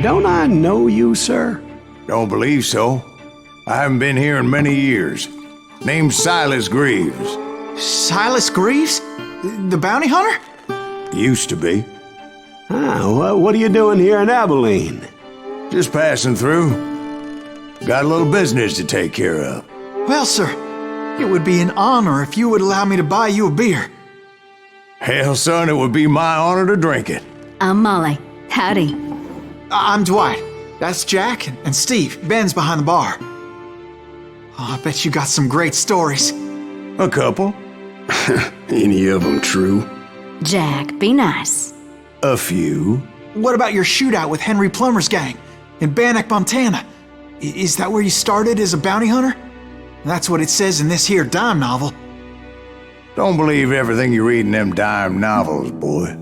don't I know you, sir? Don't believe so. I haven't been here in many years. Name's Silas Greaves. Silas Greaves? The bounty hunter? Used to be. Well, what are you doing here in Abilene? Just passing through. Got a little business to take care of. Well, sir, it would be an honor if you would allow me to buy you a beer. Hell, son, it would be my honor to drink it. I'm Molly. Howdy. I'm Dwight. That's Jack and Steve. Ben's behind the bar. Oh, I bet you got some great stories. A couple. Any of them true? Jack, be nice. A few. What about your shootout with Henry Plummer's gang in Bannock, Montana? Is that where you started as a bounty hunter? That's what it says in this here dime novel. Don't believe everything you read in them dime novels, boy.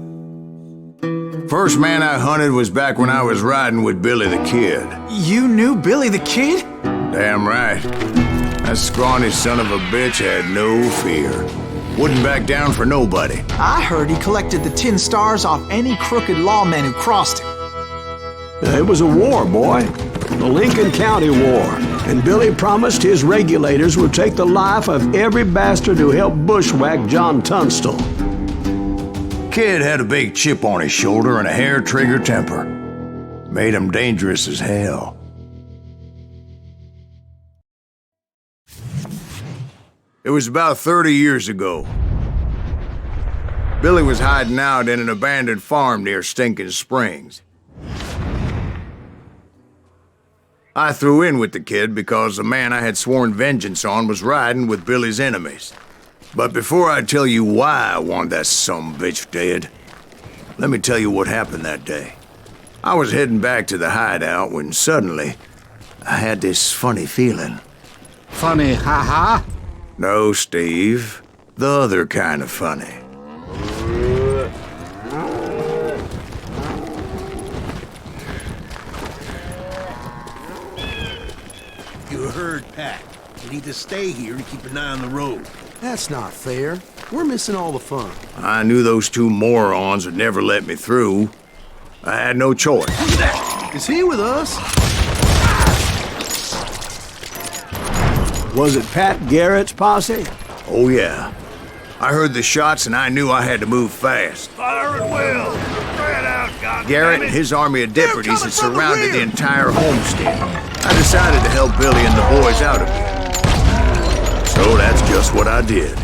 First man I hunted was back when I was riding with Billy the Kid. You knew Billy the Kid? Damn right. That scrawny son of a bitch had no fear. Wouldn't back down for nobody. I heard he collected the 10 stars off any crooked lawman who crossed him. It was a war, boy. The Lincoln County War. And Billy promised his regulators would take the life of every bastard who helped bushwhack John Tunstall. Kid had a big chip on his shoulder and a hair-trigger temper. Made him dangerous as hell. It was about 30 years ago. Billy was hiding out in an abandoned farm near Stinking Springs. I threw in with the kid because the man I had sworn vengeance on was riding with Billy's enemies. But before I tell you why I want that sumbitch dead, let me tell you what happened that day. I was heading back to the hideout when suddenly I had this funny feeling. Funny, ha-ha? No, Steve. The other kind of funny. You heard Pat. You need to stay here to keep an eye on the road. That's not fair. We're missing all the fun. I knew those two morons would never let me through. I had no choice. Is he with us? Was it Pat Garrett's posse? Oh, yeah. I heard the shots and I knew I had to move fast. Fire at will! Spread out, goddammit! Garrett and his army of deputies had surrounded the entire homestead. I decided to help Billy and the boys out of here. So that's just what I did.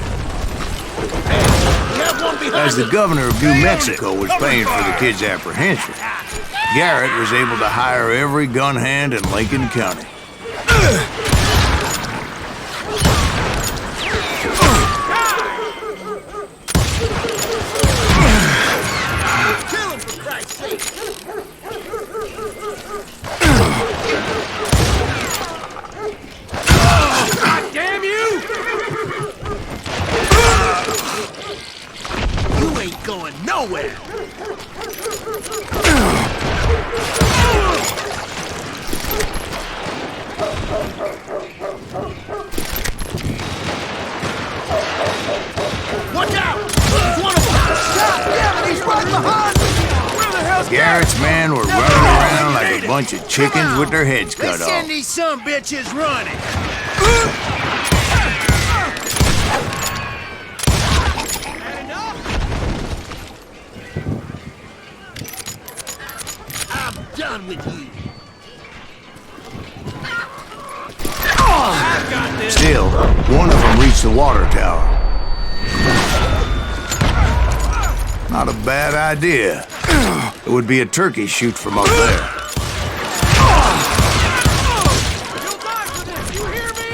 As the governor of New Mexico was paying for the kid's apprehension, Garrett was able to hire every gun hand in Lincoln County. Going nowhere! Watch out! There's one of them! God damn it, he's right behind me! Where the hell's Garrett's men were running around like a bunch of chickens with their heads cut Let's off. send these sumbitches running! Done with you. Still, one of them reached the water tower. Not a bad idea. It would be a turkey shoot from up there. You'll die for this, you hear me?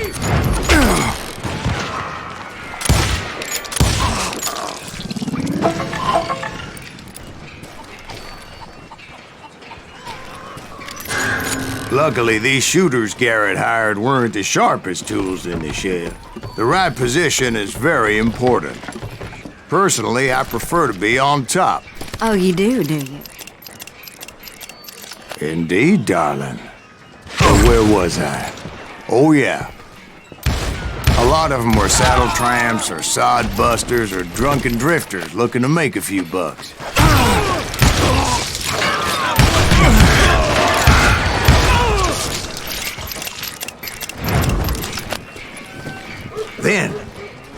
Luckily, these shooters Garrett hired weren't the sharpest tools in the shed. The right position is very important. Personally, I prefer to be on top. Oh, you do you? Indeed, darling. But where was I? Oh, yeah. A lot of them were saddle tramps or sod busters or drunken drifters looking to make a few bucks. Then,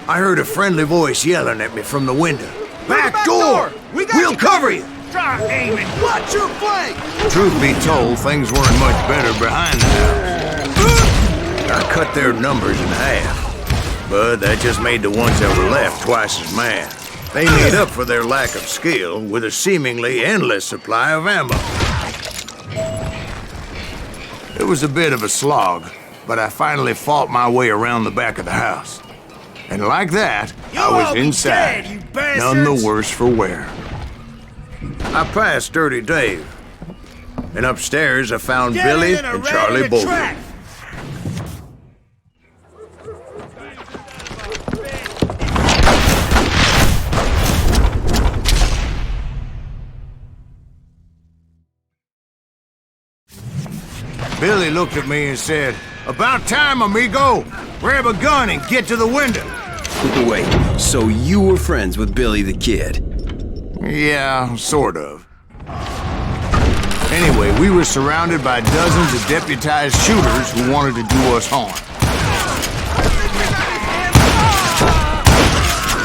I heard a friendly voice yelling at me from the window. Back door! We'll cover you! Try aiming! Watch your flank! Truth be told, things weren't much better behind the house. I cut their numbers in half, but that just made the ones that were left twice as mad. They made up for their lack of skill with a seemingly endless supply of ammo. It was a bit of a slog, but I finally fought my way around the back of the house. And like that, I was inside, none the worse for wear. I passed Dirty Dave, and upstairs I found Billy and Charlie Bolton. Billy looked at me and said, "About time, amigo! Grab a gun and get to the window!" Wait, so you were friends with Billy the Kid? Yeah, sort of. Anyway, we were surrounded by dozens of deputized shooters who wanted to do us harm.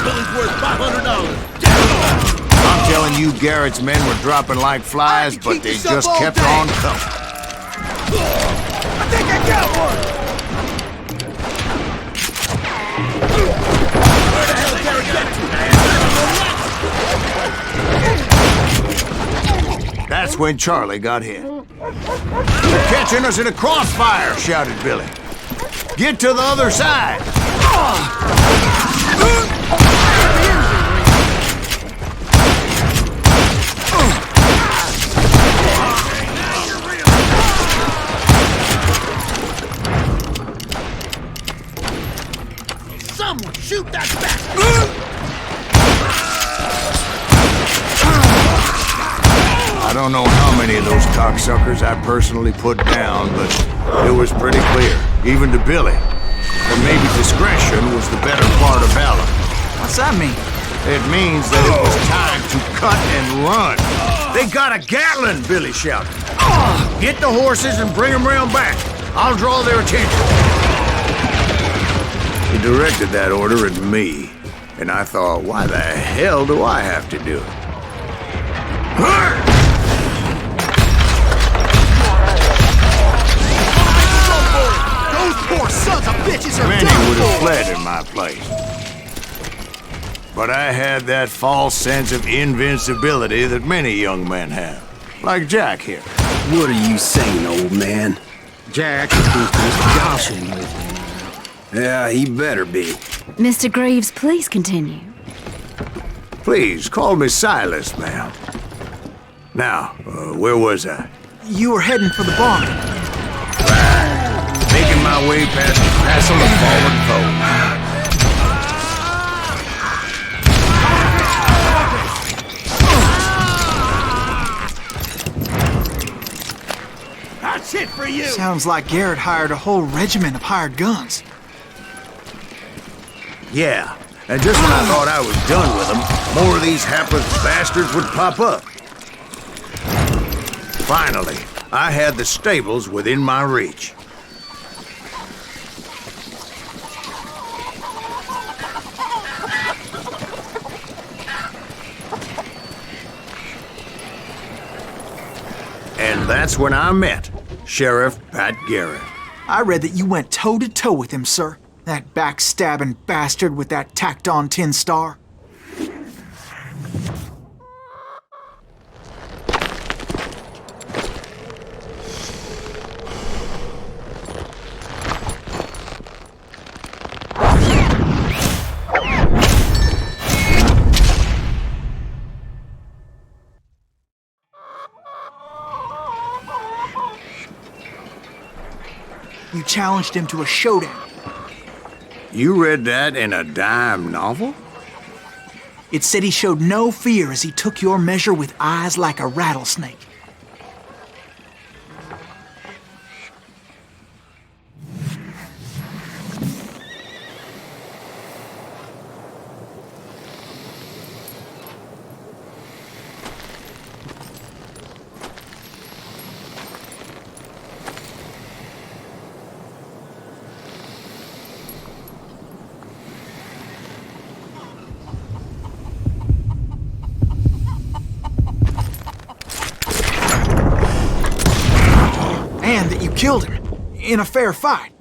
Billy's worth $500. I'm telling you, Garrett's men were dropping like flies, but they just kept on coming. I think I got one! Where the hell did Garrett get to? That's when Charlie got hit. "You're catching us in a crossfire," shouted Billy. "Get to the other side!" Someone shoot that bastard! I don't know how many of those cocksuckers I personally put down, but it was pretty clear, even to Billy, that maybe discretion was the better part of valor. What's that mean? It means that it was time to cut and run. "They got a Gatling!" Billy shouted. "Get the horses and bring them round back. I'll draw their attention." He directed that order at me, and I thought, why the hell do I have to do it? Those poor sons of bitches are Many done would have for! fled in my place. But I had that false sense of invincibility that many young men have. Like Jack here. What are you saying, old man? Jack is joshing with me. Yeah, he better be. Mr. Greaves, please continue. Please, call me Silas, ma'am. Now, where was I? You were heading for the barn. Making my way past the castle of fallen foes. That's it for you! Sounds like Garrett hired a whole regiment of hired guns. Yeah, and just when I thought I was done with them, more of these hapless bastards would pop up. Finally, I had the stables within my reach. And that's when I met Sheriff Pat Garrett. I read that you went toe-to-toe with him, sir. That backstabbing bastard with that tacked-on tin star. You challenged him to a showdown. You read that in a dime novel? It said he showed no fear as he took your measure with eyes like a rattlesnake. killed him. In a fair fight.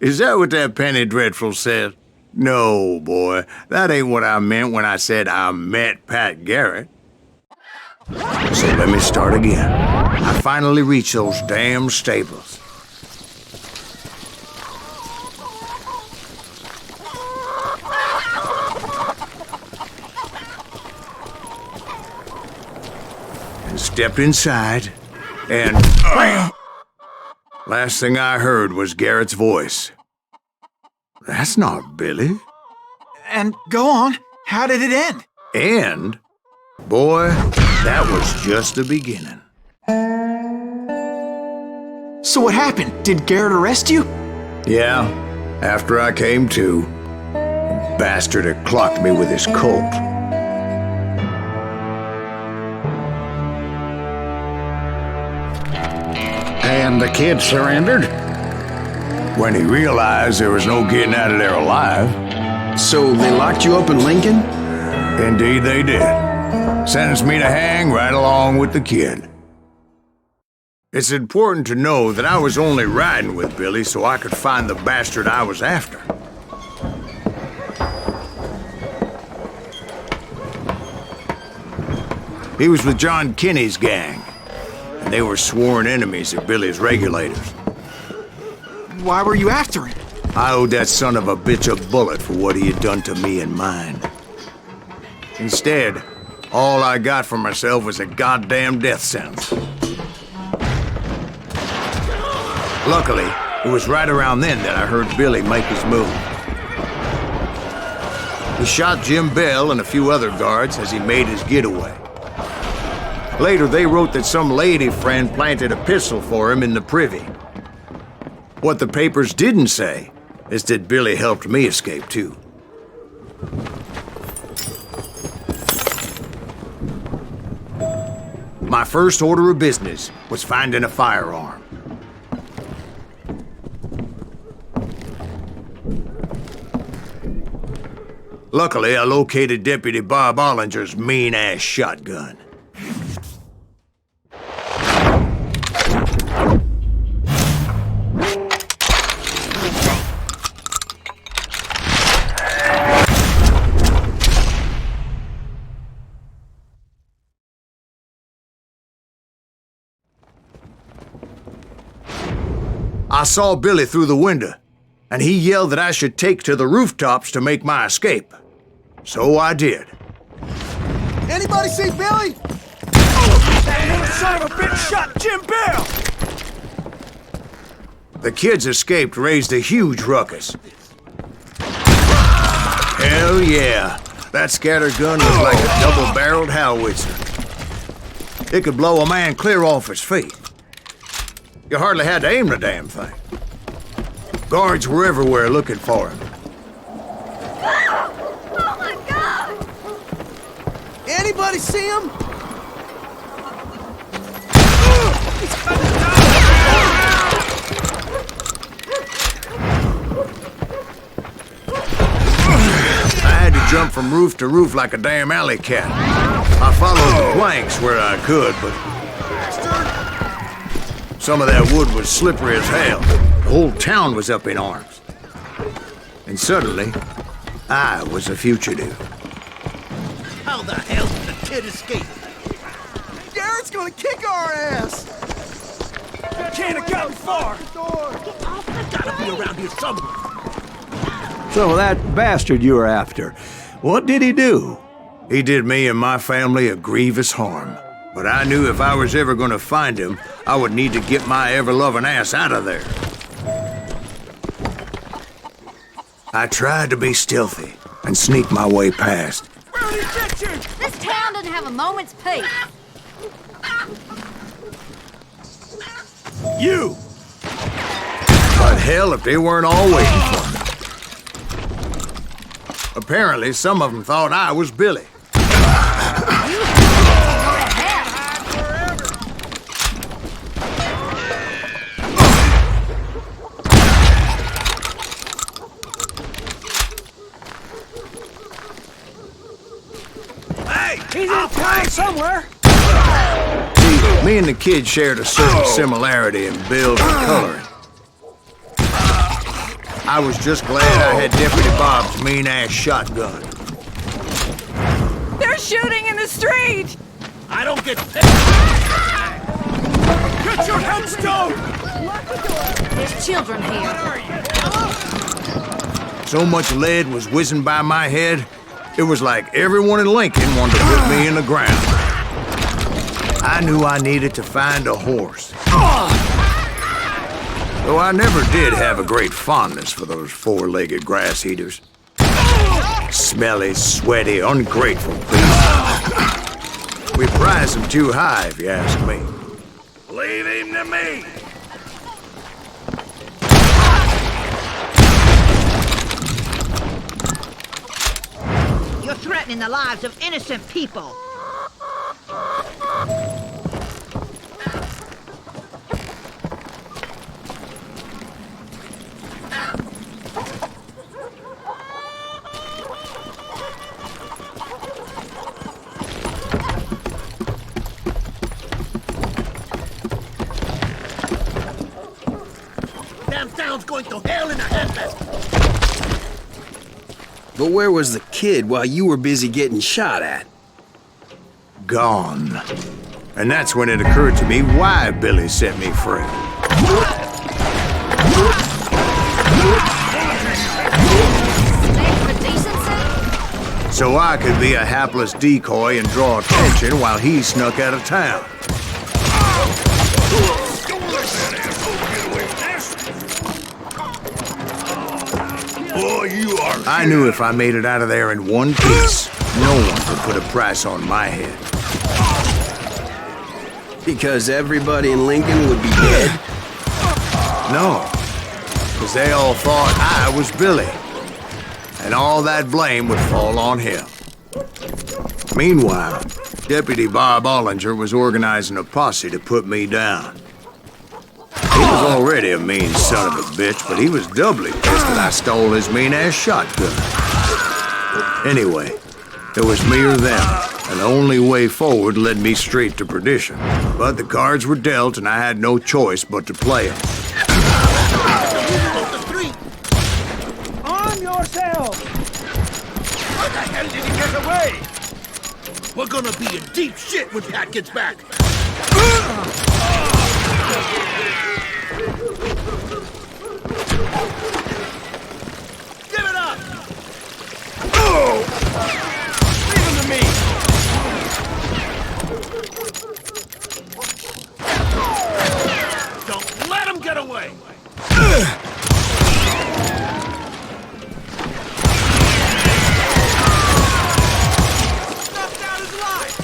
Is that what that Penny Dreadful said? No, boy. That ain't what I meant when I said I met Pat Garrett. So let me start again. I finally reached those damn stables. And stepped inside, and last thing I heard was Garrett's voice. That's not Billy. And go on. How did it end? And, boy, that was just the beginning. So what happened? Did Garrett arrest you? Yeah, after I came to, the bastard had clocked me with his Colt. And the kid surrendered? When he realized there was no getting out of there alive. So they locked you up in Lincoln? Indeed they did. Sentenced me to hang right along with the kid. It's important to know that I was only riding with Billy so I could find the bastard I was after. He was with John Kinney's gang, and they were sworn enemies of Billy's regulators. Why were you after him? I owed that son of a bitch a bullet for what he had done to me and mine. Instead, all I got for myself was a goddamn death sentence. Luckily, it was right around then that I heard Billy make his move. He shot Jim Bell and a few other guards as he made his getaway. Later, they wrote that some lady friend planted a pistol for him in the privy. What the papers didn't say is that Billy helped me escape, too. My first order of business was finding a firearm. Luckily, I located Deputy Bob Ollinger's mean-ass shotgun. I saw Billy through the window, and he yelled that I should take to the rooftops to make my escape. So I did. Anybody see Billy? That little son of a bitch shot Jim Bell! The kids escaped raised a huge ruckus. Hell yeah, that scatter gun was like a double-barreled howitzer. It could blow a man clear off his feet. You hardly had to aim the damn thing. Guards were everywhere looking for him. Oh my God! Anybody see him? I had to jump from roof to roof like a damn alley cat. I followed the planks where I could, but some of that wood was slippery as hell. The whole town was up in arms. And suddenly, I was a fugitive. How the hell did the kid escape? Garrett's gonna kick our ass! Can't have gotten far! Gotta be around here somewhere. So that bastard you were after, what did he do? He did me and my family a grievous harm. But I knew if I was ever gonna find him, I would need to get my ever-loving ass out of there. I tried to be stealthy and sneak my way past. This town doesn't have a moment's peace. You! But hell, if they weren't all waiting for me. Apparently, some of them thought I was Billy. He's in town somewhere! See, Me and the kid shared a certain similarity in build and coloring. I was just glad I had Deputy Bob's mean-ass shotgun. They're shooting in the street! I don't get paid. Get your headstone! There's children here. So much lead was whizzing by my head, it was like everyone in Lincoln wanted to put me in the ground. I knew I needed to find a horse. Though I never did have a great fondness for those four-legged grass eaters. Smelly, sweaty, ungrateful beasts. We prize them too high, if you ask me. Leave him to me! You're threatening the lives of innocent people. Damn town's going to hell in a handbasket! But where was the kid while you were busy getting shot at? Gone. And that's when it occurred to me why Billy set me free. For decency? So I could be a hapless decoy and draw attention while he snuck out of town. Boy, you are... I knew if I made it out of there in one piece, no one could put a price on my head. Because everybody in Lincoln would be dead? No, because they all thought I was Billy, and all that blame would fall on him. Meanwhile, Deputy Bob Ollinger was organizing a posse to put me down. He was already a mean son of a bitch, but he was doubly pissed that I stole his mean-ass shotgun. Anyway, it was me or them, and the only way forward led me straight to perdition. But the cards were dealt, and I had no choice but to play them. Arm yourself! How the hell did he get away? We're gonna be in deep shit when Pat gets back. Give it up! Leave him to me! Don't let him get away! Snuffed out his life!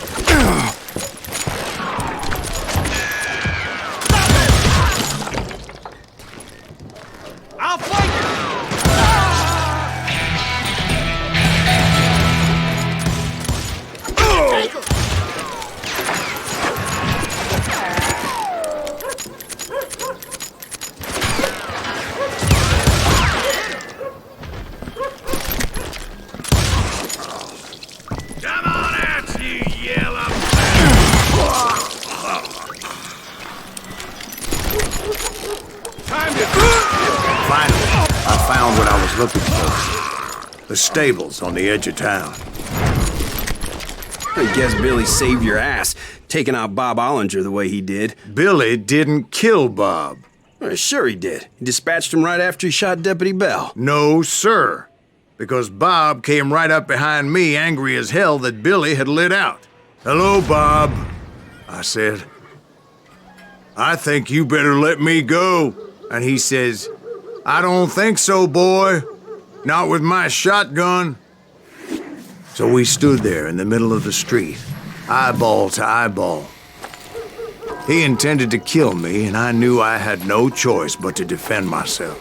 I'll flank him! Take him! Come on out, you yellow Time to... Finally, I found what I was looking for. The stables on the edge of town. I guess Billy saved your ass, taking out Bob Ollinger the way he did. Billy didn't kill Bob. Well, sure he did. He dispatched him right after he shot Deputy Bell. No, sir. Because Bob came right up behind me, angry as hell that Billy had lit out. "Hello, Bob," I said. "I think you better let me go." And he says, "I don't think so, boy. Not with my shotgun." So we stood there in the middle of the street, eyeball to eyeball. He intended to kill me, and I knew I had no choice but to defend myself.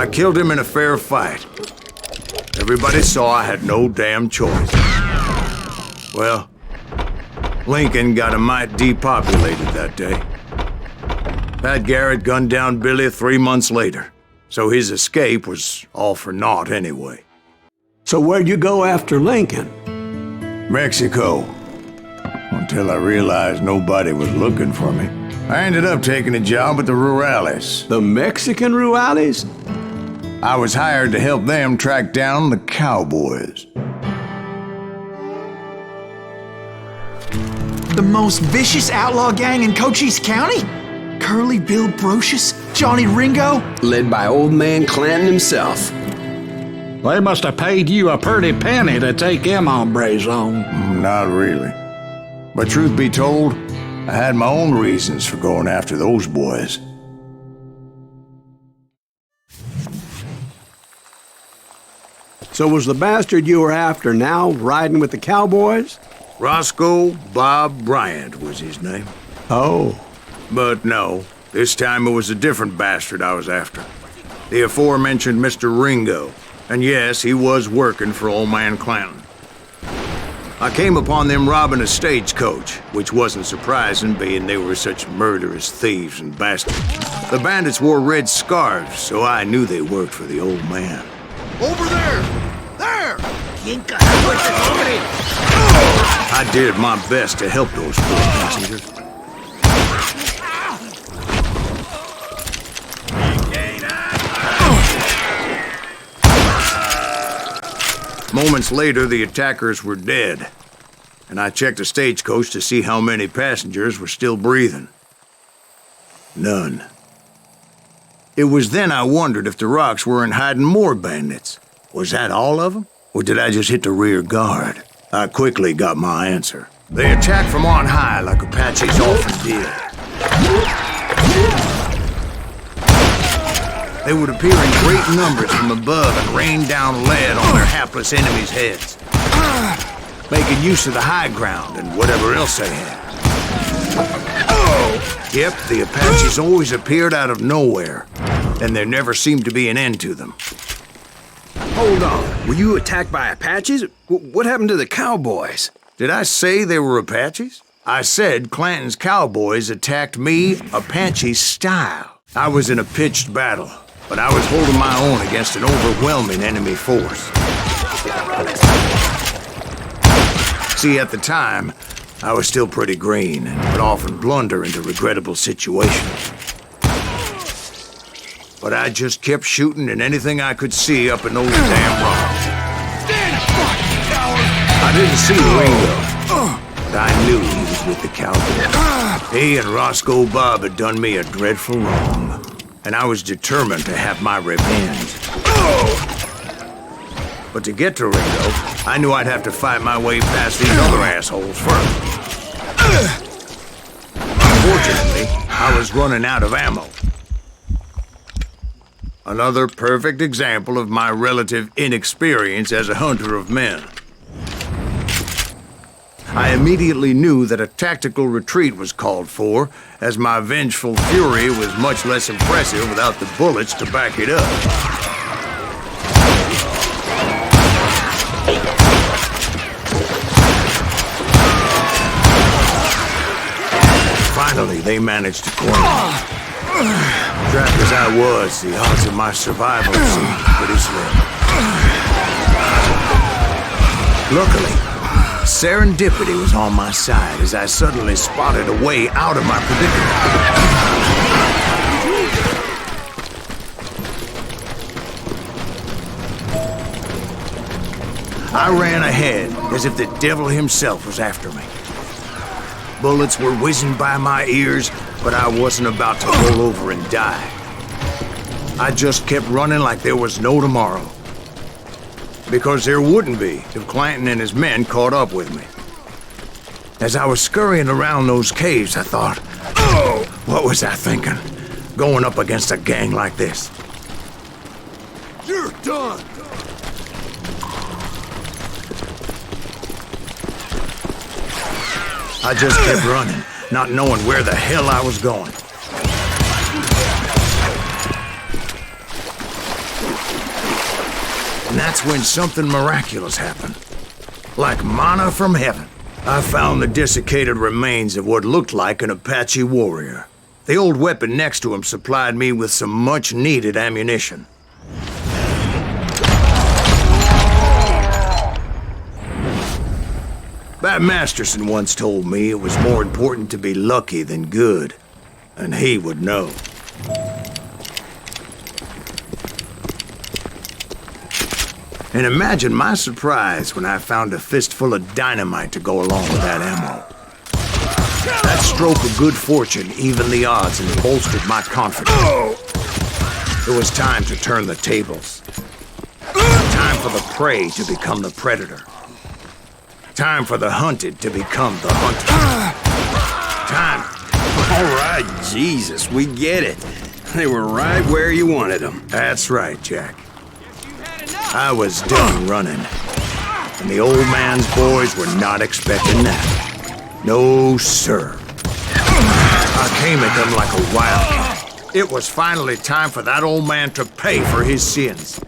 I killed him in a fair fight. Everybody saw I had no damn choice. Well, Lincoln got a mite depopulated that day. Pat Garrett gunned down Billy 3 months later, so his escape was all for naught anyway. So where'd you go after Lincoln? Mexico. Until I realized nobody was looking for me. I ended up taking a job at the Rurales. The Mexican Rurales? I was hired to help them track down the cowboys. The most vicious outlaw gang in Cochise County? Curly Bill Brocious? Johnny Ringo? Led by old man Clanton himself. They must have paid you a pretty penny to take them hombres on. Not really. But truth be told, I had my own reasons for going after those boys. So was the bastard you were after now riding with the cowboys? Roscoe Bob Bryant was his name. Oh. But no, this time it was a different bastard I was after. The aforementioned Mr. Ringo. And yes, he was working for old man Clanton. I came upon them robbing a stagecoach, which wasn't surprising, being they were such murderous thieves and bastards. The bandits wore red scarves, so I knew they worked for the old man. Over there! There! I did my best to help those poor passengers. Moments later, the attackers were dead, and I checked the stagecoach to see how many passengers were still breathing. None. It was then I wondered if the rocks weren't hiding more bandits. Was that all of them? Or did I just hit the rear guard? I quickly got my answer. They attacked from on high like Apaches often did. They would appear in great numbers from above and rain down lead on their hapless enemies' heads, making use of the high ground and whatever else they had. Yep, the Apaches always appeared out of nowhere, and there never seemed to be an end to them. Hold on. Were you attacked by Apaches? What happened to the cowboys? Did I say they were Apaches? I said Clanton's cowboys attacked me Apache style. I was in a pitched battle, but I was holding my own against an overwhelming enemy force. See, at the time, I was still pretty green and would often blunder into regrettable situations. But I just kept shooting at anything I could see up in those damn rocks. I didn't see Ringo, but I knew he was with the cowboys. He and Roscoe Bob had done me a dreadful wrong, and I was determined to have my revenge. But to get to Ringo, I knew I'd have to fight my way past these other assholes first. Unfortunately, I was running out of ammo. Another perfect example of my relative inexperience as a hunter of men. I immediately knew that a tactical retreat was called for, as my vengeful fury was much less impressive without the bullets to back it up. Finally, they managed to corner me. Trapped as I was, the odds of my survival seemed pretty slim. Luckily, serendipity was on my side as I suddenly spotted a way out of my predicament. I ran ahead as if the devil himself was after me. Bullets were whizzing by my ears, but I wasn't about to roll over and die. I just kept running like there was no tomorrow. Because there wouldn't be if Clanton and his men caught up with me. As I was scurrying around those caves, I thought, oh, what was I thinking? Going up against a gang like this. You're done! I just kept running, not knowing where the hell I was going. that's when something miraculous happened. Like manna from heaven. I found the desiccated remains of what looked like an Apache warrior. The old weapon next to him supplied me with some much-needed ammunition. Bat Masterson once told me it was more important to be lucky than good, and he would know. And imagine my surprise when I found a fistful of dynamite to go along with that ammo. That stroke of good fortune evened the odds and bolstered my confidence. It was time to turn the tables. Time for the prey to become the predator. Time for the hunted to become the hunted. Time. All right, Jesus, we get it. They were right where you wanted them. That's right, Jack. I was done running, and the old man's boys were not expecting that. No, sir. I came at them like a wildcat. It was finally time for that old man to pay for his sins.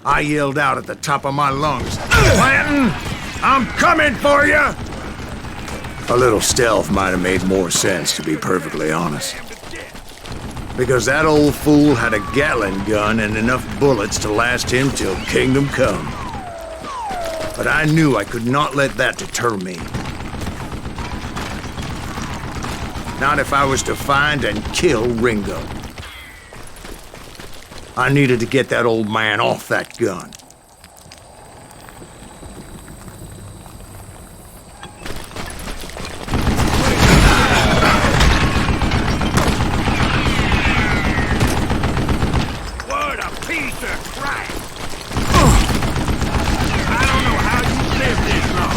I yelled out at the top of my lungs, "Clanton, I'm coming for you!" A little stealth might have made more sense, to be perfectly honest. Because that old fool had a Gatling gun and enough bullets to last him till kingdom come. But I knew I could not let that deter me. Not if I was to find and kill Ringo. I needed to get that old man off that gun. What a piece of crap! I don't know how you lived this long.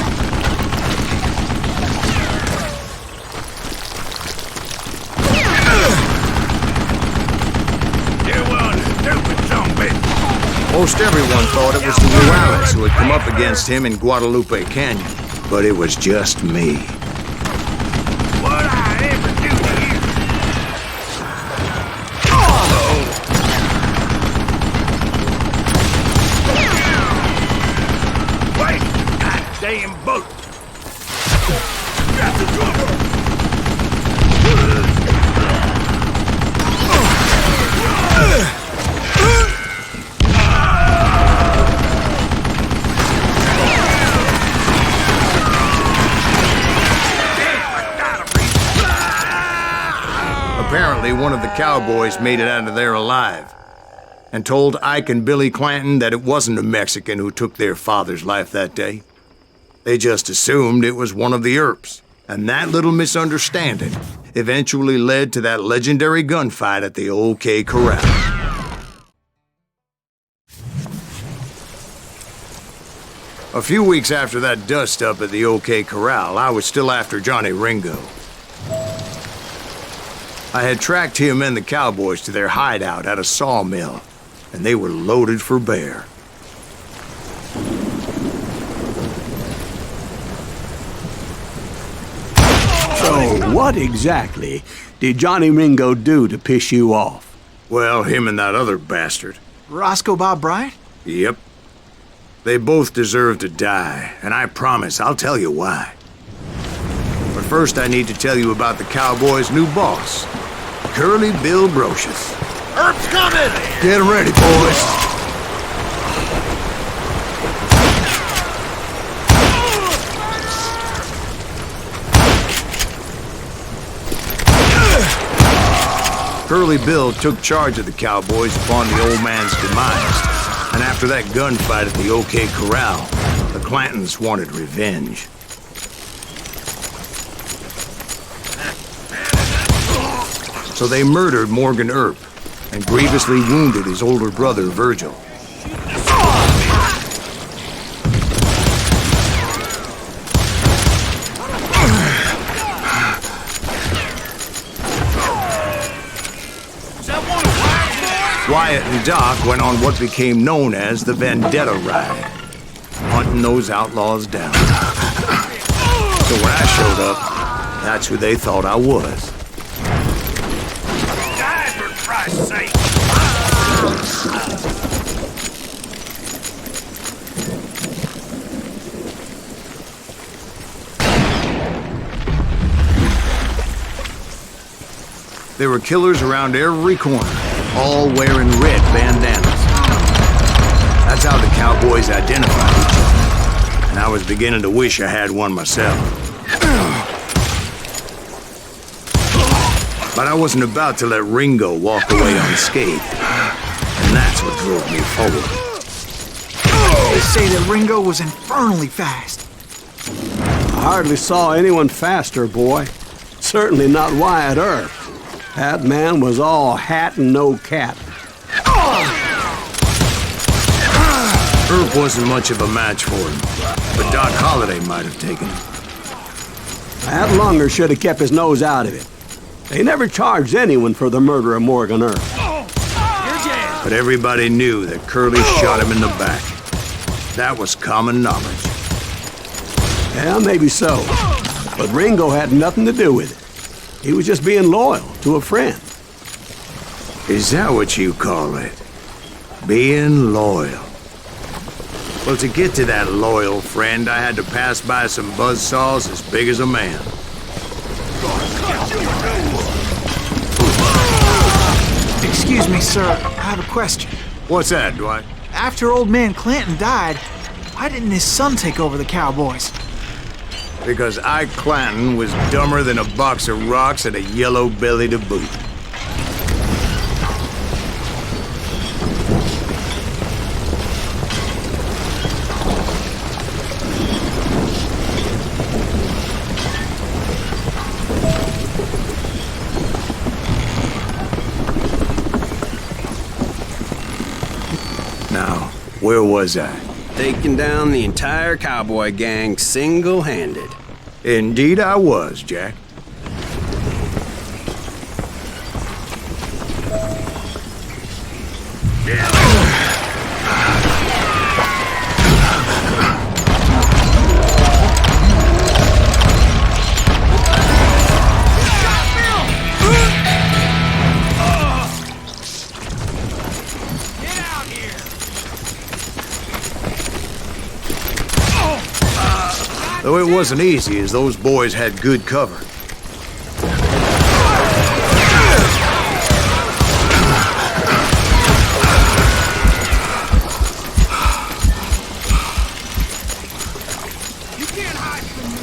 Most everyone thought it was the Juarez who had come up against him in Guadalupe Canyon, but it was just me. What I ever do to you? Wait! Goddamn boat! Got the drummer! Apparently, one of the cowboys made it out of there alive and told Ike and Billy Clanton that it wasn't a Mexican who took their father's life that day. They just assumed it was one of the Earps, and that little misunderstanding eventually led to that legendary gunfight at the OK Corral. A few weeks after that dust-up at the OK Corral, I was still after Johnny Ringo. I had tracked him and the cowboys to their hideout at a sawmill, and they were loaded for bear. So, what exactly did Johnny Ringo do to piss you off? Well, him and that other bastard. Roscoe Bob Bryant? Yep. They both deserve to die, and I promise I'll tell you why. But first I need to tell you about the cowboys' new boss, Curly Bill Brocious. Earp's coming! Get ready, boys. Curly Bill took charge of the cowboys upon the old man's demise, and after that gunfight at the OK Corral, the Clantons wanted revenge. So they murdered Morgan Earp and grievously wounded his older brother, Virgil. Is that one of White's boys? Wyatt and Doc went on what became known as the Vendetta Ride, hunting those outlaws down. So when I showed up, that's who they thought I was. Die for Christ's sake! There were killers around every corner, all wearing red bandanas. That's how the cowboys identified each other. And I was beginning to wish I had one myself. But I wasn't about to let Ringo walk away unscathed. And that's what drove me forward. They say that Ringo was infernally fast. I hardly saw anyone faster, boy. Certainly not Wyatt Earp. That man was all hat and no cap. Earp wasn't much of a match for him, but Doc Holliday might have taken him. That Lunger should have kept his nose out of it. They never charged anyone for the murder of Morgan Earp. But everybody knew that Curly shot him in the back. That was common knowledge. Yeah, maybe so. But Ringo had nothing to do with it. He was just being loyal to a friend. Is that what you call it? Being loyal? Well, to get to that loyal friend, I had to pass by some buzzsaws as big as a man. Excuse me, sir. I have a question. What's that, Dwight? After old man Clanton died, why didn't his son take over the Cowboys? Because Ike Clanton was dumber than a box of rocks and a yellow belly to boot. Now, where was I? Taking down the entire cowboy gang single-handed. Indeed I was, Jack. Though it wasn't easy, as those boys had good cover. You can't hide from me!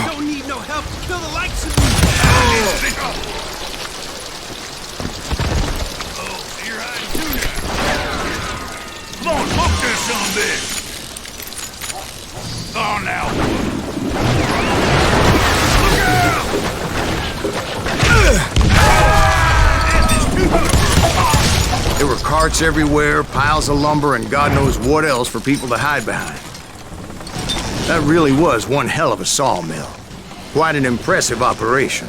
Don't need no help to kill the likes of you! Oh, you're hiding too now. Come on, hook this son of a bitch! Oh, now. There were carts everywhere, piles of lumber, and God knows what else for people to hide behind. That really was one hell of a sawmill. Quite an impressive operation.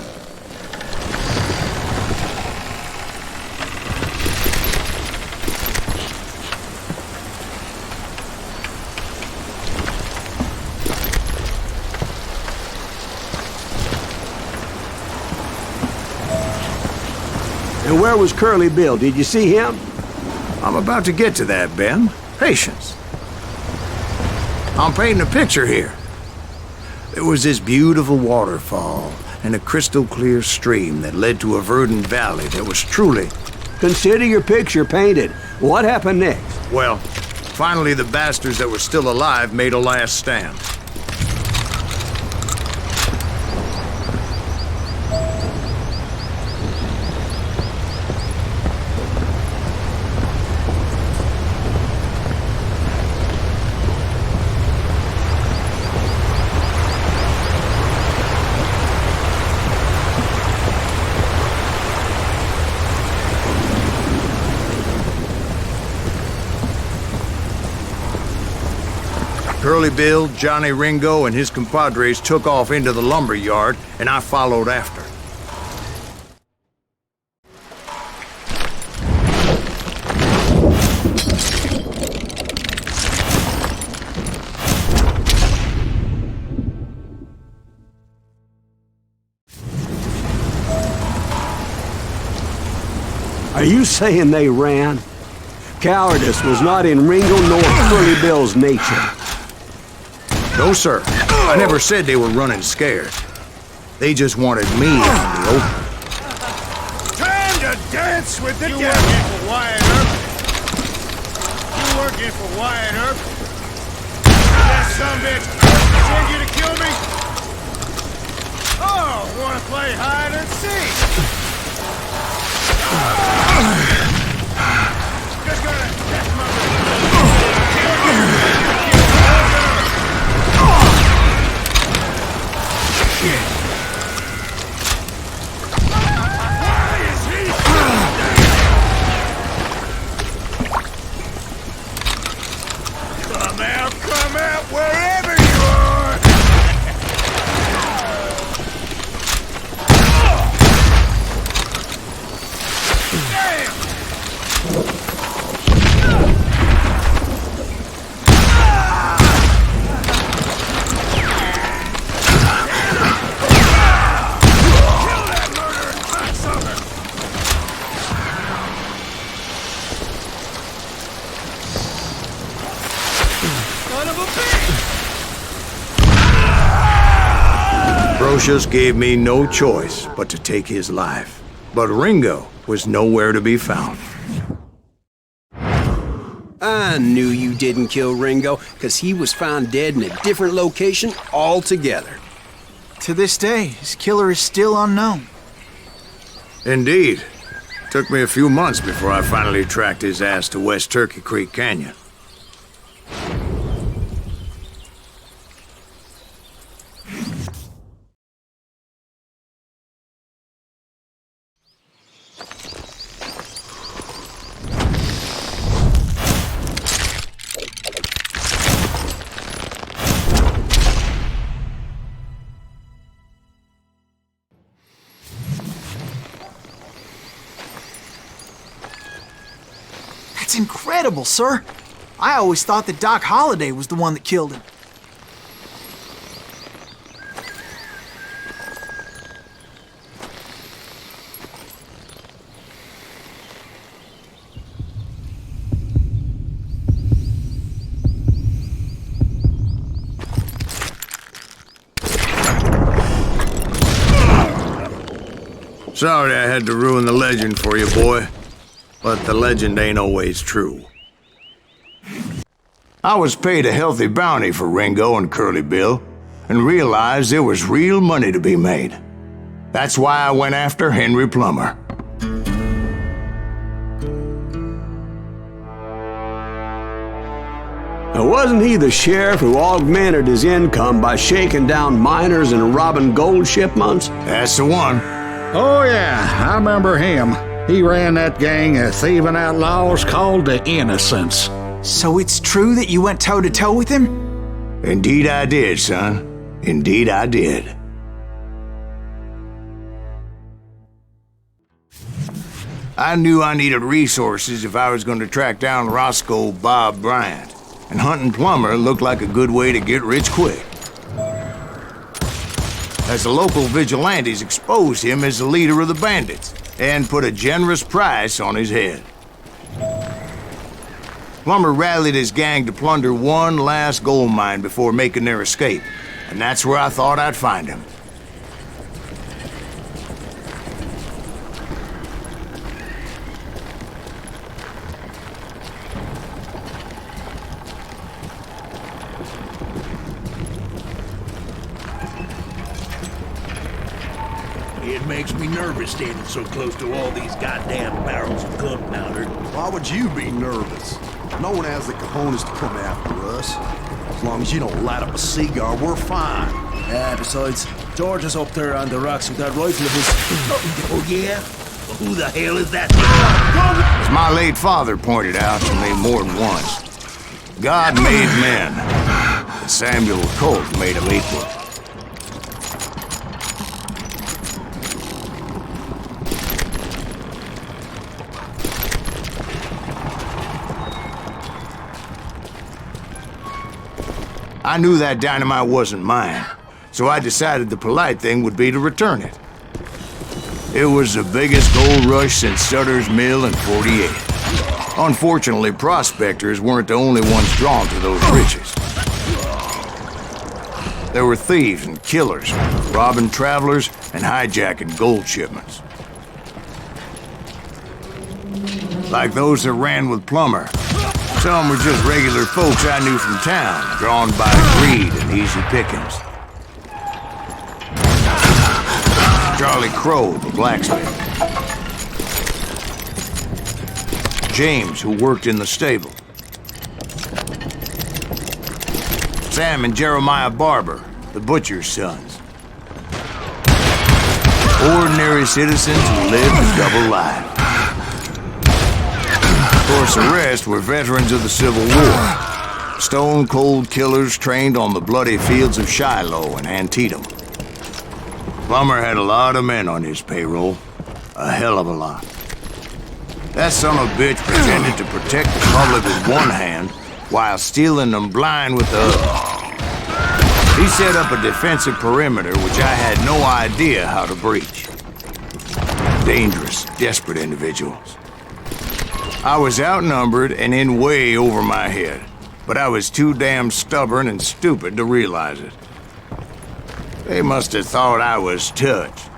And where was Curly Bill? Did you see him? I'm about to get to that, Ben. Patience. I'm painting a picture here. There was this beautiful waterfall and a crystal clear stream that led to a verdant valley that was truly... Consider your picture painted. What happened next? Well, finally the bastards that were still alive made a last stand. Curly Bill, Johnny Ringo, and his compadres took off into the lumber yard, and I followed after. Are you saying they ran? Cowardice was not in Ringo nor Curly Bill's nature. No, sir. I never said they were running scared. They just wanted me out in the open. Time to dance with the devil! You working for Wyatt Earp? You working for Wyatt Earp? That sumbitch send you to kill me? Oh, wanna play hide and seek? Just gonna test my Come out, wherever you are! Brocious gave me no choice but to take his life. But Ringo was nowhere to be found. I knew you didn't kill Ringo, because he was found dead in a different location altogether. To this day, his killer is still unknown. Indeed. Took me a few months before I finally tracked his ass to West Turkey Creek Canyon. That's incredible, sir. I always thought that Doc Holliday was the one that killed him. Sorry I had to ruin the legend for you, boy. But the legend ain't always true. I was paid a healthy bounty for Ringo and Curly Bill, and realized there was real money to be made. That's why I went after Henry Plummer. Now, wasn't he the sheriff who augmented his income by shaking down miners and robbing gold shipments? That's the one. Oh, yeah, I remember him. He ran that gang of thieving outlaws called the Innocents. So it's true that you went toe-to-toe with him? Indeed I did, son. Indeed I did. I knew I needed resources if I was going to track down Roscoe Bob Bryant, and hunting Plummer looked like a good way to get rich quick. As the local vigilantes exposed him as the leader of the bandits, and put a generous price on his head. Plummer rallied his gang to plunder one last gold mine before making their escape, and that's where I thought I'd find him. It makes me nervous standing so close to all these goddamn barrels of gunpowder. Why would you be nervous? No one has the cojones to come after us. As long as you don't light up a cigar, we're fine. Besides, George is up there on the rocks with that rifle of his. Oh, yeah? Well, who the hell is that? As my late father pointed out to me more than once, God made men. but Samuel Colt made him equal. I knew that dynamite wasn't mine, so I decided the polite thing would be to return it. It was the biggest gold rush since Sutter's Mill in '48. Unfortunately, prospectors weren't the only ones drawn to those riches. There were thieves and killers, robbing travelers and hijacking gold shipments. Like those that ran with Plummer. Some were just regular folks I knew from town, drawn by greed and easy pickings. Charlie Crow, the blacksmith. James, who worked in the stable. Sam and Jeremiah Barber, the butcher's sons. Ordinary citizens who lived a double life. Of course, the rest were veterans of the Civil War. Stone-cold killers trained on the bloody fields of Shiloh and Antietam. Plummer had a lot of men on his payroll. A hell of a lot. That son of a bitch pretended to protect the public with one hand while stealing them blind with the other. He set up a defensive perimeter which I had no idea how to breach. Dangerous, desperate individuals. I was outnumbered and in way over my head, but I was too damn stubborn and stupid to realize it. They must have thought I was touched.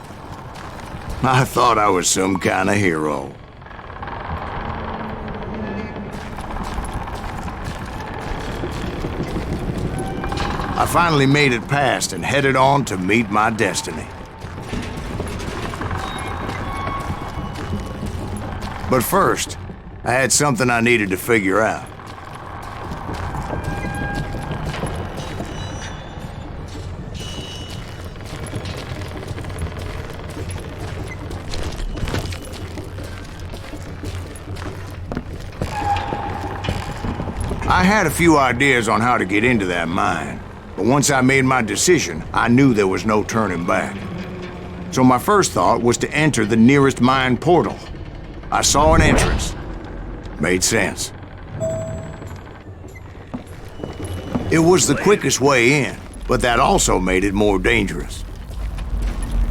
I thought I was some kind of hero. I finally made it past and headed on to meet my destiny. But first, I had something I needed to figure out. I had a few ideas on how to get into that mine, but once I made my decision, I knew there was no turning back. So my first thought was to enter the nearest mine portal. I saw an entrance. Made sense. It was the quickest way in, but that also made it more dangerous,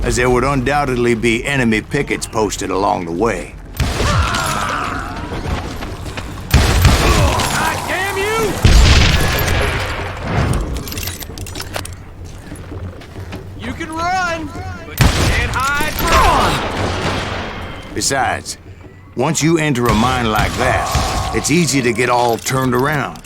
as there would undoubtedly be enemy pickets posted along the way. Besides, once you enter a mine like that, it's easy to get all turned around.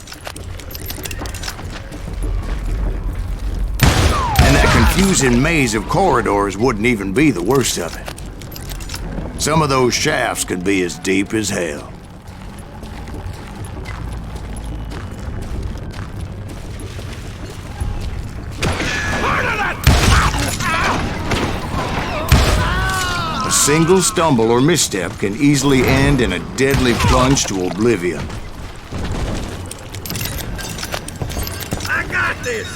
And that confusing maze of corridors wouldn't even be the worst of it. Some of those shafts could be as deep as hell. A single stumble or misstep can easily end in a deadly plunge to oblivion. I got this!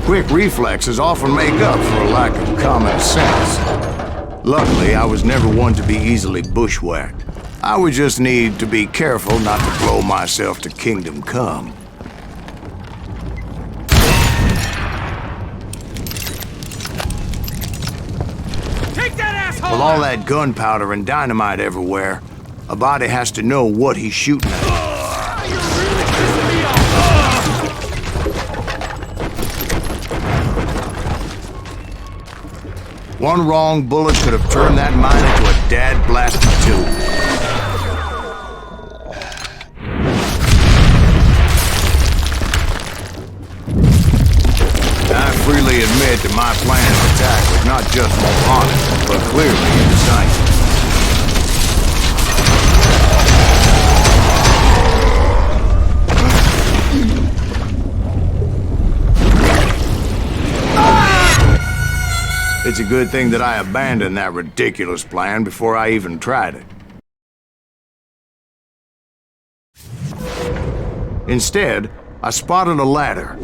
Quick reflexes often make up for a lack of common sense. Luckily, I was never one to be easily bushwhacked. I would just need to be careful not to blow myself to kingdom come. Take that asshole! With all that gunpowder and dynamite everywhere, a body has to know what he's shooting at. One wrong bullet could have turned that mine into a dad-blasted tube. I freely admit that my plan of attack was not just moronic, but clearly indecisive. It's a good thing that I abandoned that ridiculous plan before I even tried it. Instead, I spotted a ladder,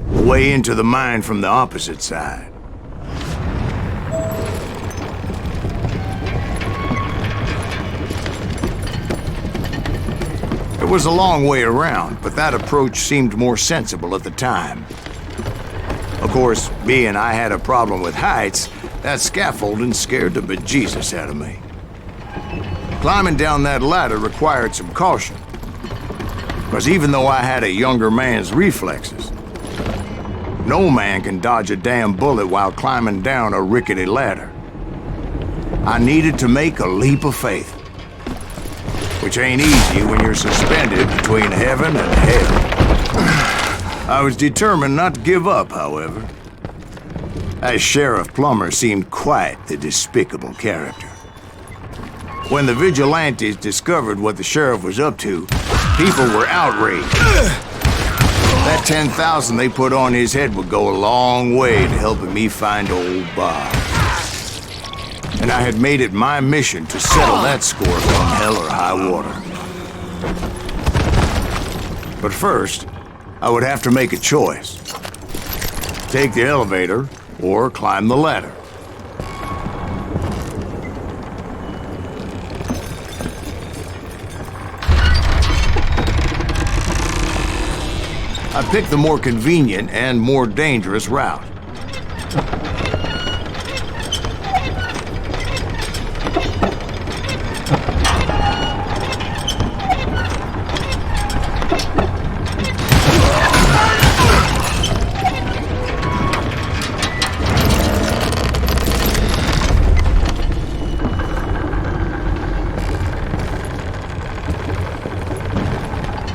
way into the mine from the opposite side. It was a long way around, but that approach seemed more sensible at the time. Of course, being I had a problem with heights, that scaffolding scared the bejesus out of me. Climbing down that ladder required some caution, because even though I had a younger man's reflexes, no man can dodge a damn bullet while climbing down a rickety ladder. I needed to make a leap of faith, which ain't easy when you're suspended between heaven and hell. I was determined not to give up, however. As Sheriff Plummer seemed quite the despicable character. When the vigilantes discovered what the sheriff was up to, people were outraged. That 10,000 they put on his head would go a long way to helping me find old Bob. And I had made it my mission to settle that score from hell or high water. But first, I would have to make a choice. Take the elevator or climb the ladder. I picked the more convenient and more dangerous route.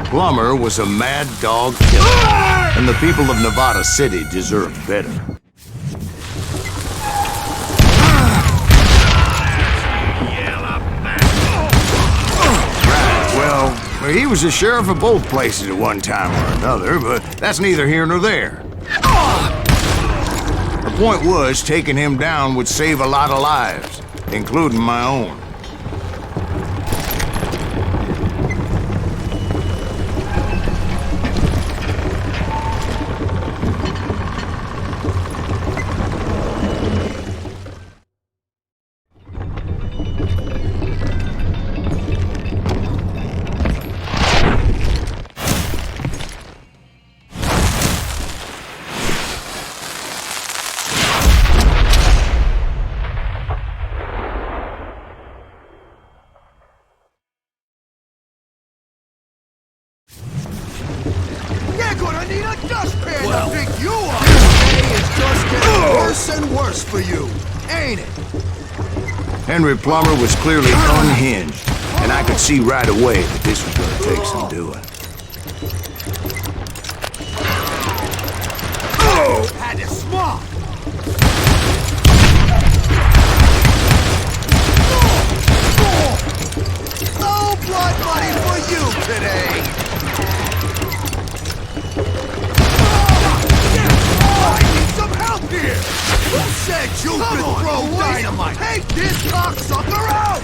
Plummer was a mad dog killer, and the people of Nevada City deserved better. Right, well, he was the sheriff of both places at one time or another, but that's neither here nor there. The point was, taking him down would save a lot of lives, including my own. Gonna need a dustpan to pick you up! This day is just getting worse and worse for you, ain't it? Henry Plummer was clearly unhinged, and I could see right away that this was gonna take some doing. Had it smart! No blood money for you today! I need some help here! Who said you could throw dynamite? Take this cocksucker out!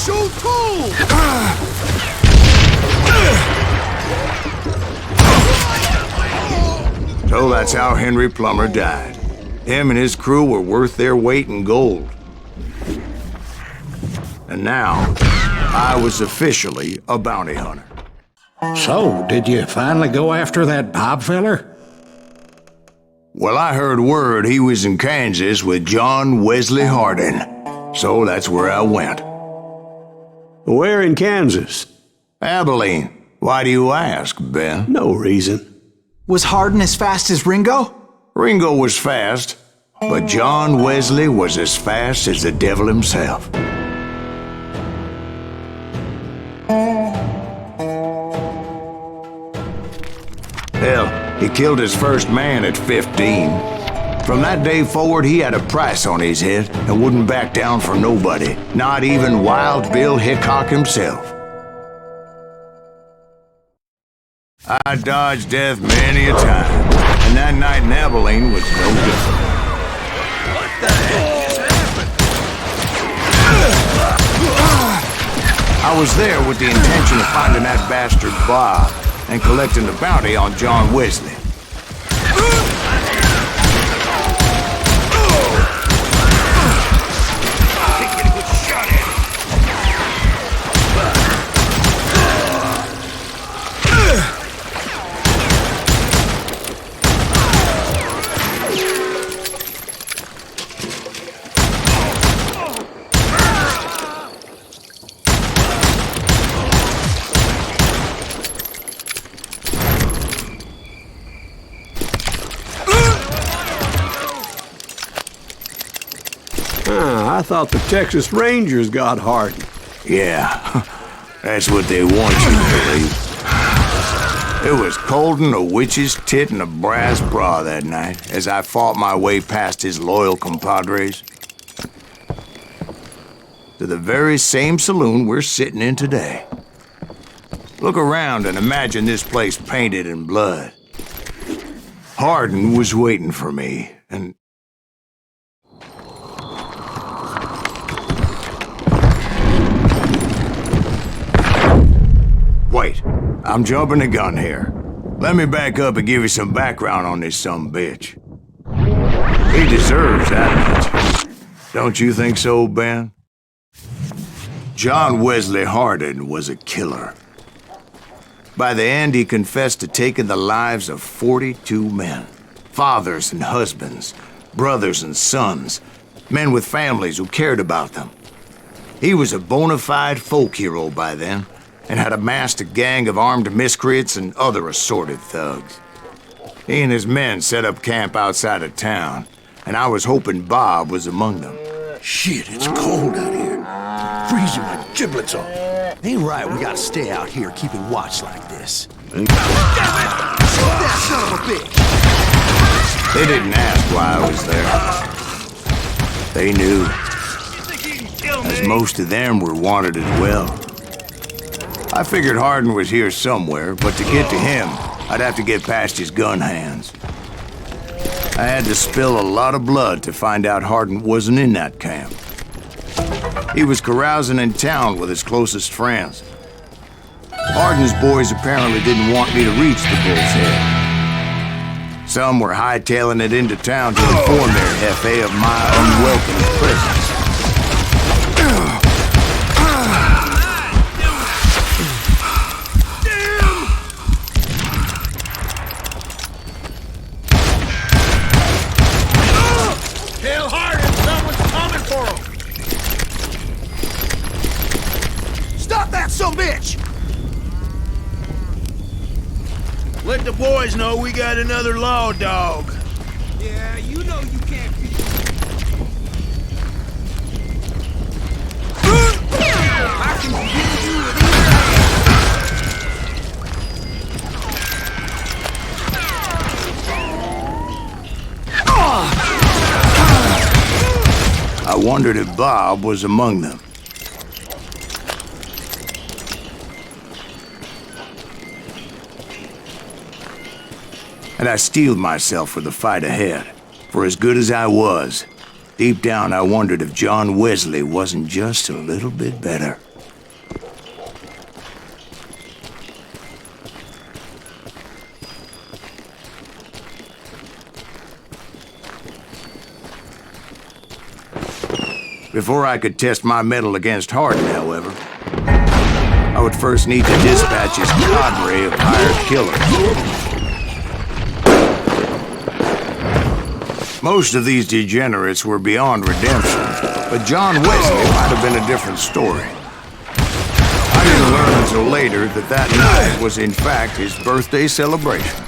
so cool! So that's how Henry Plummer died. Him and his crew were worth their weight in gold. And now, I was officially a bounty hunter. So, did you finally go after that Bob feller? Well, I heard word he was in Kansas with John Wesley Hardin. So that's where I went. Where in Kansas? Abilene. Why do you ask, Ben? No reason. Was Hardin as fast as Ringo? Ringo was fast, but John Wesley was as fast as the devil himself. Hell, he killed his first man at 15. From that day forward, he had a price on his head and wouldn't back down for nobody, not even Wild Bill Hickok himself. I dodged death many a time, and that night in Abilene was no different. What the heck just happened? I was there with the intention of finding that bastard Bob and collecting the bounty on John Wesley. I thought the Texas Rangers got Hardin. Yeah, that's what they want you to believe. It was cold and a witch's tit and a brass bra that night as I fought my way past his loyal compadres to the very same saloon we're sitting in today. Look around and imagine this place painted in blood. Hardin was waiting for me, and wait, I'm jumping the gun here. Let me back up and give you some background on this sumbitch. He deserves that much. Don't you think so, Ben? John Wesley Hardin was a killer. By the end, he confessed to taking the lives of 42 men. Fathers and husbands, brothers and sons, men with families who cared about them. He was a bona fide folk hero by then, and had amassed a gang of armed miscreants and other assorted thugs. He and his men set up camp outside of town, and I was hoping Bob was among them. Shit, it's cold out here. Freezing my giblets off. Ain't right, we gotta stay out here keeping watch like this. Damn it! Shoot that son of a bitch! They didn't ask why I was there. They knew, as most of them were wanted as well. I figured Hardin was here somewhere, but to get to him, I'd have to get past his gun hands. I had to spill a lot of blood to find out Hardin wasn't in that camp. He was carousing in town with his closest friends. Hardin's boys apparently didn't want me to reach the bull's head. Some were hightailing it into town to inform their FA of my unwelcome presence. Let the boys know we got another law dog. Yeah, you know you can't be... I can kill you with I wondered if Bob was among them. And I steeled myself for the fight ahead. For as good as I was, deep down I wondered if John Wesley wasn't just a little bit better. Before I could test my mettle against Hardin, however, I would first need to dispatch his cadre of hired killers. Most of these degenerates were beyond redemption, but John Wesley might have been a different story. I didn't learn until later that that night was in fact his birthday celebration.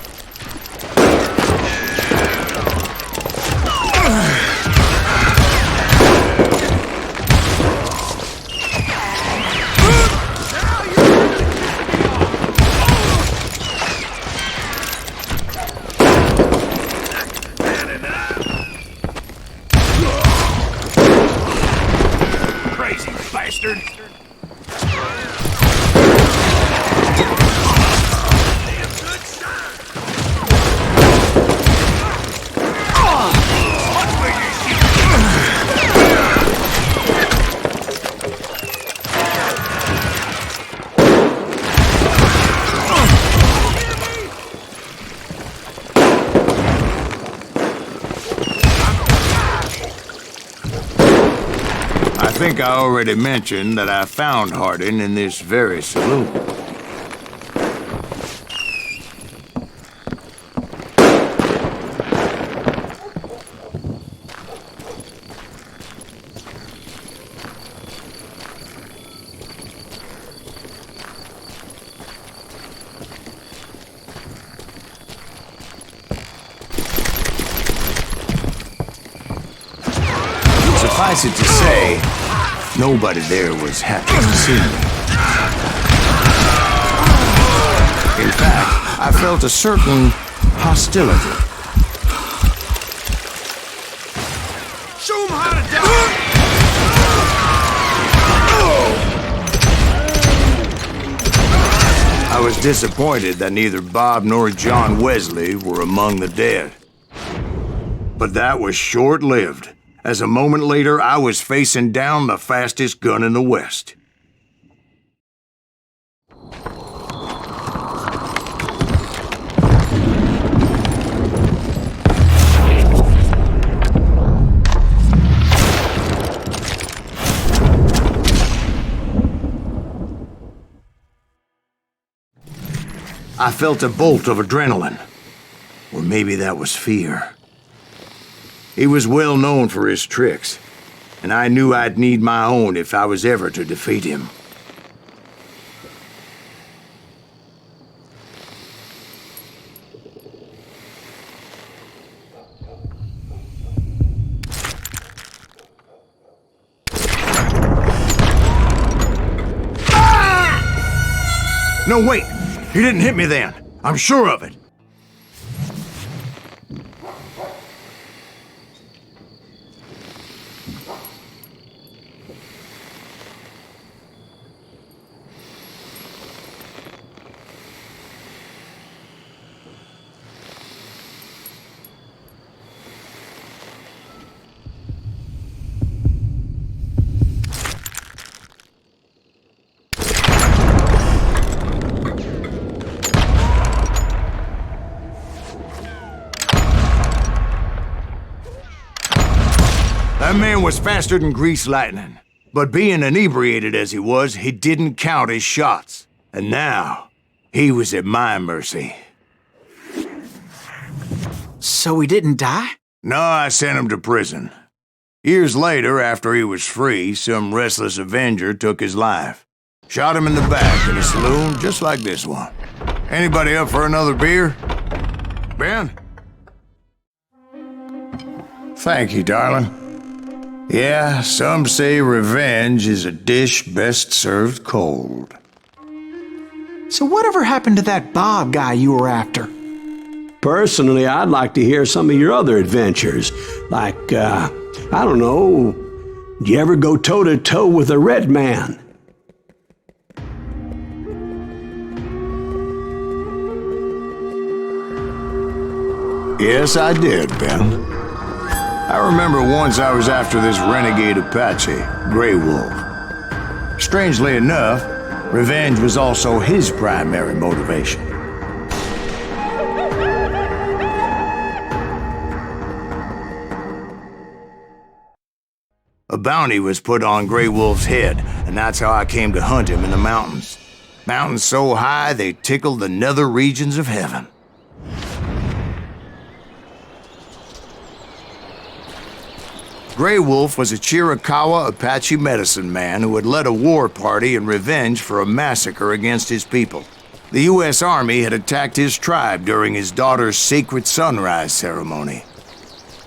I think I already mentioned that I found Hardin in this very saloon. Suffice it to say, nobody there was happy to see me. In fact, I felt a certain hostility. Show 'em how to die! I was disappointed that neither Bob nor John Wesley were among the dead. But that was short-lived, as a moment later I was facing down the fastest gun in the West. I felt a bolt of adrenaline, or maybe that was fear. He was well known for his tricks, and I knew I'd need my own if I was ever to defeat him. No, wait! He didn't hit me then. I'm sure of it. That man was faster than greased lightning. But being inebriated as he was, he didn't count his shots. And now, he was at my mercy. So he didn't die? No, I sent him to prison. Years later, after he was free, some restless avenger took his life. Shot him in the back in a saloon just like this one. Anybody up for another beer? Ben? Thank you, darling. Yeah, some say revenge is a dish best served cold. So whatever happened to that Bob guy you were after? Personally, I'd like to hear some of your other adventures. Like, I don't know, did you ever go toe-to-toe with a red man? Yes, I did, Ben. I remember once I was after this renegade Apache, Grey Wolf. Strangely enough, revenge was also his primary motivation. A bounty was put on Grey Wolf's head, and that's how I came to hunt him in the mountains. Mountains so high they tickled the nether regions of heaven. Grey Wolf was a Chiricahua Apache medicine man who had led a war party in revenge for a massacre against his people. The U.S. Army had attacked his tribe during his daughter's sacred sunrise ceremony,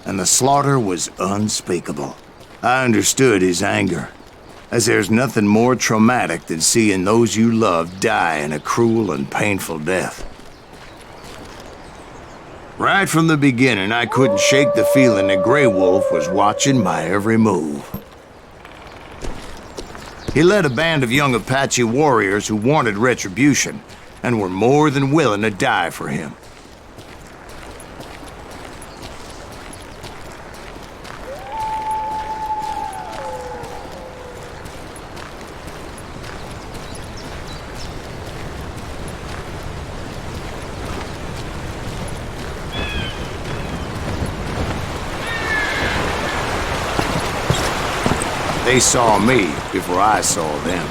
and the slaughter was unspeakable. I understood his anger, as there's nothing more traumatic than seeing those you love die in a cruel and painful death. Right from the beginning, I couldn't shake the feeling that Grey Wolf was watching my every move. He led a band of young Apache warriors who wanted retribution and were more than willing to die for him. They saw me before I saw them.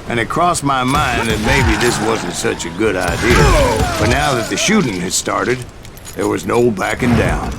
And it crossed my mind that maybe this wasn't such a good idea. But now that the shooting had started, there was no backing down.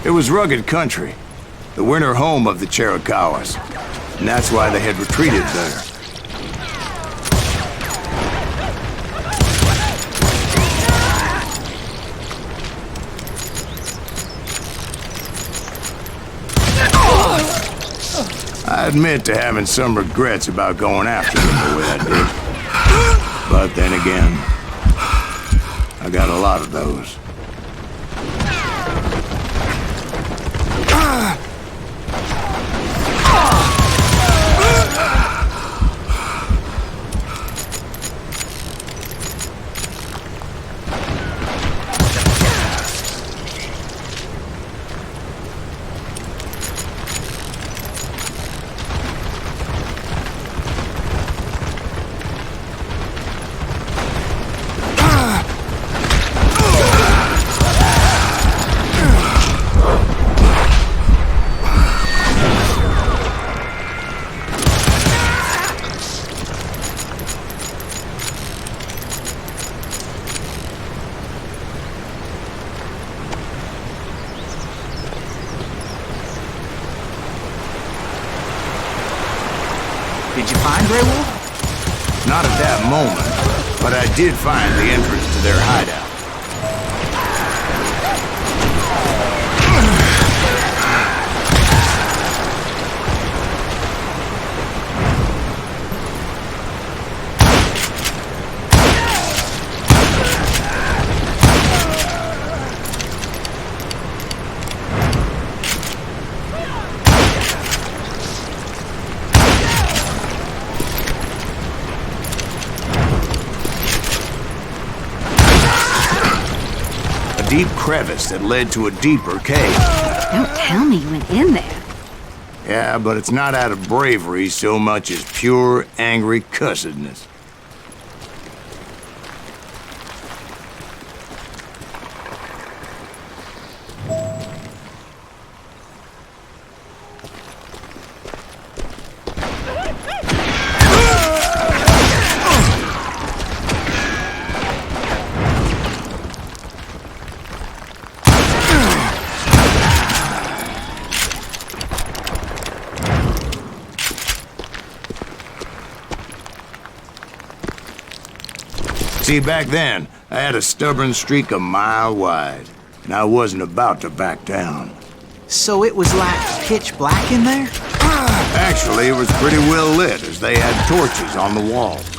It was rugged country, the winter home of the Chiricahuas, and that's why they had retreated there. I admit to having some regrets about going after them the way I did. But then again, I got a lot of those. Did you find Grey Wolf? Not at that moment, but I did find the entrance to their hideout. Deep crevice that led to a deeper cave. Don't tell me you went in there. Yeah, but it's not out of bravery so much as pure, angry cussedness. See, back then, I had a stubborn streak a mile wide, and I wasn't about to back down. So it was like pitch black in there? Actually, it was pretty well lit, as they had torches on the walls.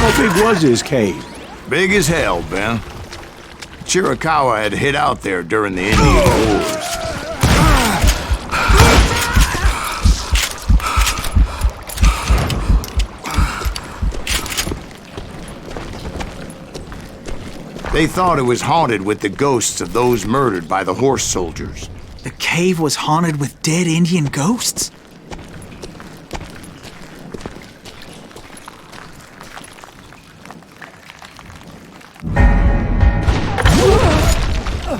How big was his cave? Big as hell, Ben. Chiricahua had hid out there during the Indian Wars. They thought it was haunted with the ghosts of those murdered by the horse soldiers. The cave was haunted with dead Indian ghosts?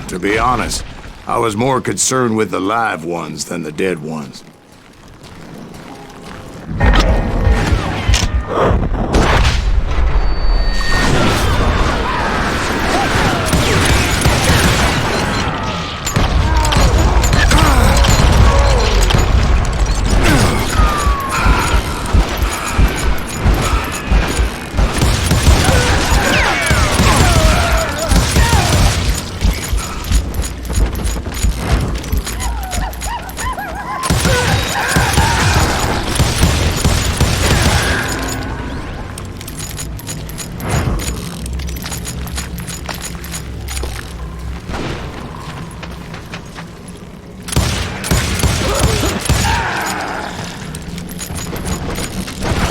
To be honest, I was more concerned with the live ones than the dead ones.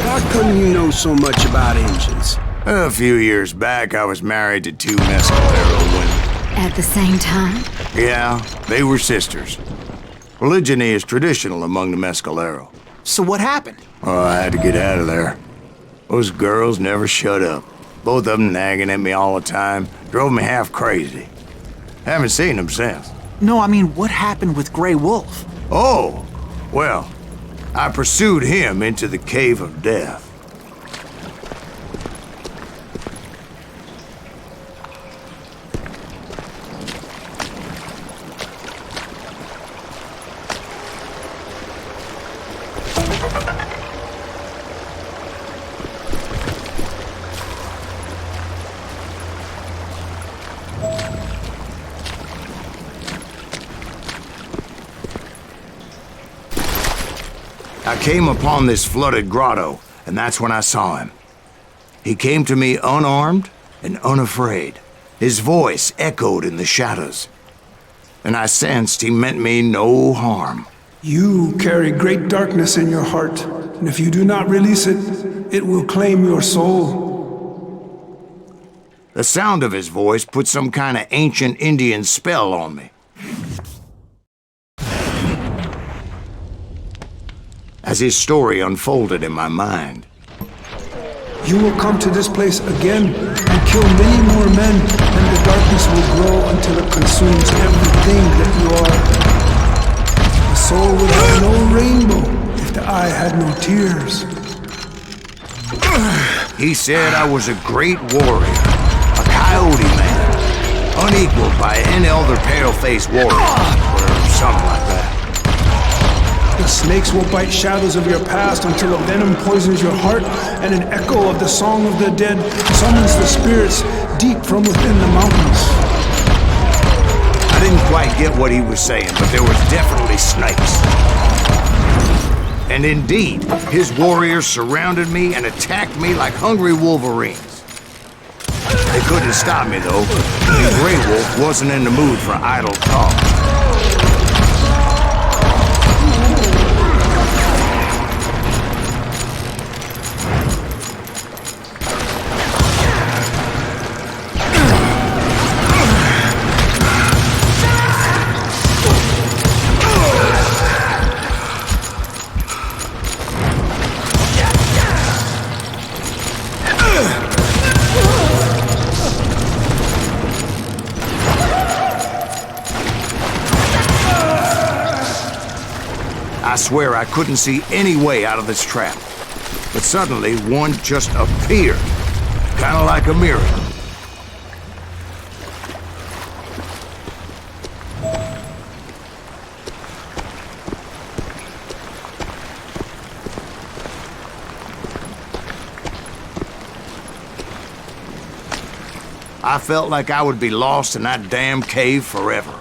How come you know so much about engines? A few years back, I was married to two Mescalero women. At the same time? Yeah, they were sisters. Polygyny is traditional among the Mescalero. So what happened? Oh, I had to get out of there. Those girls never shut up. Both of them nagging at me all the time. Drove me half crazy. Haven't seen them since. No, I mean, what happened with Grey Wolf? Oh, well, I pursued him into the Cave of Death. I came upon this flooded grotto, and that's when I saw him. He came to me unarmed and unafraid. His voice echoed in the shadows, and I sensed he meant me no harm. You carry great darkness in your heart, and if you do not release it, it will claim your soul. The sound of his voice put some kind of ancient Indian spell on me. As his story unfolded in my mind. You will come to this place again and kill many more men, and the darkness will grow until it consumes everything that you are. The soul would have no rainbow if the eye had no tears. He said I was a great warrior, a coyote man, unequaled by any other pale-faced warrior, or something like that. The Snakes will bite shadows of your past until a venom poisons your heart, and an echo of the song of the dead summons the spirits deep from within the mountains. I didn't quite get what he was saying, but there was definitely snakes. And indeed, his warriors surrounded me and attacked me like hungry wolverines. They couldn't stop me, though, and Grey Wolf wasn't in the mood for idle talk. I swear I couldn't see any way out of this trap. But suddenly, one just appeared. Kind of like a miracle. I felt like I would be lost in that damn cave forever.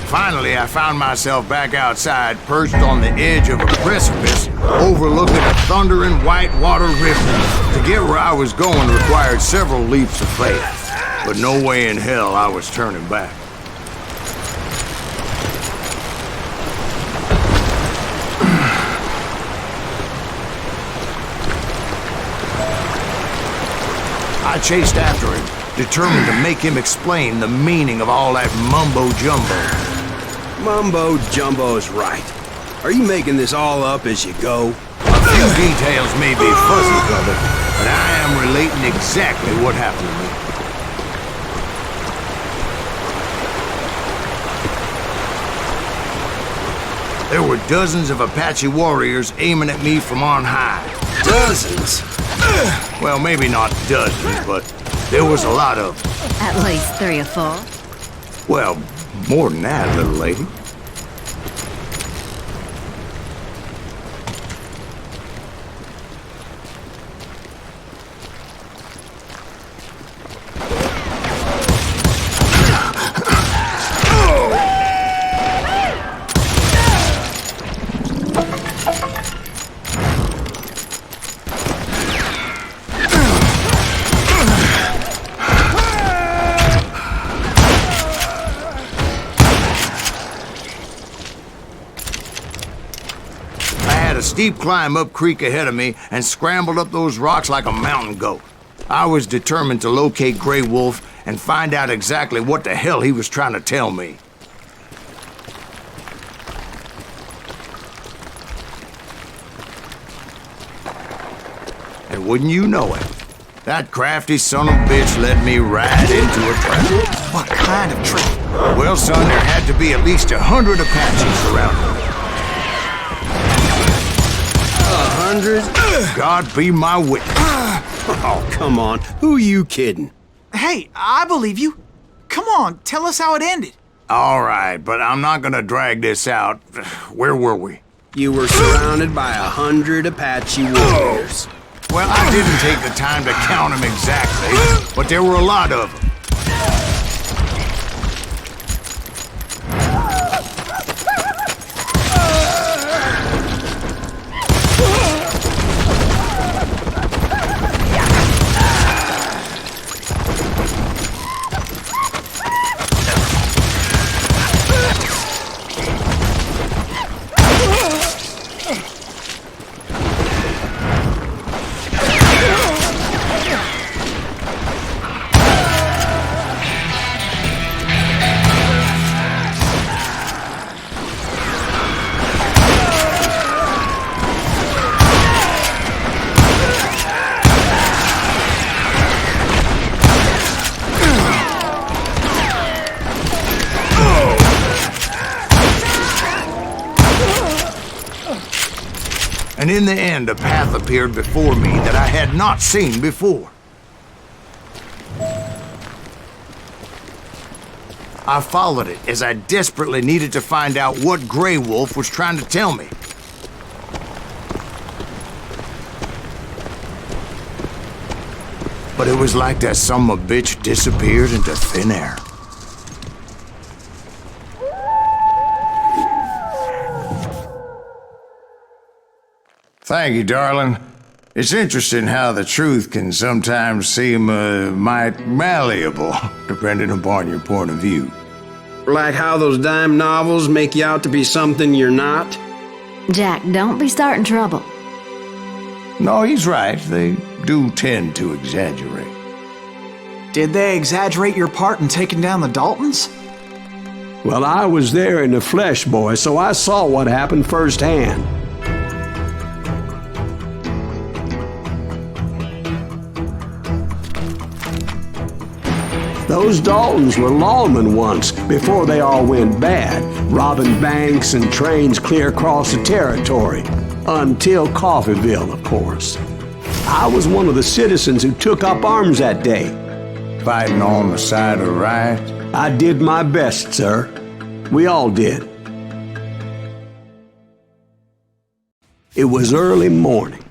Finally, I found myself back outside, perched on the edge of a precipice, overlooking a thundering white water river. To get where I was going required several leaps of faith, but no way in hell I was turning back. I chased after him, determined to make him explain the meaning of all that mumbo-jumbo. Mumbo-jumbo's right. Are you making this all up as you go? A few details may be fuzzy, brother, but I am relating exactly what happened to me. There were dozens of Apache warriors aiming at me from on high. Dozens? Well, maybe not dozens, but there was a lot of them. At least 3 or 4. Well, more than that, little lady. Steep climb up creek ahead of me and scrambled up those rocks like a mountain goat. I was determined to locate Grey Wolf and find out exactly what the hell he was trying to tell me. And wouldn't you know it, that crafty son of a bitch led me right into a trap. What kind of trap? Well, son, there had to be at least 100 Apaches around me. 100? God be my witness. Oh, come on. Who are you kidding? Hey, I believe you. Come on, tell us how it ended. All right, but I'm not gonna drag this out. Where were we? You were surrounded by 100 Apache warriors. Well, I didn't take the time to count them exactly, but there were a lot of them. And in the end, a path appeared before me that I had not seen before. I followed it as I desperately needed to find out what Grey Wolf was trying to tell me. But it was like that son of a bitch disappeared into thin air. Thank you, darling. It's interesting how the truth can sometimes seem might malleable, depending upon your point of view. Like how those dime novels make you out to be something you're not? Jack, don't be starting trouble. No, he's right. They do tend to exaggerate. Did they exaggerate your part in taking down the Daltons? Well, I was there in the flesh, boy, so I saw what happened firsthand. Those Daltons were lawmen once, before they all went bad, robbing banks and trains clear across the territory. Until Coffeeville, of course. I was one of the citizens who took up arms that day. Fighting on the side of right? I did my best, sir. We all did. It was early morning.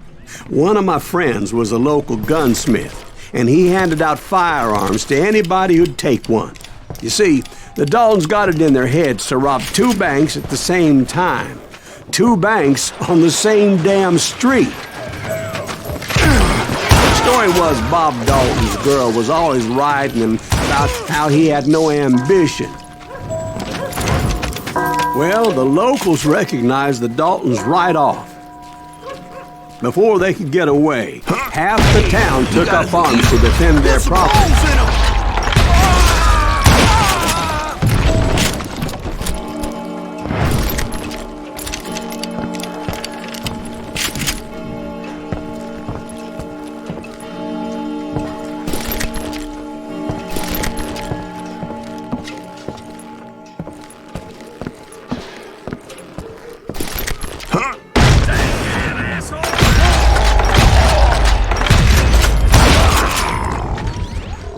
One of my friends was a local gunsmith, and he handed out firearms to anybody who'd take one. You see, the Daltons got it in their heads to rob 2 banks at the same time. 2 banks on the same damn street. The story was Bob Dalton's girl was always writing him about how he had no ambition. Well, the locals recognized the Daltons right off. Before they could get away, half the town took up arms to defend their property.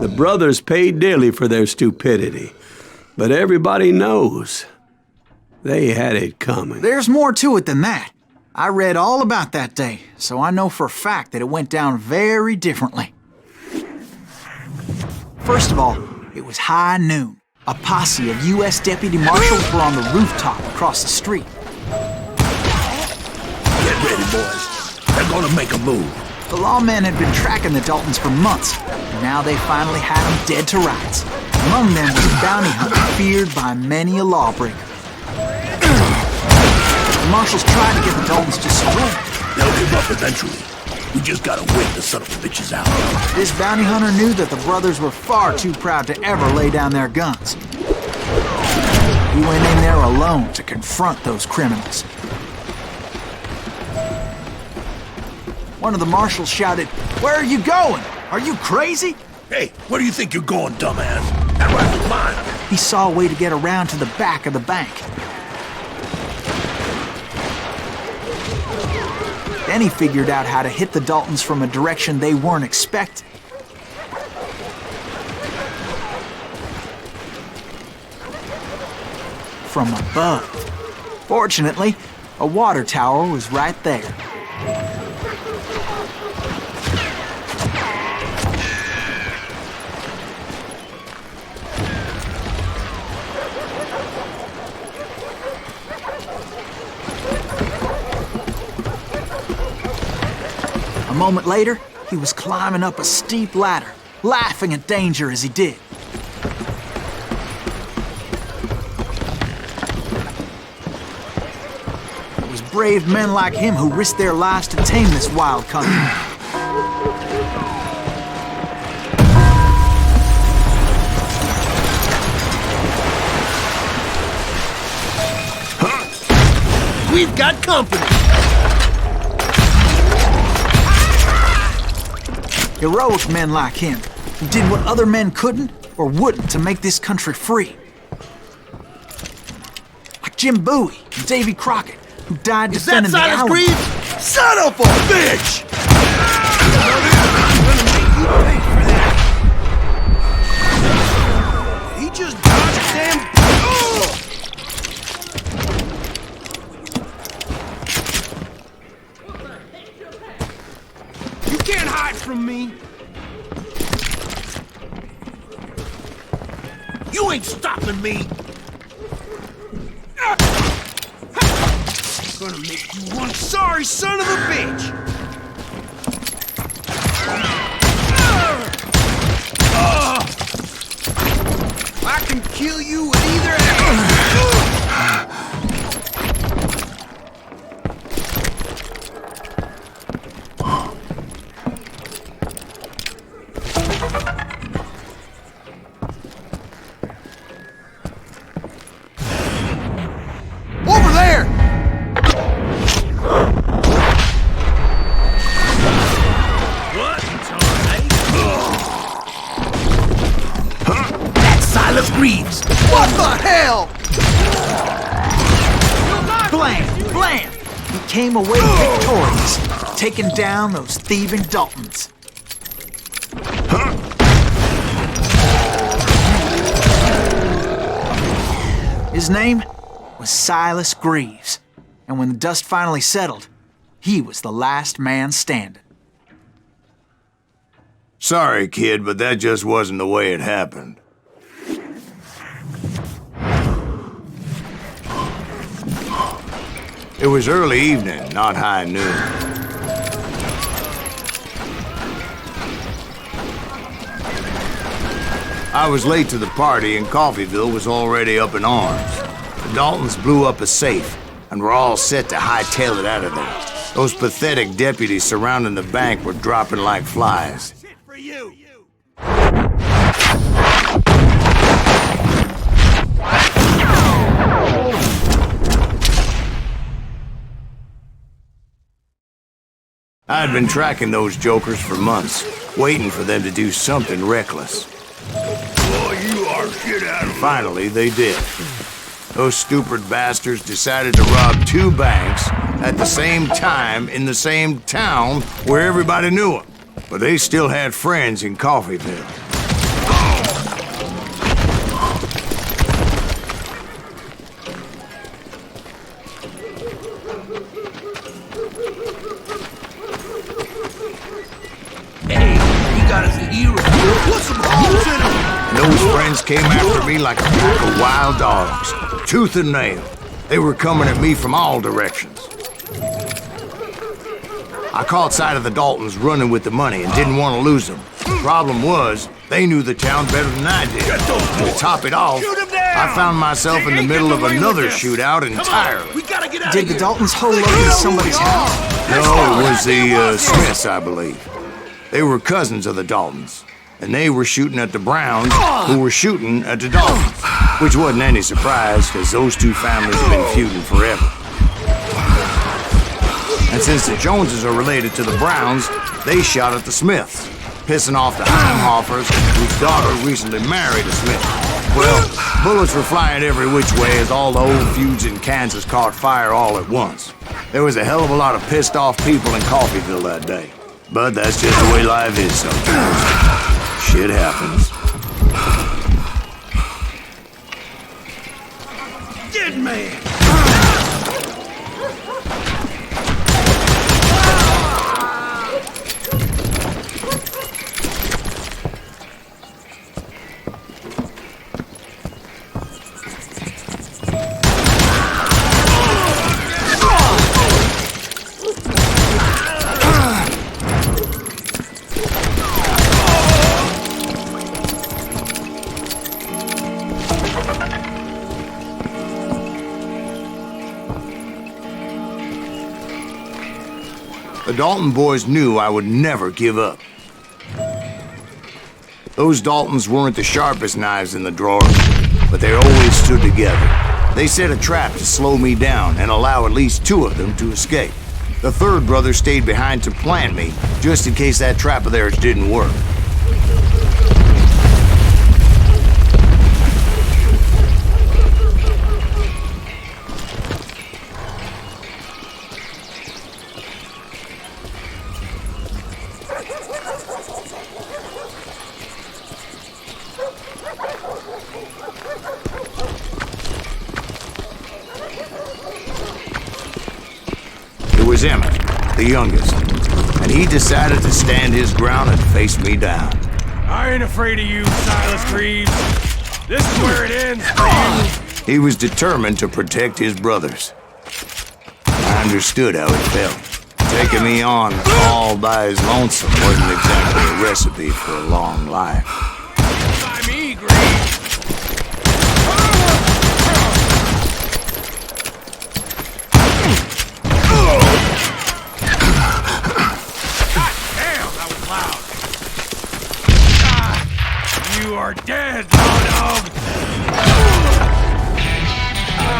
The brothers paid dearly for their stupidity, but everybody knows they had it coming. There's more to it than that. I read all about that day, so I know for a fact that it went down very differently. First of all, it was high noon. A posse of U.S. deputy marshals were on the rooftop across the street. Get ready, boys. They're gonna make a move. The lawmen had been tracking the Daltons for months, and now they finally had them dead to rights. Among them was a bounty hunter feared by many a lawbreaker. The marshals tried to get the Daltons to surrender. They'll give up eventually. We just gotta wait the son of the bitches out. This bounty hunter knew that the brothers were far too proud to ever lay down their guns. He went in there alone to confront those criminals. One of the marshals shouted, "Where are you going? Are you crazy?" Hey, where do you think you're going, dumbass? That rifle's mine. He saw a way to get around to the back of the bank. Then he figured out how to hit the Daltons from a direction they weren't expecting. From above. Fortunately, a water tower was right there. A moment later, he was climbing up a steep ladder, laughing at danger as he did. It was brave men like him who risked their lives to tame this wild country. We've got company. Heroic men like him, who did what other men couldn't or wouldn't to make this country free. Like Jim Bowie and Davy Crockett, who died defending the Silas Alamo. Greaves? Son of a bitch! He just dodged a damn You ain't stopping me! I'm gonna make you one sorry son of a bitch! I can kill you with either hand! Over there! What? That's Silas Greaves! What the hell? Blam! Blam! He came away victorious, taking down those thieving Daltons. His name was Silas Greaves, and when the dust finally settled, he was the last man standing. Sorry, kid, but that just wasn't the way it happened. It was early evening, not high noon. I was late to the party and Coffeyville was already up in arms. The Daltons blew up a safe and were all set to hightail it out of there. Those pathetic deputies surrounding the bank were dropping like flies. For you! I had been tracking those jokers for months, waiting for them to do something reckless. Boy, you are shit out of Finally, they did. Those stupid bastards decided to rob 2 banks at the same time in the same town where everybody knew them. But they still had friends in Coffeyville. Hey, you got us a hero. Put some holes in him! And those friends came after me like a pack of wild dogs, tooth and nail. They were coming at me from all directions. I caught sight of the Daltons running with the money and didn't want to lose them. The problem was, they knew the town better than I did. To top it off, I found myself in the middle of another shootout entirely. We gotta get out Did the Daltons hole up in somebody's house? No, it was the Smiths, I believe. They were cousins of the Daltons, and they were shooting at the Browns, who were shooting at the Daltons, which wasn't any surprise, because those 2 families have been feuding forever. And since the Joneses are related to the Browns, they shot at the Smiths, pissing off the Heimhoffers, whose daughter recently married a Smith. Well, bullets were flying every which way as all the old feuds in Kansas caught fire all at once. There was a hell of a lot of pissed off people in Coffeyville that day. But that's just the way life is sometimes. Shit happens. Dead man! The Dalton boys knew I would never give up. Those Daltons weren't the sharpest knives in the drawer, but they always stood together. They set a trap to slow me down and allow at least 2 of them to escape. The 3rd brother stayed behind to plant me, just in case that trap of theirs didn't work. It was Emmett, the youngest, and he decided to stand his ground and face me down. I ain't afraid of you, Silas Greaves. This is where it ends for you. He was determined to protect his brothers. I understood how it felt. Taking me on all by his lonesome wasn't exactly a recipe for a long life. I'm eager. You are dead, dog.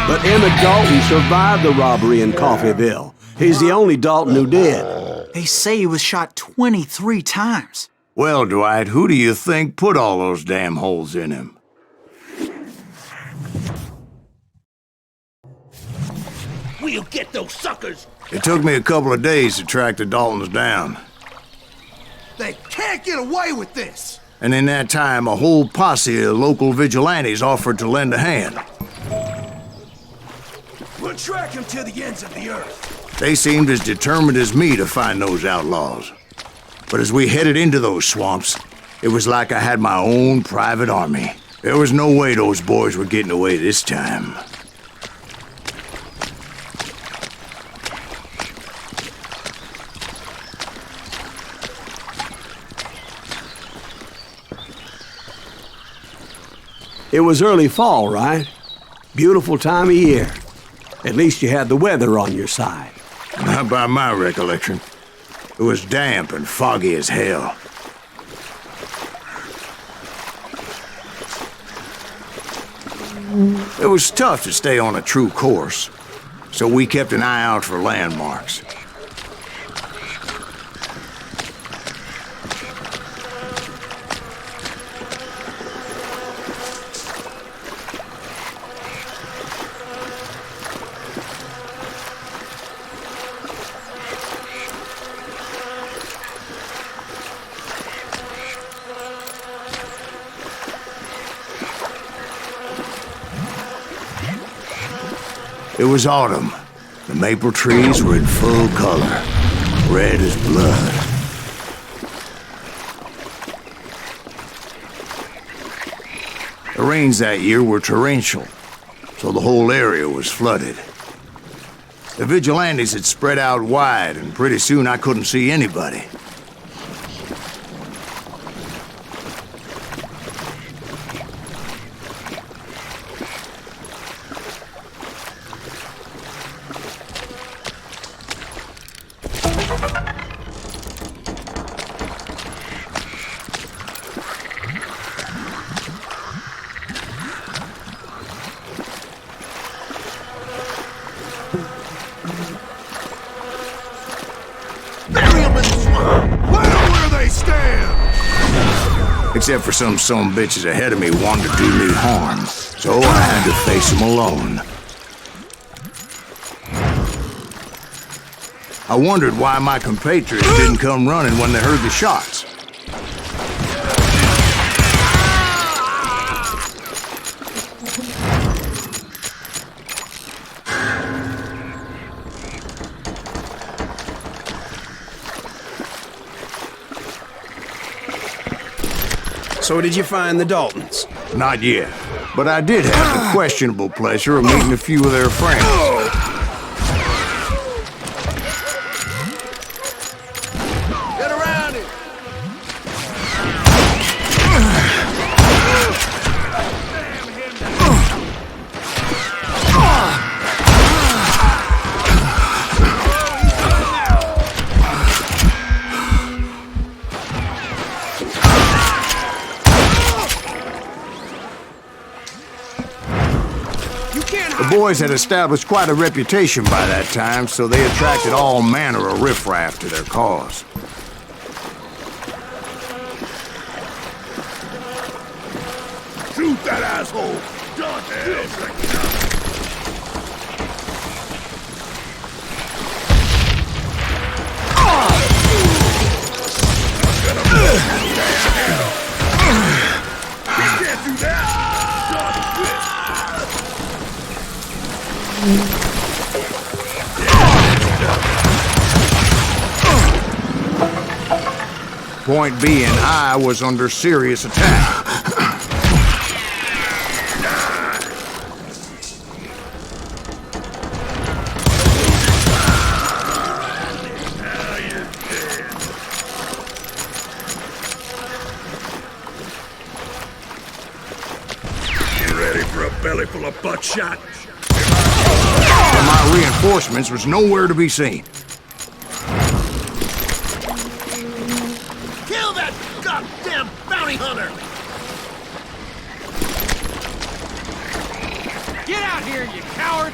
But Emmett Dalton survived the robbery in Coffeyville. He's the only Dalton who did. They say he was shot 23 times. Well, Dwight, who do you think put all those damn holes in him? We'll get those suckers. It took me a couple of days to track the Daltons down. They can't get away with this! And in that time, a whole posse of local vigilantes offered to lend a hand. We'll track him to the ends of the earth. They seemed as determined as me to find those outlaws. But as we headed into those swamps, it was like I had my own private army. There was no way those boys were getting away this time. It was early fall, right? Beautiful time of year. At least you had the weather on your side. Not by my recollection. It was damp and foggy as hell. It was tough to stay on a true course, so we kept an eye out for landmarks. It was autumn. The maple trees were in full color, red as blood. The rains that year were torrential, so the whole area was flooded. The vigilantes had spread out wide, and pretty soon I couldn't see anybody. Except for some bitches ahead of me wanted to do me harm, so I had to face them alone. I wondered why my compatriots didn't come running when they heard the shots. So did you find the Daltons? Not yet, but I did have the questionable pleasure of meeting a few of their friends. Get around it! The boys had established quite a reputation by that time, so they attracted all manner of riffraff to their cause. Shoot that asshole! Point being, I was under serious attack. belly full of buckshot. And my reinforcements was nowhere to be seen. Kill that goddamn bounty hunter! Get out here, you coward!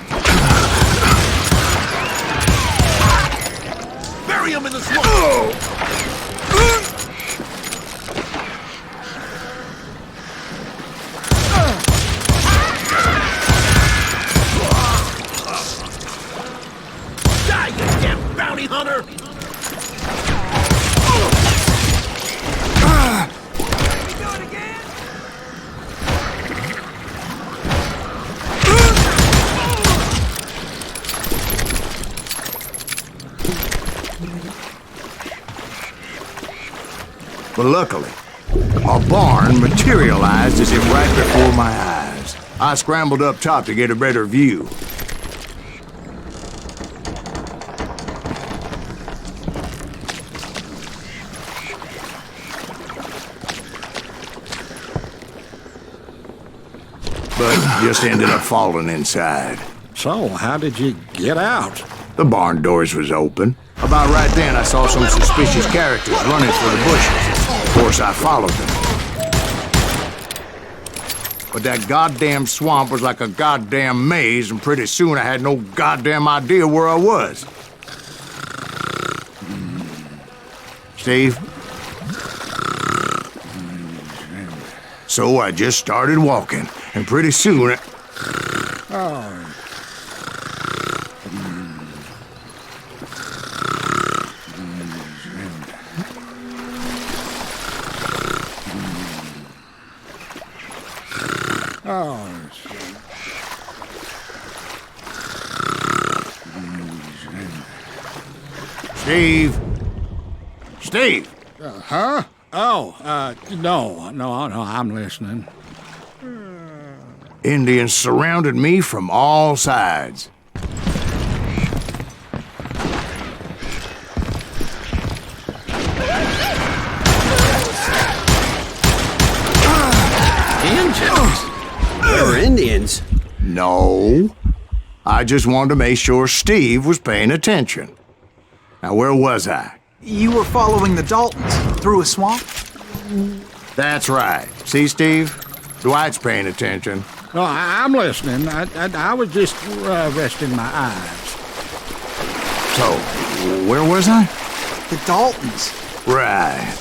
Bury him in the swamp! Die, you damn bounty hunter! But luckily, a barn materialized as if right before my eyes. I scrambled up top to get a better view. But just ended up falling inside. So, how did you get out? The barn doors was open. About right then, I saw some suspicious characters running for the bushes. Of course, I followed them. But that goddamn swamp was like a goddamn maze, and pretty soon I had no goddamn idea where I was. Steve? So I just started walking, and pretty soon Steve? Steve! Huh? Oh, no, I'm listening. Indians surrounded me from all sides. Indians? There were Indians? No. I just wanted to make sure Steve was paying attention. Now, where was I? You were following the Daltons through a swamp? That's right. See, Steve? Dwight's paying attention. No, I'm listening. I was just resting my eyes. So, where was I? The Daltons. Right.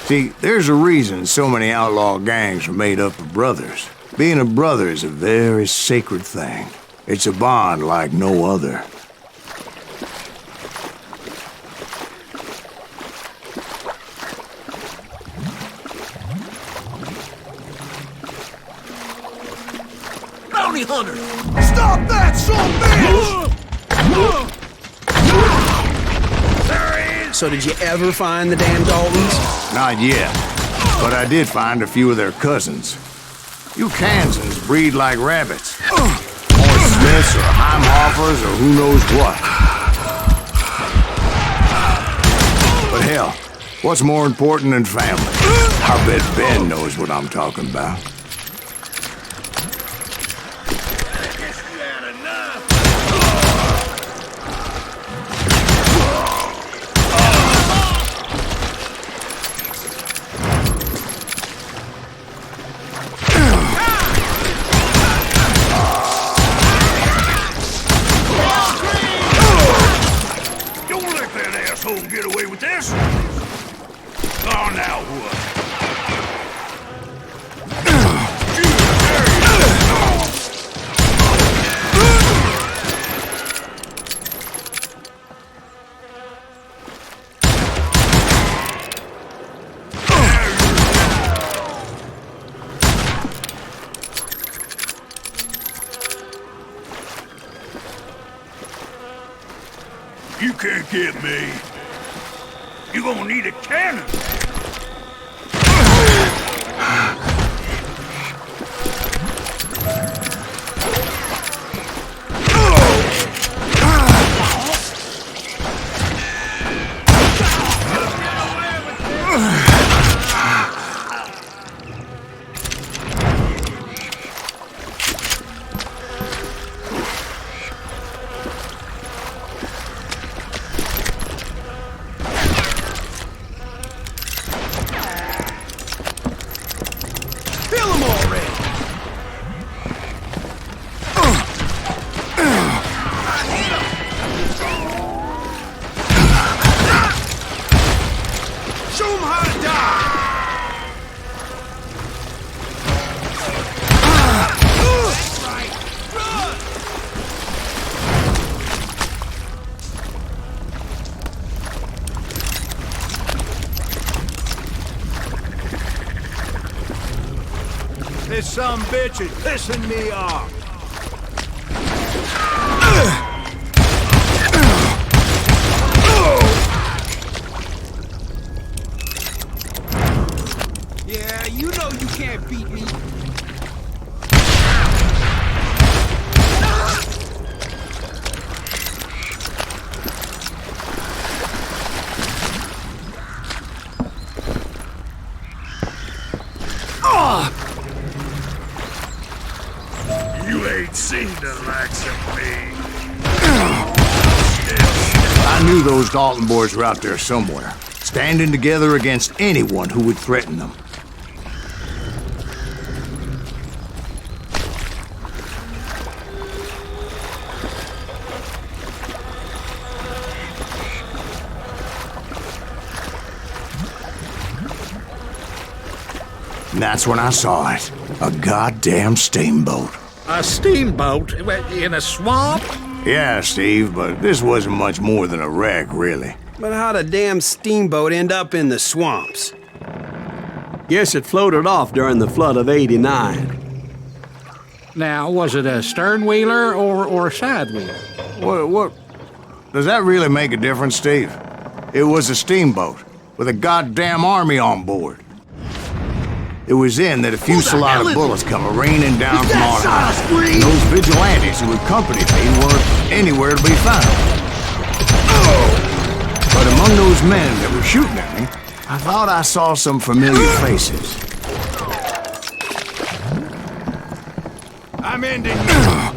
See, there's a reason so many outlaw gangs are made up of brothers. Being a brother is a very sacred thing. It's a bond like no other. Bounty hunter! Stop that, son bitch! So did you ever find the damn Daltons? Not yet, but I did find a few of their cousins. You Kansans breed like rabbits. Or Smiths or Heimhoffers or who knows what. But hell, what's more important than family? I bet Ben knows what I'm talking about. Get away with this? Oh, now what? You can't get me. You're gonna need a cannon. This some bitch is pissing me off. Yeah, you know you can't beat me. You ain't seen the likes of me. I knew those Dalton boys were out there somewhere, standing together against anyone who would threaten them. And that's when I saw it. A goddamn steamboat. A steamboat in a swamp? Yeah, Steve, but this wasn't much more than a wreck, really. But how'd a damn steamboat end up in the swamps? Guess it floated off during the flood of '89. Now, was it a stern-wheeler or a side-wheeler? What? Does that really make a difference, Steve? It was a steamboat with a goddamn army on board. It was then that a fusillade of bullets come raining down from on high. And those vigilantes who accompanied me weren't anywhere to be found. But among those men that were shooting at me, I thought I saw some familiar faces. I'm ending you.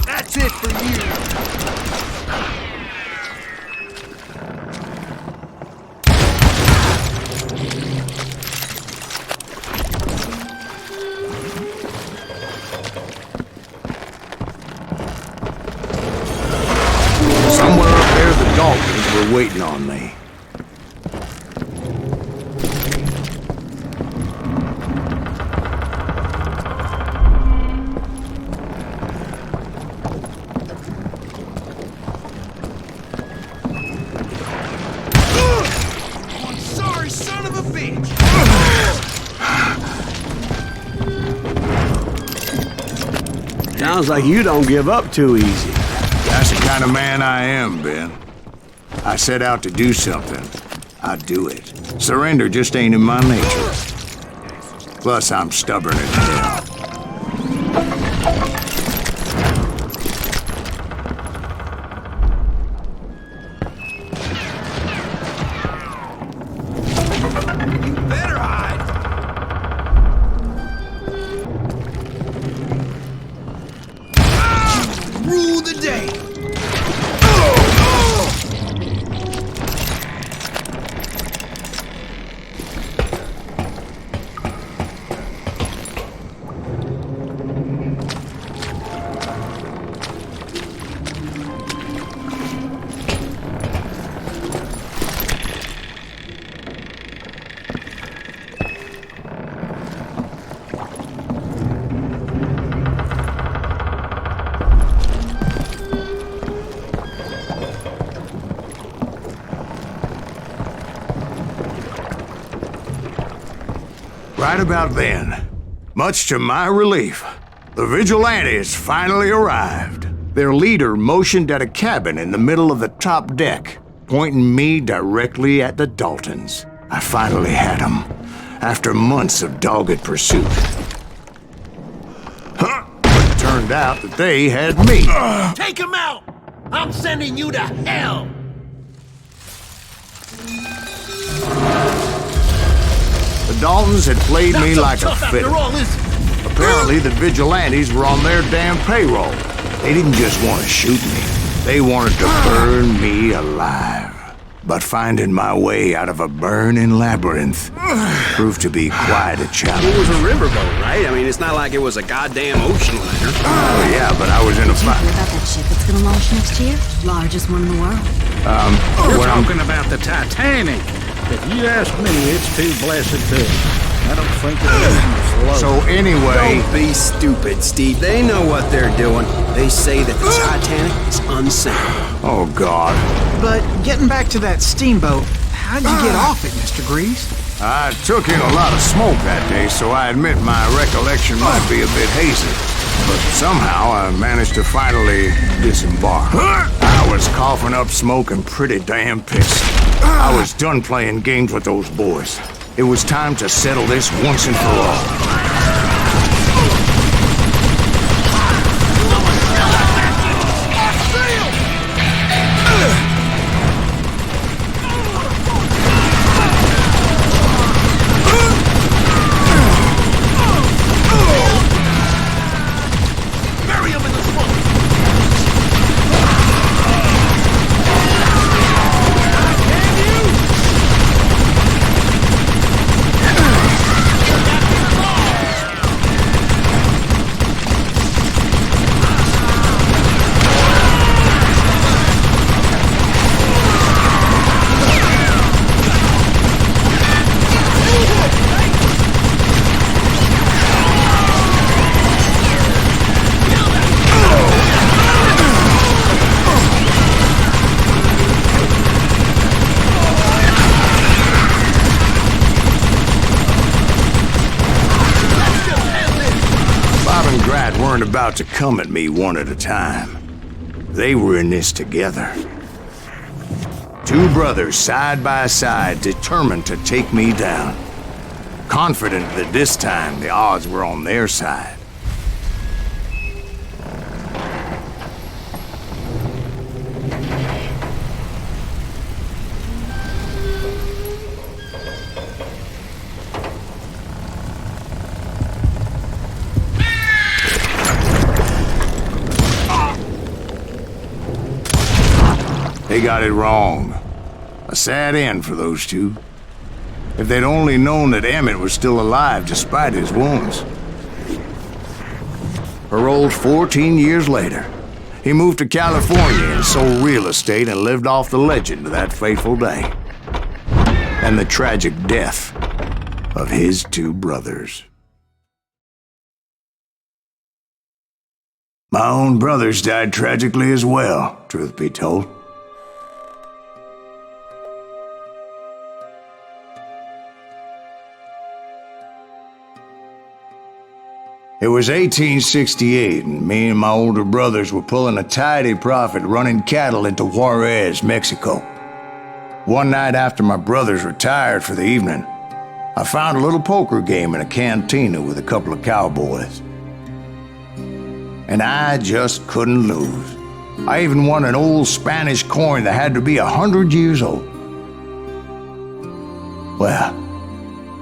That's it for you. Somewhere up there, the Daltons were waiting on me. Sorry, son of a bitch. Sounds like you don't give up too easy. That's the kind of man I am, Ben. I set out to do something. I do it. Surrender just ain't in my nature. Plus, I'm stubborn as hell. Better hide. Rule the day. Right about then, much to my relief, the vigilantes finally arrived. Their leader motioned at a cabin in the middle of the top deck, pointing me directly at the Daltons. I finally had them, after months of dogged pursuit. But it turned out that they had me. Take him out! I'm sending you to hell! The Daltons had played me like a fiddle. Apparently, the vigilantes were on their damn payroll. They didn't just want to shoot me. They wanted to burn me alive. But finding my way out of a burning labyrinth proved to be quite a challenge. It was a riverboat, right? I mean, it's not like it was a goddamn ocean liner. Oh, yeah, but I was in a fight. Hear about that ship that's gonna launch next year? Largest one in the world. You're talking about the Titanic. If you ask me, it's too blessed big. I don't think it's slow. So anyway... Don't be stupid, Steve. They know what they're doing. They say that the Titanic is unsinkable. Oh, God. But getting back to that steamboat, how'd you get off it, Mr. Greaves? I took in a lot of smoke that day, so I admit my recollection might be a bit hazy. But somehow I managed to finally disembark. I was coughing up smoke and pretty damn pissed. I was done playing games with those boys. It was time to settle this once and for all. Weren't about to come at me one at a time. They were in this together. Two brothers side by side, determined to take me down. Confident that this time the odds were on their side. They got it wrong. A sad end for those two. If they'd only known that Emmett was still alive despite his wounds. Paroled 14 years later, he moved to California and sold real estate and lived off the legend of that fateful day. And the tragic death of his two brothers. My own brothers died tragically as well, truth be told. It was 1868, and me and my older brothers were pulling a tidy profit running cattle into Juarez, Mexico. One night after my brothers retired for the evening, I found a little poker game in a cantina with a couple of cowboys. And I just couldn't lose. I even won an old Spanish coin that had to be 100 years old. Well,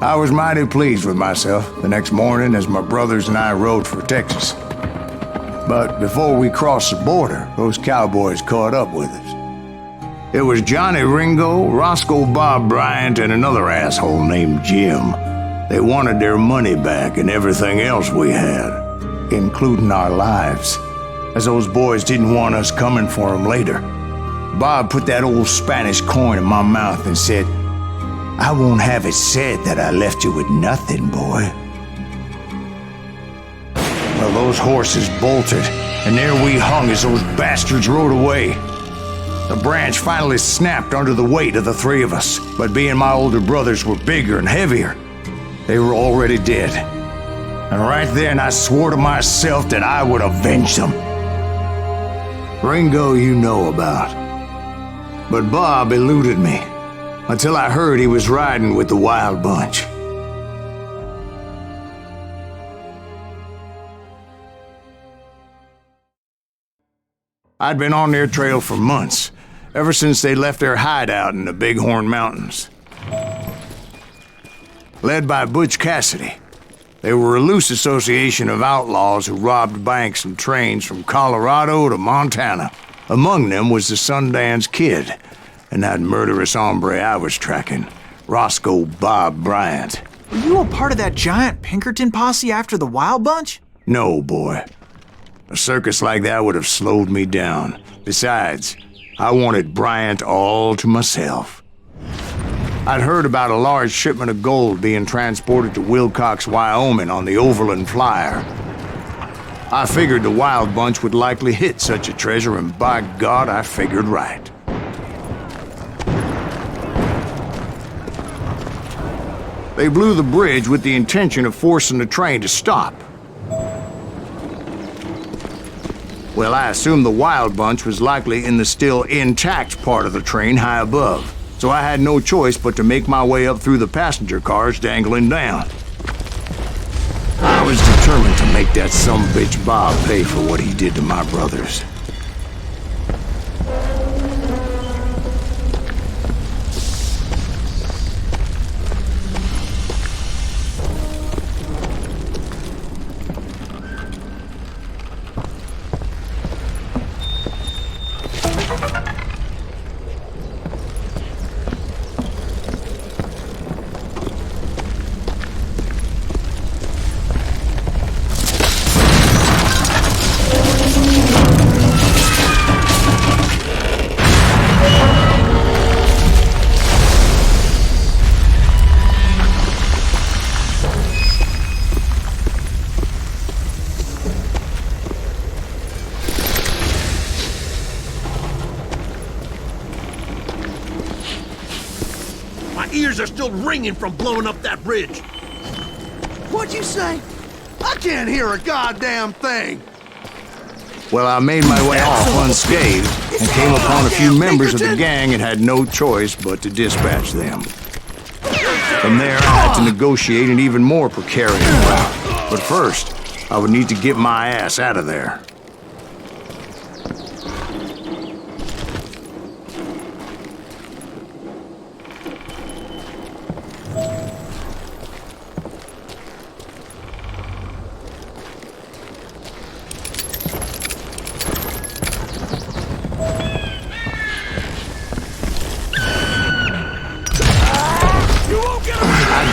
I was mighty pleased with myself the next morning as my brothers and I rode for Texas. But before we crossed the border, those cowboys caught up with us. It was Johnny Ringo, Roscoe Bob Bryant, and another asshole named Jim. They wanted their money back and everything else we had, including our lives, as those boys didn't want us coming for them later. Bob put that old Spanish coin in my mouth and said, "I won't have it said that I left you with nothing, boy." Well, those horses bolted, and there we hung as those bastards rode away. The branch finally snapped under the weight of the three of us, but being my older brothers were bigger and heavier, they were already dead. And right then I swore to myself that I would avenge them. Ringo you know about, but Bob eluded me. Until I heard he was riding with the Wild Bunch. I'd been on their trail for months, ever since they left their hideout in the Bighorn Mountains. Led by Butch Cassidy, they were a loose association of outlaws who robbed banks and trains from Colorado to Montana. Among them was the Sundance Kid, and that murderous hombre I was tracking, Roscoe Bob Bryant. Were you a part of that giant Pinkerton posse after the Wild Bunch? No, boy. A circus like that would have slowed me down. Besides, I wanted Bryant all to myself. I'd heard about a large shipment of gold being transported to Wilcox, Wyoming on the Overland Flyer. I figured the Wild Bunch would likely hit such a treasure, and by God, I figured right. They blew the bridge with the intention of forcing the train to stop. Well, I assumed the Wild Bunch was likely in the still intact part of the train high above, so I had no choice but to make my way up through the passenger cars dangling down. I was determined to make that sumbitch Bob pay for what he did to my brothers. Ears are still ringing from blowing up that bridge. What'd you say? I can't hear a goddamn thing. Well, I made my way off unscathed and came upon a few members of the gang and had no choice but to dispatch them. From there, I had to negotiate an even more precarious route. But first, I would need to get my ass out of there.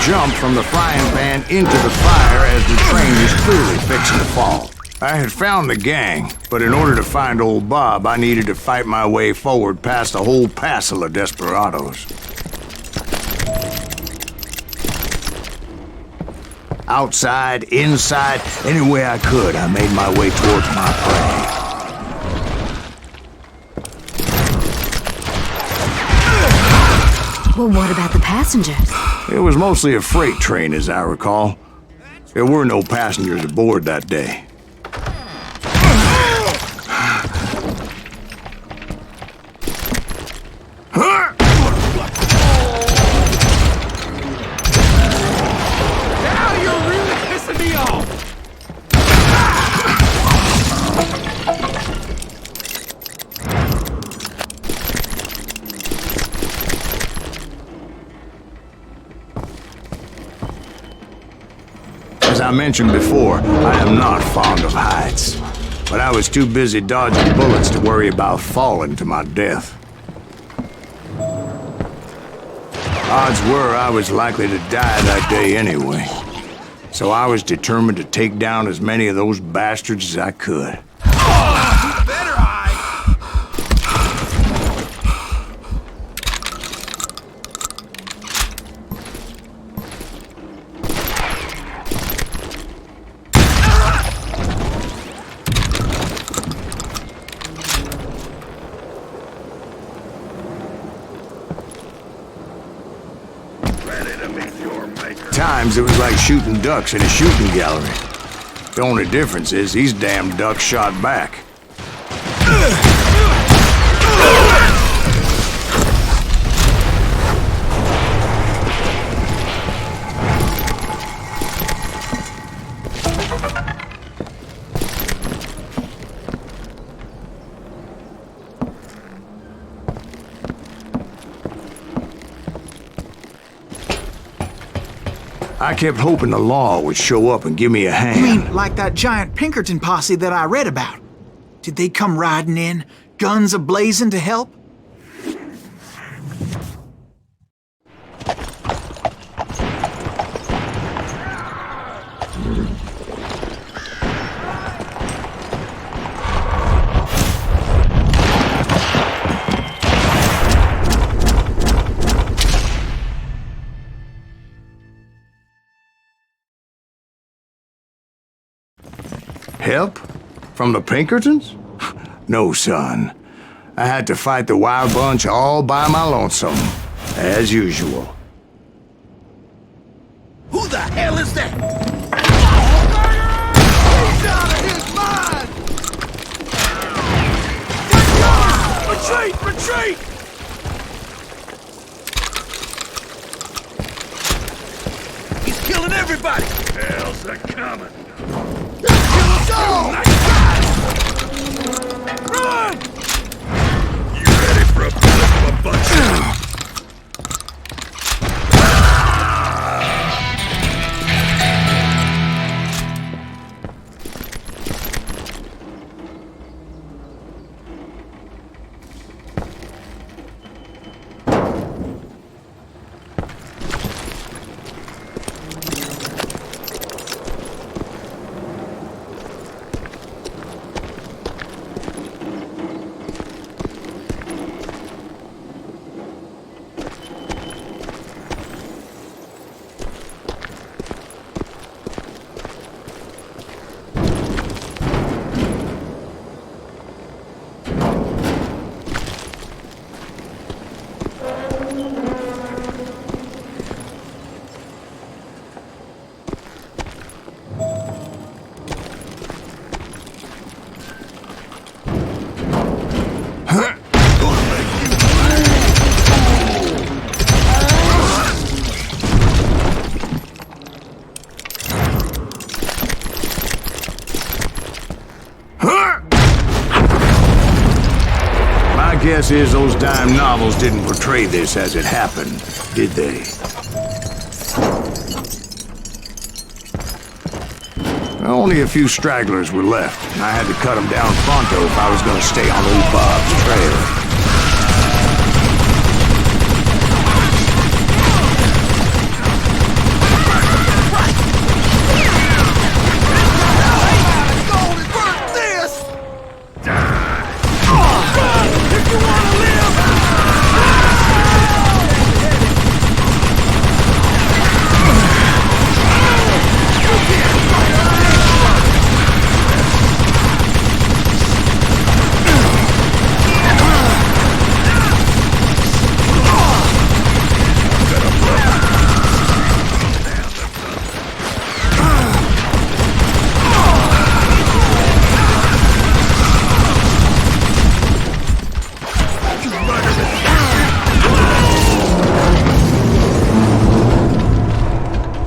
Jumped from the frying pan into the fire as the train was clearly fixing to fall. I had found the gang, but in order to find old Bob, I needed to fight my way forward past a whole passel of desperados. Outside, inside, any way I could, I made my way towards my prey. Well, what about the passengers? It was mostly a freight train, as I recall. There were no passengers aboard that day. Now you're really pissing me off! As I mentioned before, I am not fond of heights, but I was too busy dodging bullets to worry about falling to my death. Odds were I was likely to die that day anyway, so I was determined to take down as many of those bastards as I could. Better hide! Times it was like shooting ducks in a shooting gallery. The only difference is these damn ducks shot back. I kept hoping the law would show up and give me a hand. You mean like that giant Pinkerton posse that I read about? Did they come riding in, guns a-blazing to help? help? From the Pinkertons? No, son. I had to fight the Wild Bunch all by my lonesome, as usual. Who the hell is that? He's out of his mind! Retreat! Retreat! He's killing everybody! Hell's a coming. Kill us all! Run! You ready for a bullet from a bunch of... Guess is those dime novels didn't portray this as it happened, did they? Only a few stragglers were left, and I had to cut them down pronto if I was going to stay on old Bob's trail.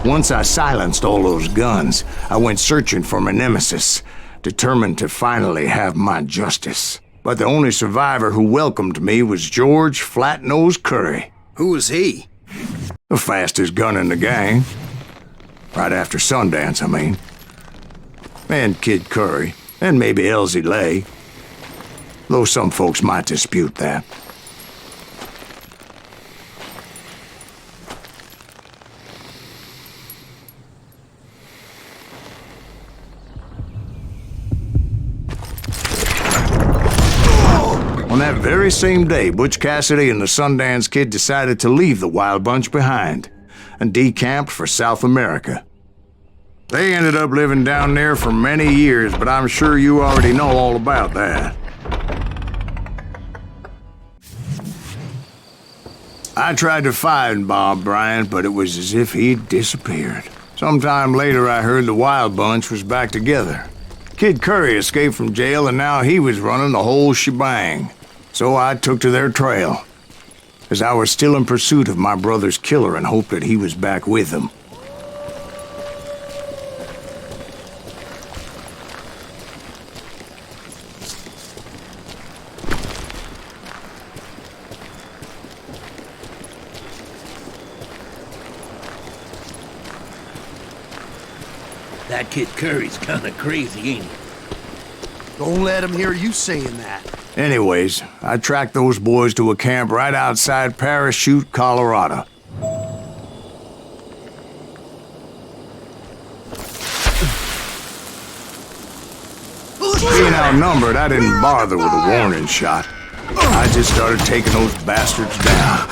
Once I silenced all those guns, I went searching for my nemesis, determined to finally have my justice. But the only survivor who welcomed me was George Flat-Nosed Curry. Who was he? The fastest gun in the gang. Right after Sundance, I mean. And Kid Curry, and maybe Elsie Lay. Though some folks might dispute that. On that very same day, Butch Cassidy and the Sundance Kid decided to leave the Wild Bunch behind and decamped for South America. They ended up living down there for many years, but I'm sure you already know all about that. I tried to find Bob Bryant, but it was as if he'd disappeared. Sometime later, I heard the Wild Bunch was back together. Kid Curry escaped from jail, and now he was running the whole shebang. So I took to their trail, as I was still in pursuit of my brother's killer and hoped that he was back with them. That Kid Curry's kinda crazy, ain't he? Don't let him hear you saying that. Anyways, I tracked those boys to a camp right outside Parachute, Colorado. Being outnumbered, I didn't bother with a warning shot. I just started taking those bastards down.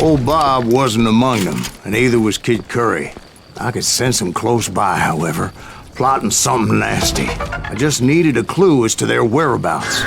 Old Bob wasn't among them, and neither was Kid Curry. I could sense him close by, however, plotting something nasty. I just needed a clue as to their whereabouts.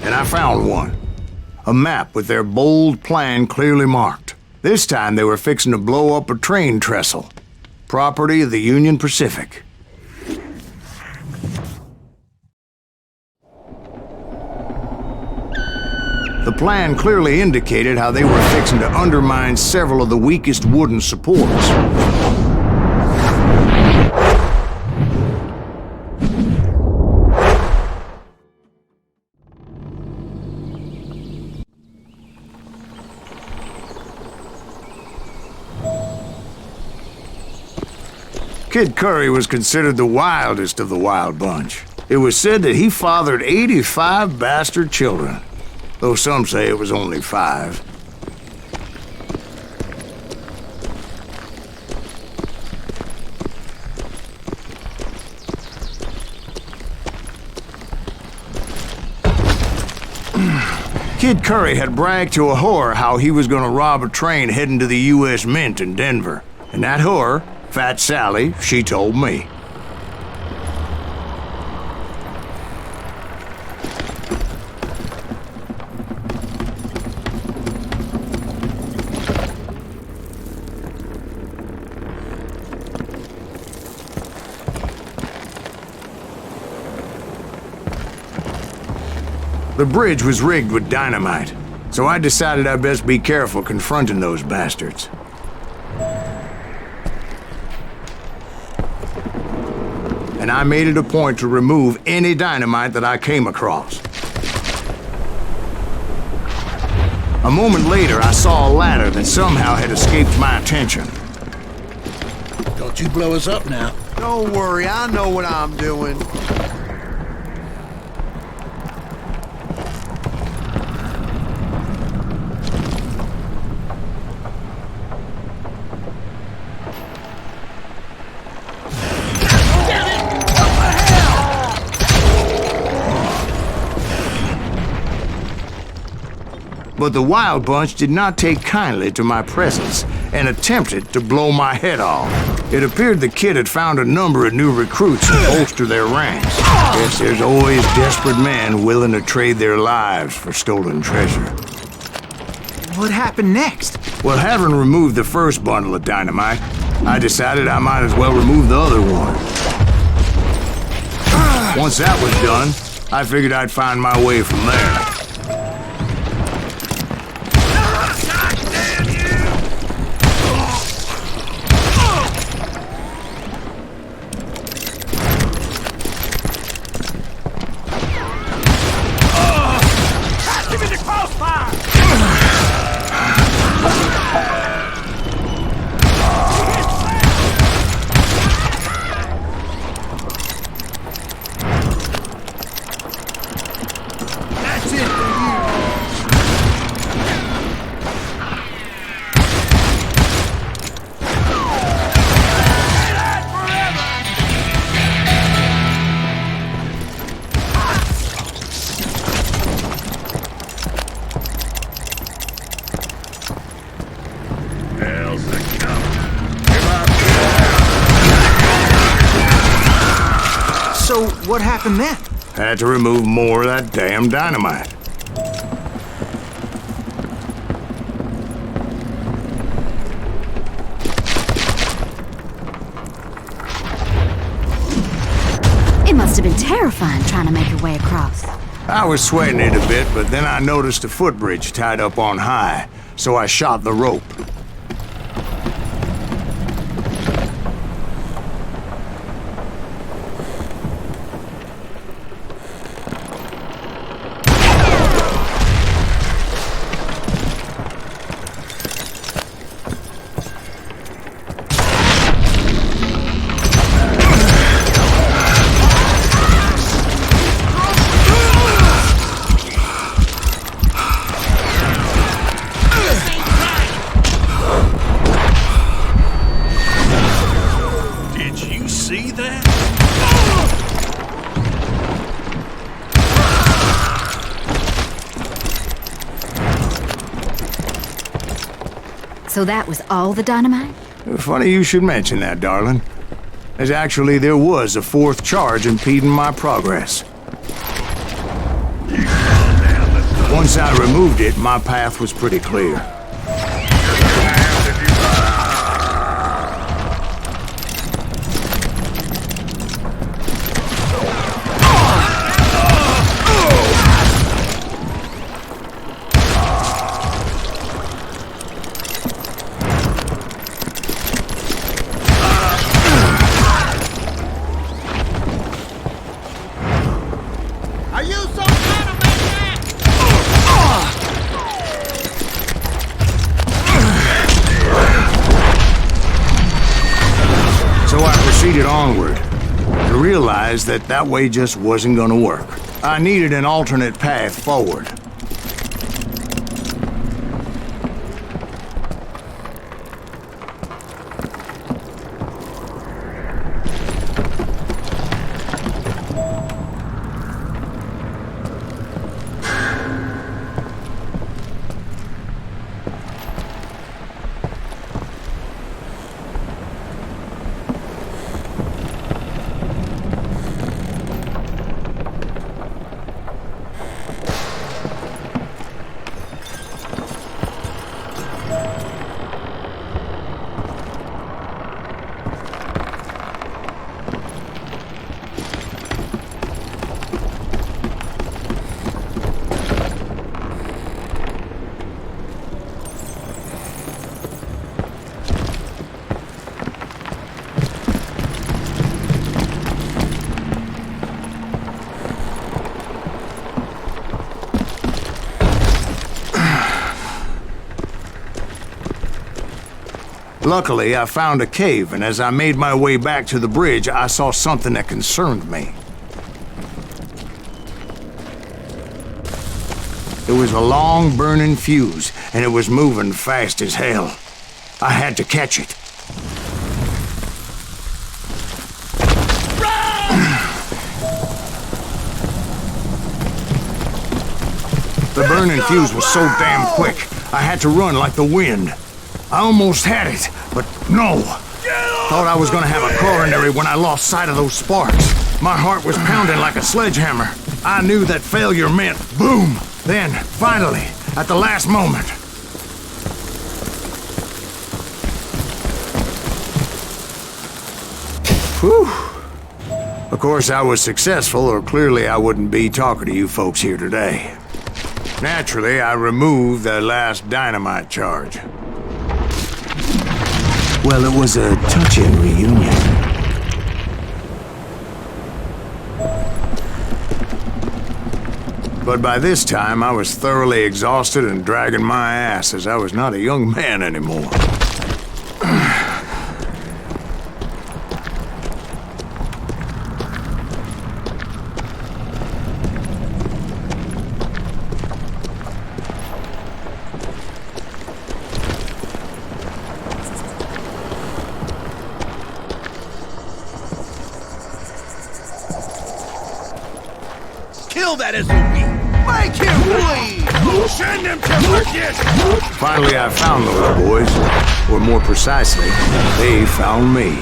And I found one. A map with their bold plan clearly marked. This time they were fixing to blow up a train trestle. Property of the Union Pacific. The plan clearly indicated how they were fixing to undermine several of the weakest wooden supports. Kid Curry was considered the wildest of the wild bunch. It was said that he fathered 85 bastard children, though some say it was only 5. Kid Curry had bragged to a whore how he was going to rob a train heading to the U.S. Mint in Denver. And that whore, Fat Sally, she told me. The bridge was rigged with dynamite, so I decided I'd best be careful confronting those bastards. And I made it a point to remove any dynamite that I came across. A moment later, I saw a ladder that somehow had escaped my attention. Don't you blow us up now. Don't worry, I know what I'm doing. But the Wild Bunch did not take kindly to my presence and attempted to blow my head off. It appeared the kid had found a number of new recruits to bolster their ranks. Guess there's always desperate men willing to trade their lives for stolen treasure. What happened next? Well, having removed the first bundle of dynamite, I decided I might as well remove the other one. Once that was done, I figured I'd find my way from there. So, what happened then? Had to remove more of that damn dynamite. It must have been terrifying trying to make your way across. I was sweating it a bit, but then I noticed a footbridge tied up on high, so I shot the rope. So that was all the dynamite? Funny you should mention that, darling. As actually, there was a fourth charge impeding my progress. Once I removed it, my path was pretty clear. Onward, to realize that way just wasn't gonna work. I needed an alternate path forward. Luckily, I found a cave, and as I made my way back to the bridge, I saw something that concerned me. It was a long, burning fuse, and it was moving fast as hell. I had to catch it. The burning fuse was so damn quick, I had to run like the wind. I almost had it, but no. Thought I was gonna have a coronary when I lost sight of those sparks. My heart was pounding like a sledgehammer. I knew that failure meant boom. Then, finally, at the last moment. Whew. Of course, I was successful, or clearly I wouldn't be talking to you folks here today. Naturally, I removed the last dynamite charge. Well, it was a touching reunion. But by this time, I was thoroughly exhausted and dragging my ass as I was not a young man anymore. Kill that SOB! Make him bleed! Send him to perdition! Finally, I found those boys. Or more precisely, they found me.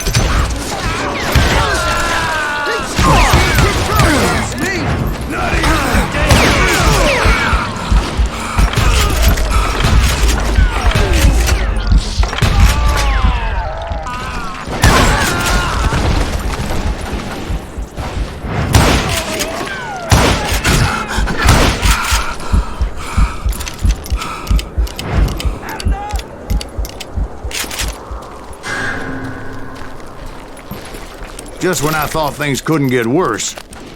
Not even Just when I thought things couldn't get worse,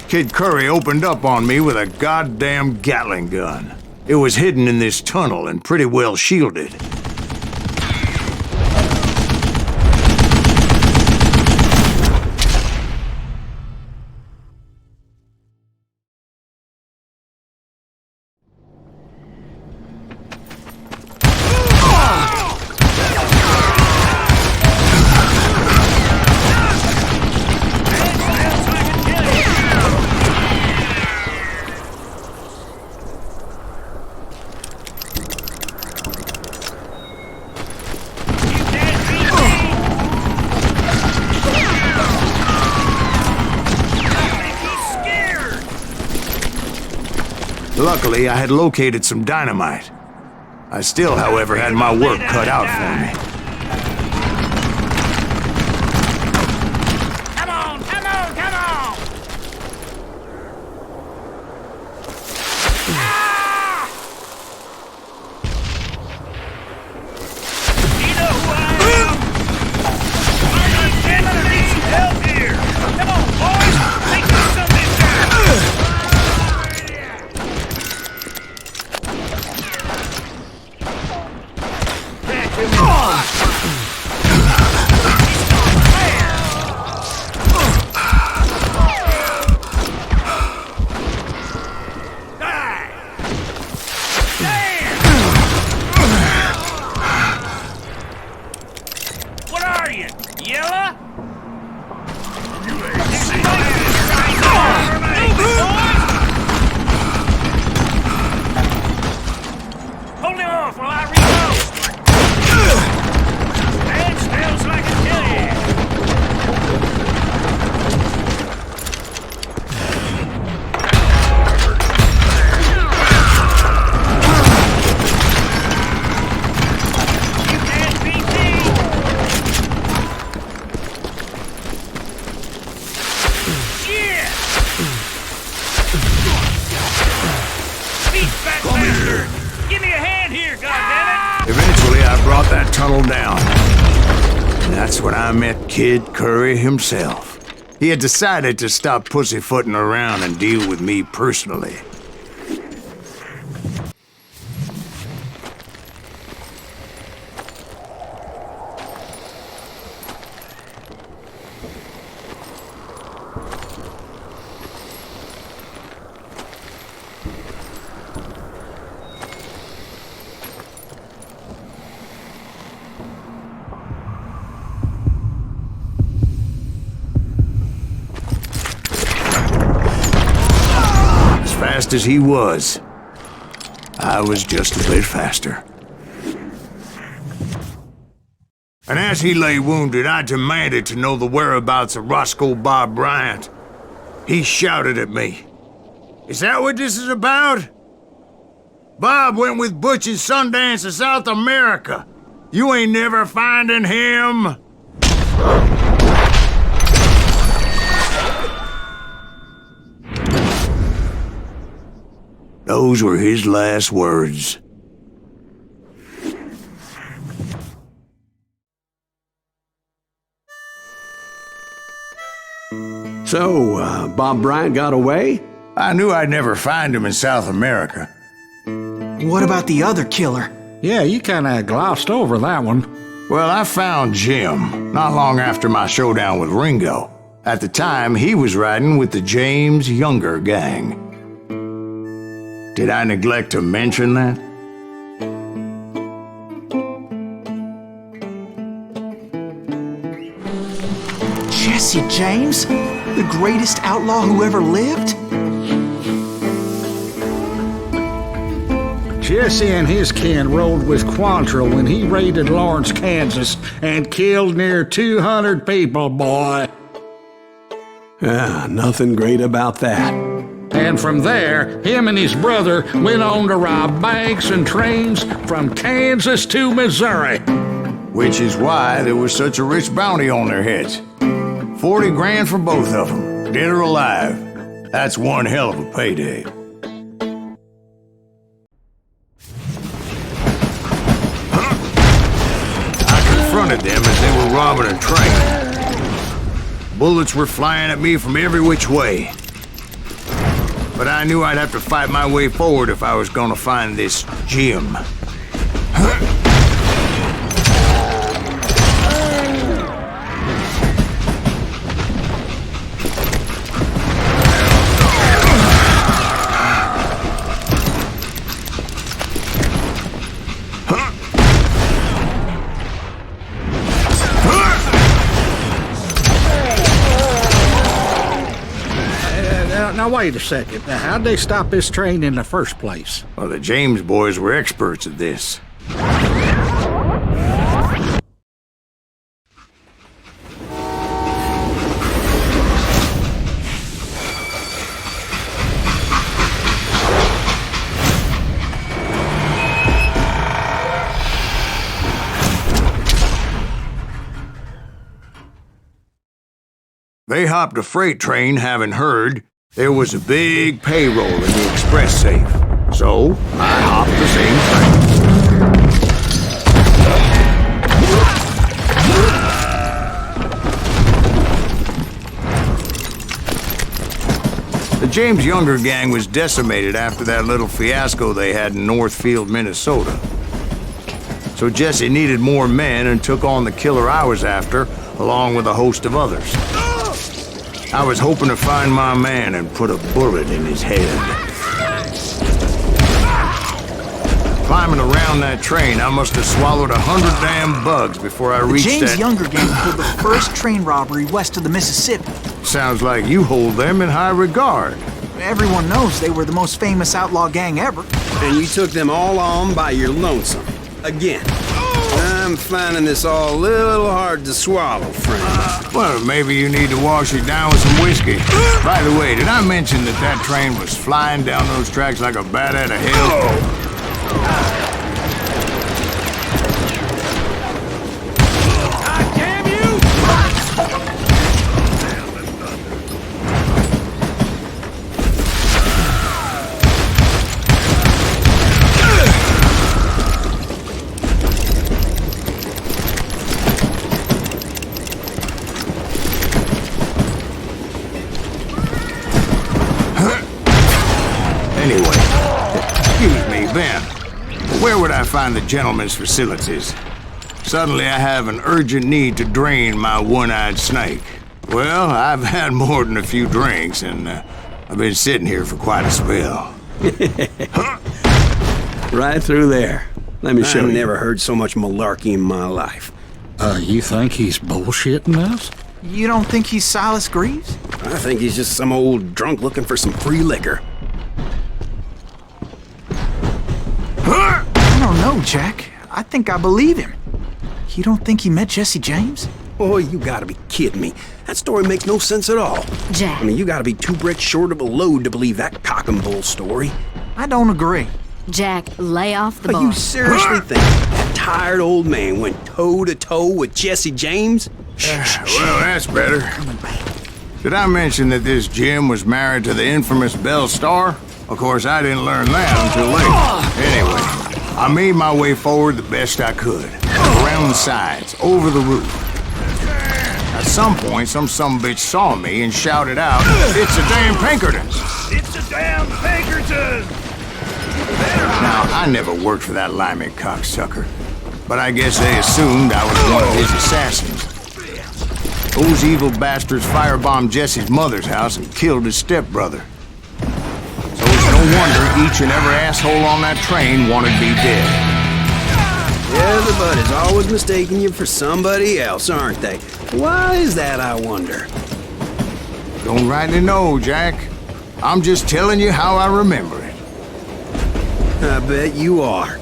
Kid Curry opened up on me with a goddamn Gatling gun. It was hidden in this tunnel and pretty well shielded. Luckily, I had located some dynamite. I still, however, had my work cut out for me. Come on, come on, come on! Ah! You know who I am? I'm gonna need help here! Come on, boys! Take us some this time! Eventually, I brought that tunnel down. And that's when I met Kid Curry himself. He had decided to stop pussyfooting around and deal with me personally. Fast as he was, I was just a bit faster. And as he lay wounded, I demanded to know the whereabouts of Roscoe Bob Bryant. He shouted at me, "Is that what this is about? Bob went with Butch and Sundance to South America. You ain't never finding him." Those were his last words. So, Bob Bryant got away? I knew I'd never find him in South America. What about the other killer? Yeah, you kinda glossed over that one. Well, I found Jim not long after my showdown with Ringo. At the time, he was riding with the James Younger gang. Did I neglect to mention that? Jesse James? The greatest outlaw who ever lived? Jesse and his kin rode with Quantrill when he raided Lawrence, Kansas, and killed near 200 people, boy. Nothing great about that. And from there, him and his brother went on to rob banks and trains from Kansas to Missouri. Which is why there was such a rich bounty on their heads. 40 grand for both of them, dead or alive. That's one hell of a payday. I confronted them as they were robbing a train. Bullets were flying at me from every which way. But I knew I'd have to fight my way forward if I was gonna find this Jim. Now, wait a second. Now, how'd they stop this train in the first place? Well, the James boys were experts at this. They hopped a freight train having heard there was a big payroll in the express safe. So, I hopped the same train. The James Younger gang was decimated after that little fiasco they had in Northfield, Minnesota. So Jesse needed more men and took on the killer I was after, along with a host of others. I was hoping to find my man and put a bullet in his head. Climbing around that train, I must have swallowed 100 damn bugs before I reached that... The James Younger gang pulled the first train robbery west of the Mississippi. Sounds like you hold them in high regard. Everyone knows they were the most famous outlaw gang ever. And you took them all on by your lonesome. Again. I'm finding this all a little hard to swallow, friend. Well, maybe you need to wash it down with some whiskey. By the way, did I mention that that train was flying down those tracks like a bat out of hell? Where would I find the gentleman's facilities? Suddenly I have an urgent need to drain my one-eyed snake. Well, I've had more than a few drinks, and I've been sitting here for quite a spell. Right through there. Let me show you. I've never heard so much malarkey in my life. You think he's bullshitting us? You don't think he's Silas Greaves? I think he's just some old drunk looking for some free liquor. I don't know, Jack. I think I believe him. You don't think he met Jesse James? Oh, you gotta be kidding me. That story makes no sense at all. Jack. I mean, you gotta be two bricks short of a load to believe that cock and bull story. I don't agree. Jack, lay off the But bar. you seriously think that tired old man went toe-to-toe with Jesse James? Well, that's better. Did I mention that this Jim was married to the infamous Belle Starr? Of course, I didn't learn that until later. Anyway, I made my way forward the best I could. Around the sides, over the roof. At some point, some sumbitch saw me and shouted out, "It's a damn Pinkerton!" It's a damn Pinkerton! Now, I never worked for that limey cocksucker, but I guess they assumed I was one of his assassins. Those evil bastards firebombed Jesse's mother's house and killed his stepbrother. So it's no wonder each and every asshole on that train wanted me dead. Everybody's always mistaking you for somebody else, aren't they? Why is that, I wonder? Don't rightly know, Jack. I'm just telling you how I remember it. I bet you are.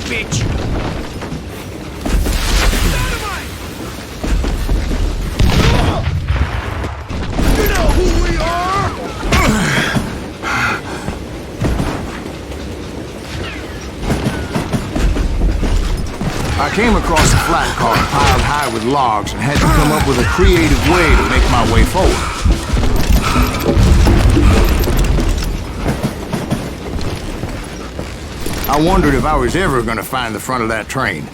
Bitch! You know who we are! I came across a flat car piled high with logs and had to come up with a creative way to make my way forward. I wondered if I was ever going to find the front of that train,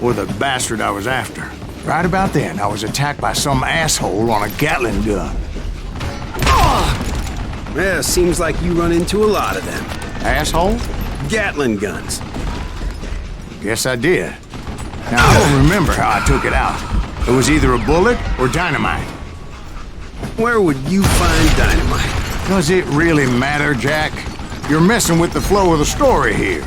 or the bastard I was after. Right about then, I was attacked by some asshole on a Gatling gun. Yeah, seems like you run into a lot of them. Asshole? Gatling guns. Guess I did. Now, I don't remember how I took it out. It was either a bullet or dynamite. Where would you find dynamite? Does it really matter, Jack? You're messing with the flow of the story here.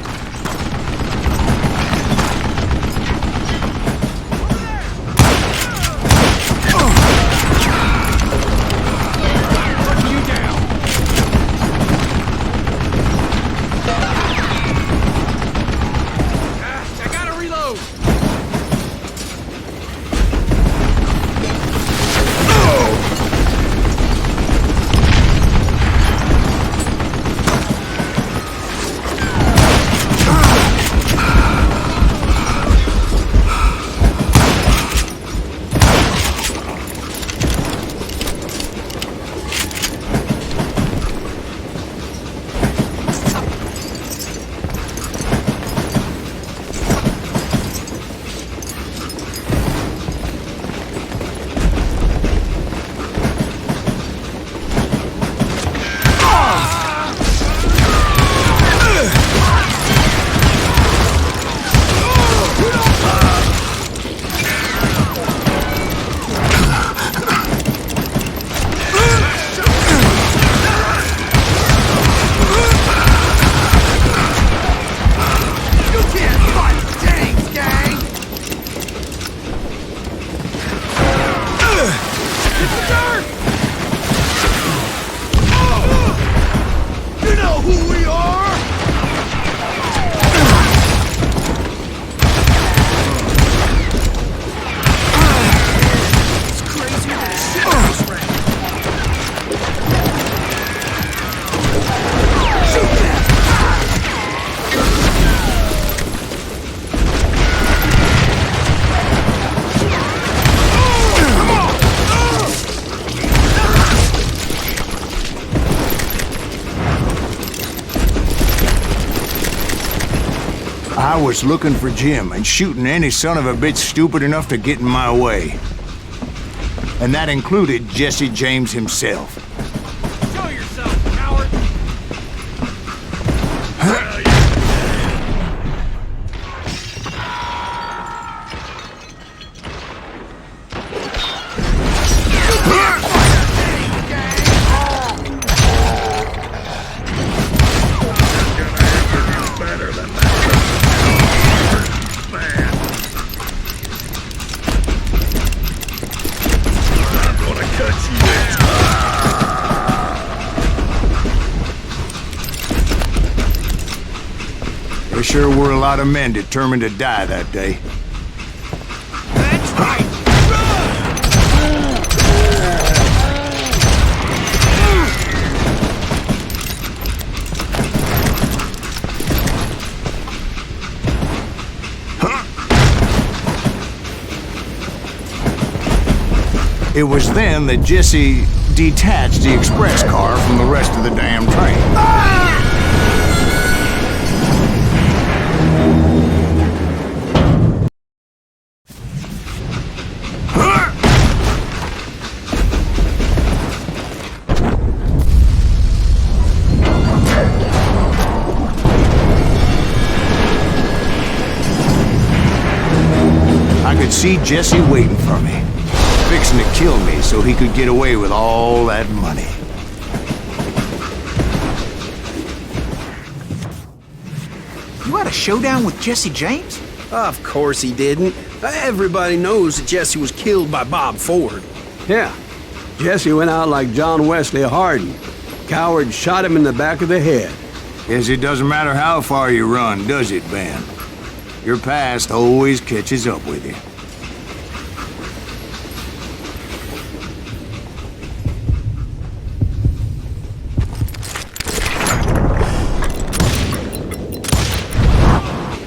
I was looking for Jim and shooting any son of a bitch stupid enough to get in my way. And that included Jesse James himself. Show yourself, coward! There sure were a lot of men determined to die that day. That's right! It was then that Jesse detached the express car from the rest of the damn train. I could see Jesse waiting for me, fixing to kill me so he could get away with all that money. You had a showdown with Jesse James? Of course he didn't. Everybody knows that Jesse was killed by Bob Ford. Yeah, Jesse went out like John Wesley Hardin. Coward shot him in the back of the head. Guess it doesn't matter how far you run, does it, Ben? Your past always catches up with you.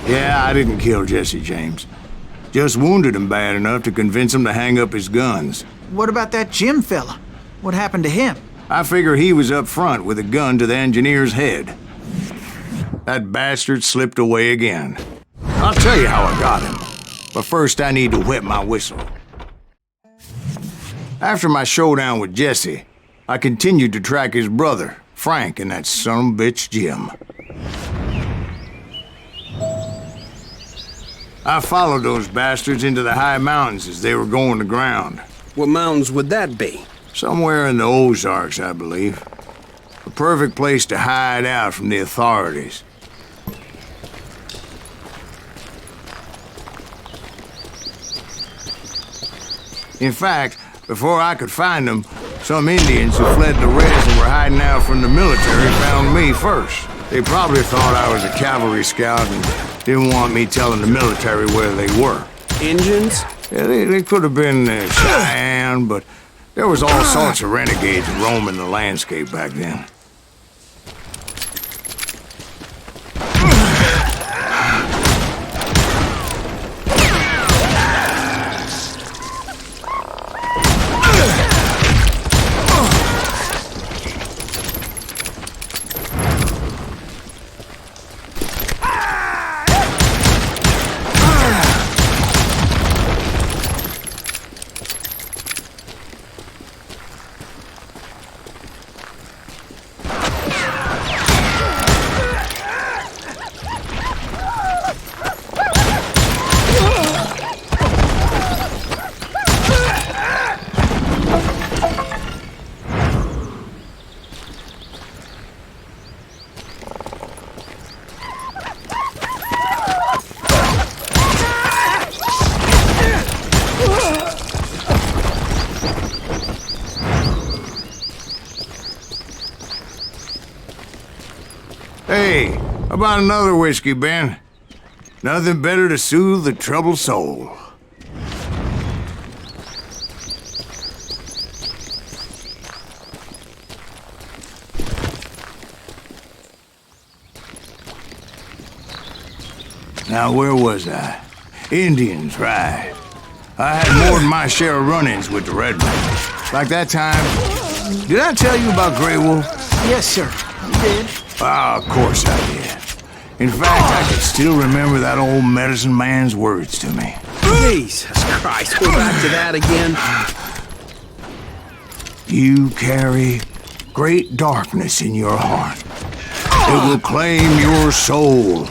Yeah, I didn't kill Jesse James. Just wounded him bad enough to convince him to hang up his guns. What about that Jim fella? What happened to him? I figure he was up front with a gun to the engineer's head. That bastard slipped away again. I'll tell you how I got him. But first I need to wet my whistle. After my showdown with Jesse, I continued to track his brother, Frank, and that son of a bitch, Jim. I followed those bastards into the high mountains as they were going to ground. What mountains would that be? Somewhere in the Ozarks, I believe. A perfect place to hide out from the authorities. In fact, before I could find them, some Indians who fled the rest and were hiding out from the military found me first. They probably thought I was a cavalry scout and didn't want me telling the military where they were. Indians? Yeah, they could have been Cheyenne, but there was all sorts of renegades roaming the landscape back then. Hey, how about another whiskey, Ben? Nothing better to soothe the troubled soul. Now, where was I? Indians, right. I had more than my share of run-ins with the Redmen. Like that time... Did I tell you about Grey Wolf? Yes, sir. You did. Ah, of course I did. In fact, I can still remember that old medicine man's words to me. Jesus Christ, we're back to that again. You carry great darkness in your heart. It will claim your soul.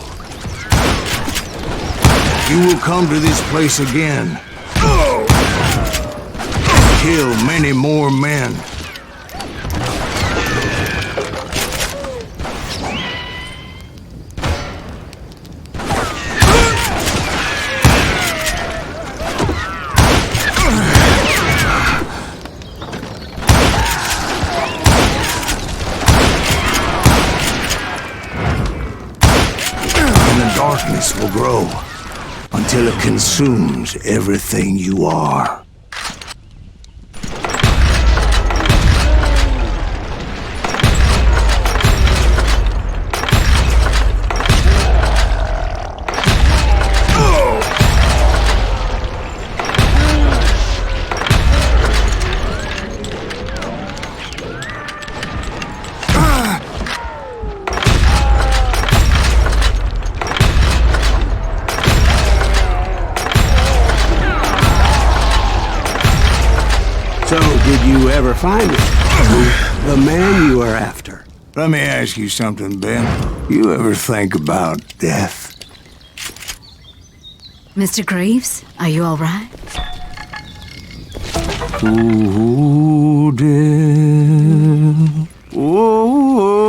You will come to this place again. Kill many more men. Darkness will grow until it consumes everything you are. So, did you ever find it? The man you are after? Let me ask you something, Ben. You ever think about death? Mr. Greaves, are you all right? Oh, death. Oh,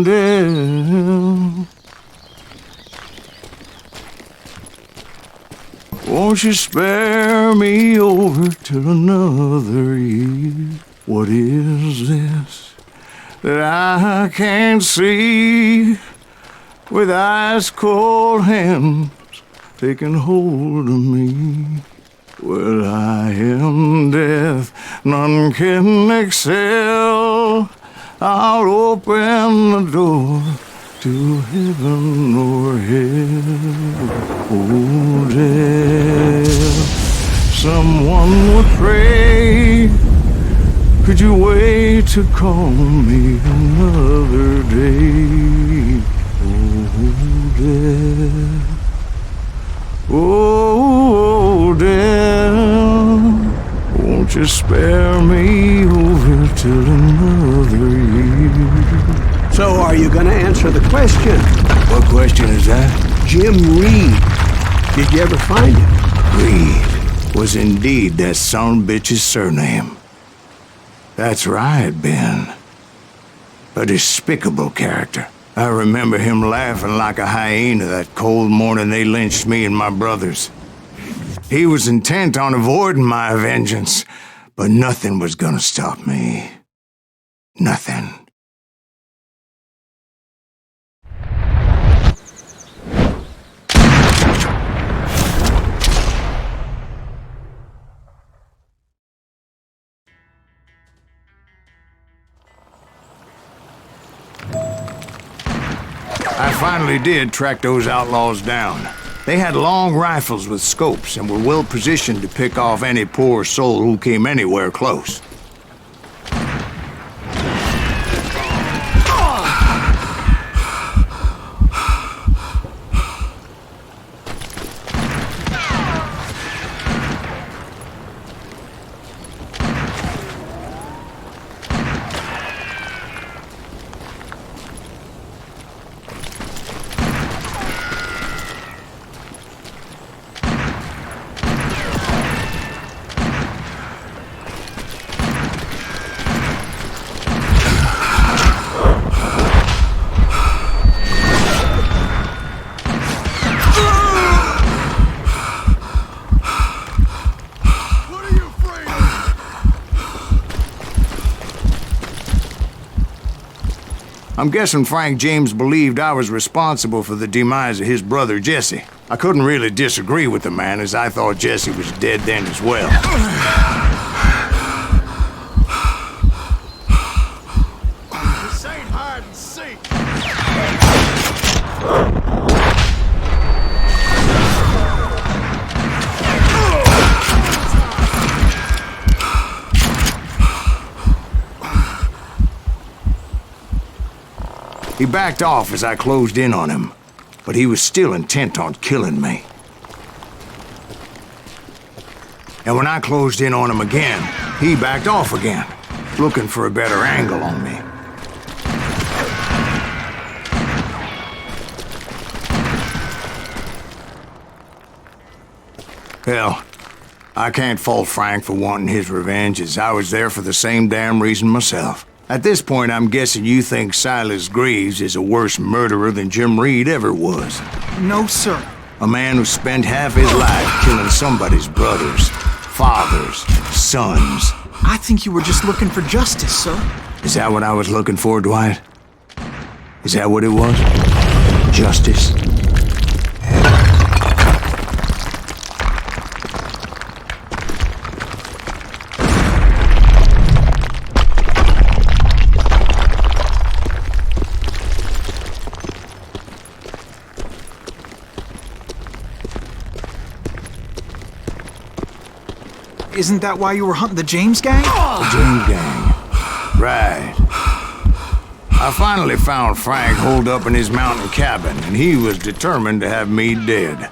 death. Won't you spare me over till another year? What is this that I can't see with ice cold hands taking hold of me? Well, I am death, none can excel. I'll open the door to heaven or hell. Oh, death, someone would pray. Could you wait to call me another day? Oh, death. Oh, death, won't you spare me over till another year? So, are you gonna answer the question? What question is that? Jim Reed. Did you ever find him? Reed was indeed that son-bitch's surname. That's right, Ben. A despicable character. I remember him laughing like a hyena that cold morning they lynched me and my brothers. He was intent on avoiding my vengeance, but nothing was gonna stop me. Nothing. I finally did track those outlaws down. They had long rifles with scopes and were well positioned to pick off any poor soul who came anywhere close. I'm guessing Frank James believed I was responsible for the demise of his brother Jesse. I couldn't really disagree with the man, as I thought Jesse was dead then as well. This ain't hide and seek. He backed off as I closed in on him, but he was still intent on killing me. And when I closed in on him again, he backed off again, looking for a better angle on me. Hell, I can't fault Frank for wanting his revenge, as I was there for the same damn reason myself. At this point, I'm guessing you think Silas Greaves is a worse murderer than Jim Reed ever was. No, sir. A man who spent half his life killing somebody's brothers, fathers, sons. I think you were just looking for justice, sir. Is that what I was looking for, Dwight? Is that what it was? Justice? Isn't that why you were hunting the James gang? The James gang. Right. I finally found Frank holed up in his mountain cabin, and he was determined to have me dead.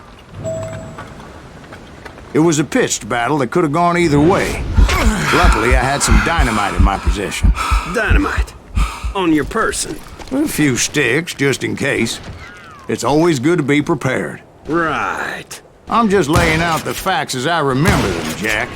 It was a pitched battle that could have gone either way. Luckily, I had some dynamite in my possession. Dynamite? On your person? A few sticks, just in case. It's always good to be prepared. Right. I'm just laying out the facts as I remember them, Jack.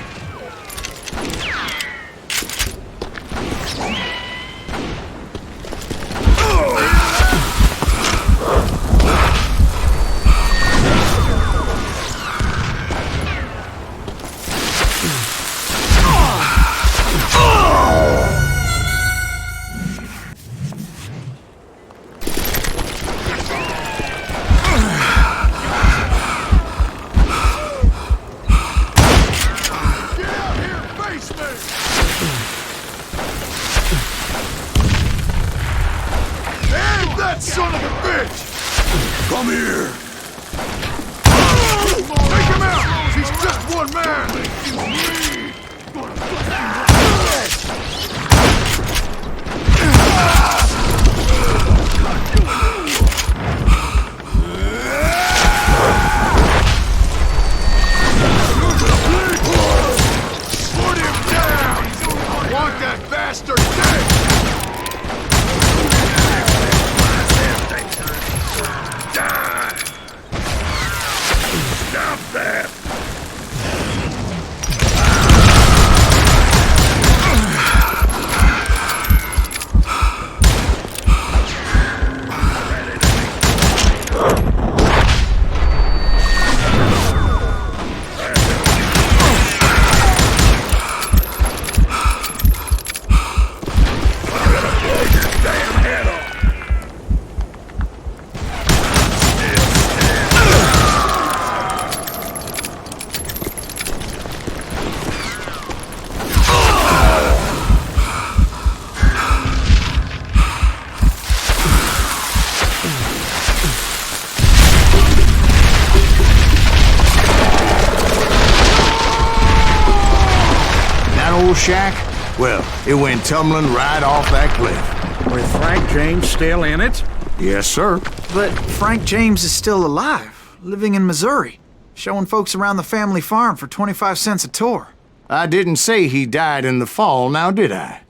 Son of a bitch! Come here! Take him out! He's just one man! Put him down! I want that bastard dead! Stop that! Shack? Well, it went tumbling right off that cliff. With Frank James still in it? Yes, sir. But Frank James is still alive, living in Missouri, showing folks around the family farm for 25 cents a tour. I didn't say he died in the fall, now did I?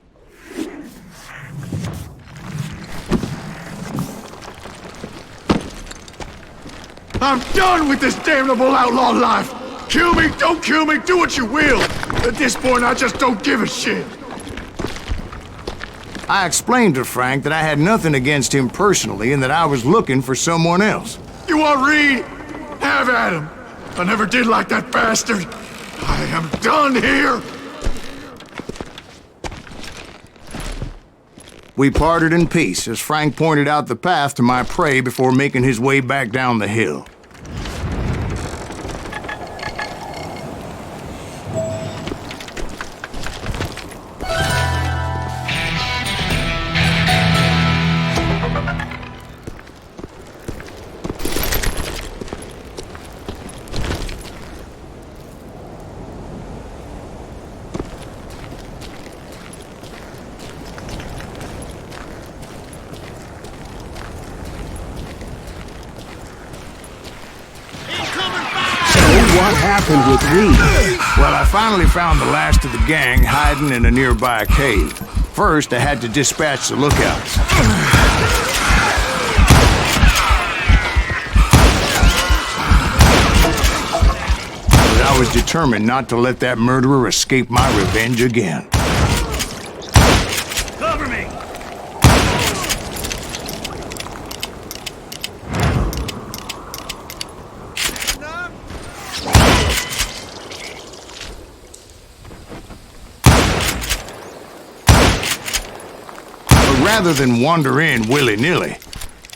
I'm done with this damnable outlaw life! Kill me, don't kill me, do what you will! At this point, I just don't give a shit! I explained to Frank that I had nothing against him personally and that I was looking for someone else. You want Reed? Have at him! I never did like that bastard! I am done here! We parted in peace as Frank pointed out the path to my prey before making his way back down the hill. happened with Reed? Well, I finally found the last of the gang hiding in a nearby cave. First, I had to dispatch the lookouts. But I was determined not to let that murderer escape my revenge again. Cover me! Rather than wander in willy-nilly,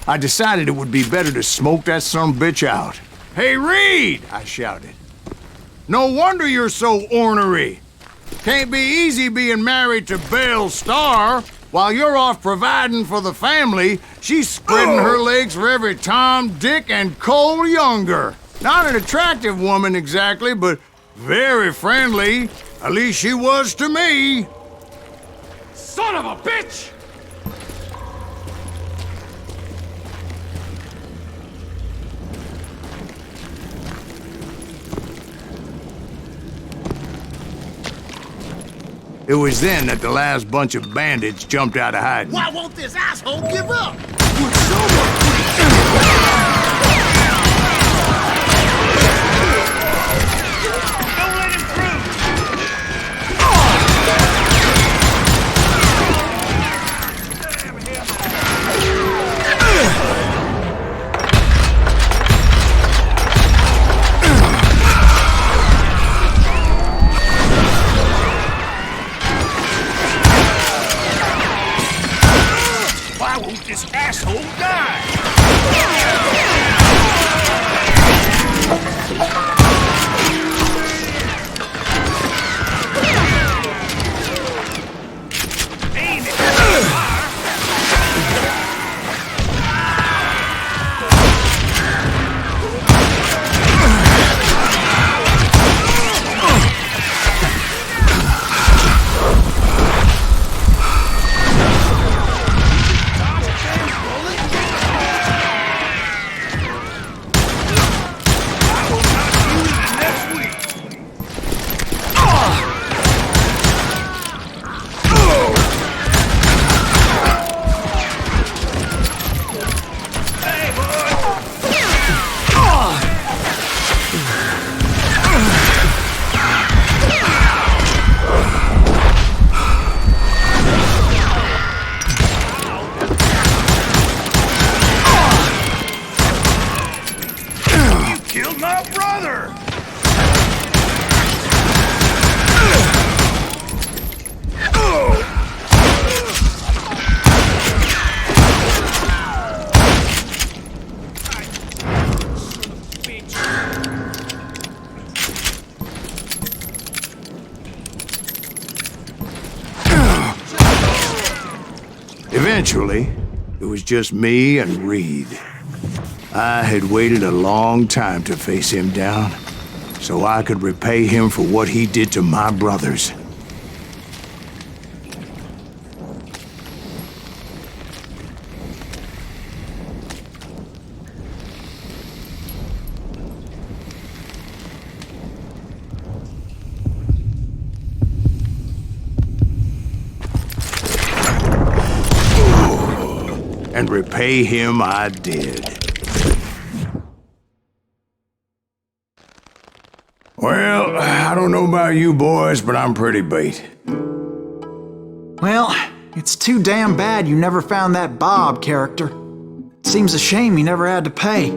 I decided it would be better to smoke that sumbitch out. "Hey, Reed!" I shouted. "No wonder you're so ornery. Can't be easy being married to Belle Starr. While you're off providing for the family, she's spreading her legs for every Tom, Dick, and Cole Younger. Not an attractive woman exactly, but very friendly. At least she was to me." Son of a bitch! It was then that the last bunch of bandits jumped out of hiding. Why won't this asshole give up? Don't let him through! Why won't this asshole die? Aim it! Killed my brother! Eventually, it was just me and Reed. I had waited a long time to face him down, so I could repay him for what he did to my brothers. And repay him I did. Well, I don't know about you boys, but I'm pretty beat. Well, it's too damn bad you never found that Bob character. Seems a shame he never had to pay.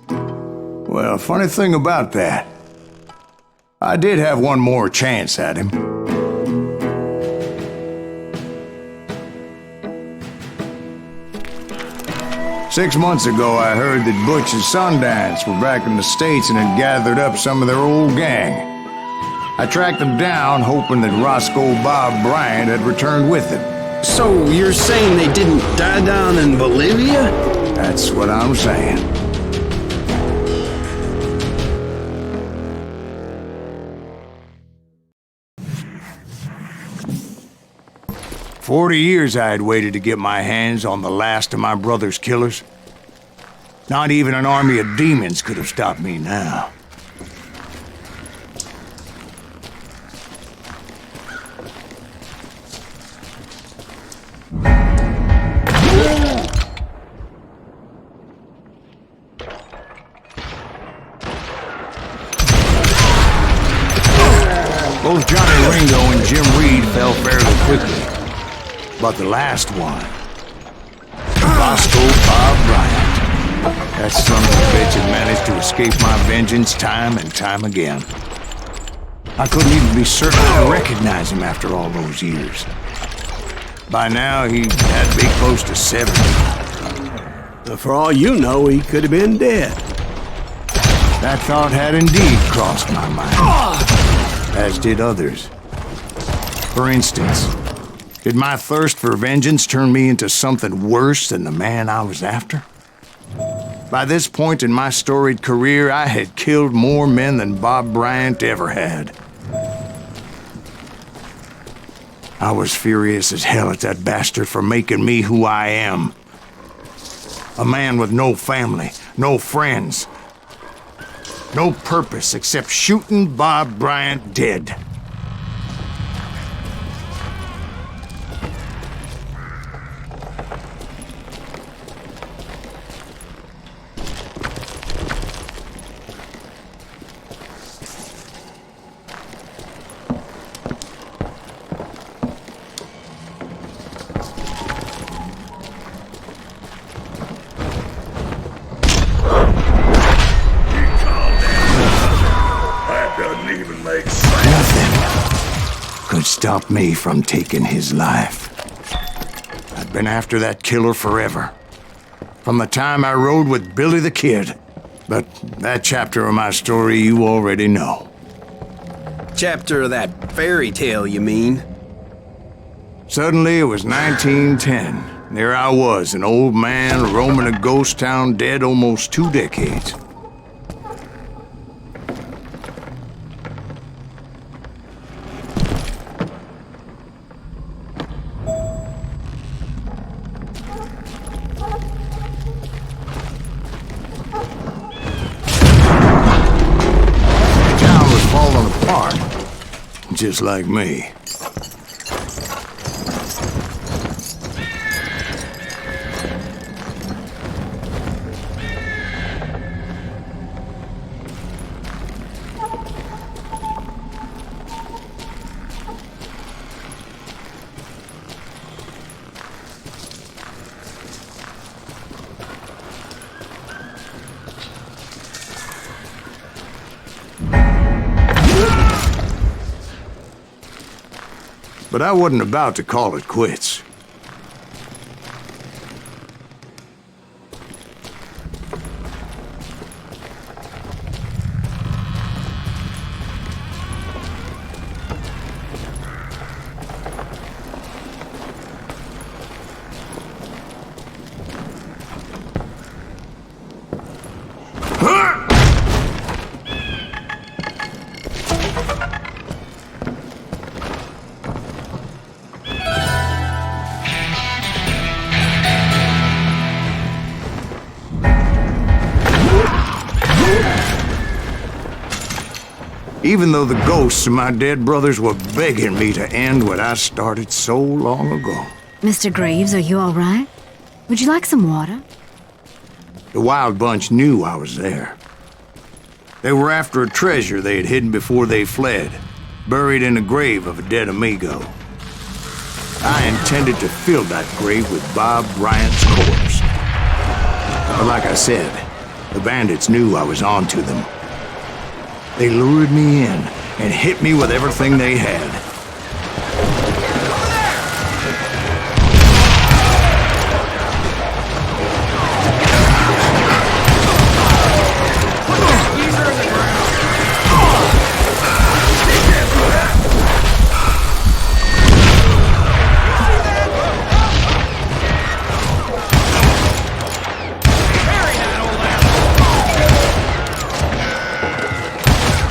Well, funny thing about that, I did have one more chance at him. Six months ago, I heard that Butch and Sundance were back in the States and had gathered up some of their old gang. I tracked them down, hoping that Roscoe Bob Bryant had returned with them. So you're saying they didn't die down in Bolivia? That's what I'm saying. 40 years I had waited to get my hands on the last of my brother's killers. Not even an army of demons could have stopped me now. But the last one, Bosco Bob Bryant. That son of a bitch had managed to escape my vengeance time and time again. I couldn't even be certain I recognize him after all those years. By now, he had to be close to 70. For all you know, he could have been dead. That thought had indeed crossed my mind, as did others. For instance, did my thirst for vengeance turn me into something worse than the man I was after? By this point in my storied career, I had killed more men than Bob Bryant ever had. I was furious as hell at that bastard for making me who I am. A man with no family, no friends, no purpose except shooting Bob Bryant dead. Stop me from taking his life. I've been after that killer forever. From the time I rode with Billy the Kid. But that chapter of my story you already know. Chapter of that fairy tale, you mean? Suddenly it was 1910. There I was, an old man roaming a ghost town dead almost 2 decades. Just like me. But I wasn't about to call it quits. Even though the ghosts of my dead brothers were begging me to end what I started so long ago. Mr. Greaves, are you all right? Would you like some water? The Wild Bunch knew I was there. They were after a treasure they had hidden before they fled, buried in the grave of a dead amigo. I intended to fill that grave with Bob Bryant's corpse. But like I said, the bandits knew I was on to them. They lured me in and hit me with everything they had.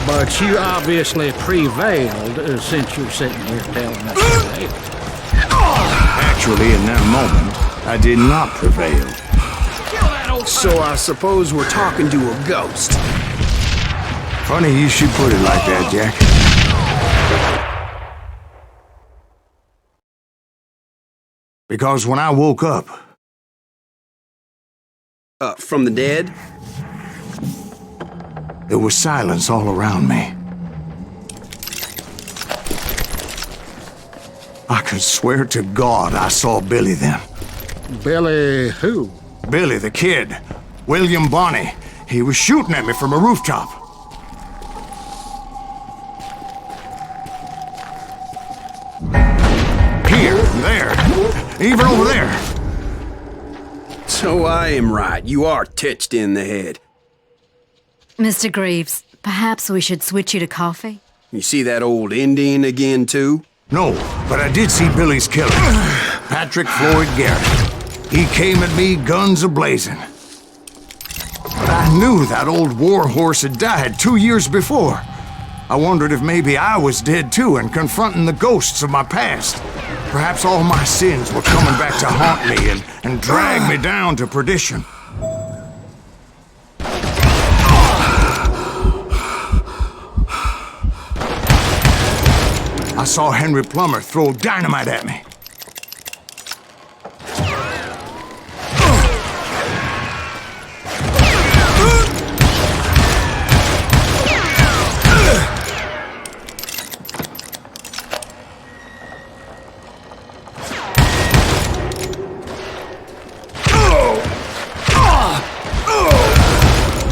But you obviously prevailed since you're sitting here telling us today. Actually, in that moment, I did not prevail. So I suppose we're talking to a ghost. Funny you should put it like that, Jack. Because when I woke up... From the dead? There was silence all around me. I could swear to God I saw Billy then. Billy who? Billy the kid. William Bonney. He was shooting at me from a rooftop. Here, there, even over there. So I am right. You are titched in the head. Mr. Greaves, perhaps we should switch you to coffee? You see that old Indian again, too? No, but I did see Billy's killer, Patrick Floyd Garrett. He came at me guns a-blazing. But I knew that old war horse had died 2 years before. I wondered if maybe I was dead too and confronting the ghosts of my past. Perhaps all my sins were coming back to haunt me and drag me down to perdition. I saw Henry Plummer throw dynamite at me.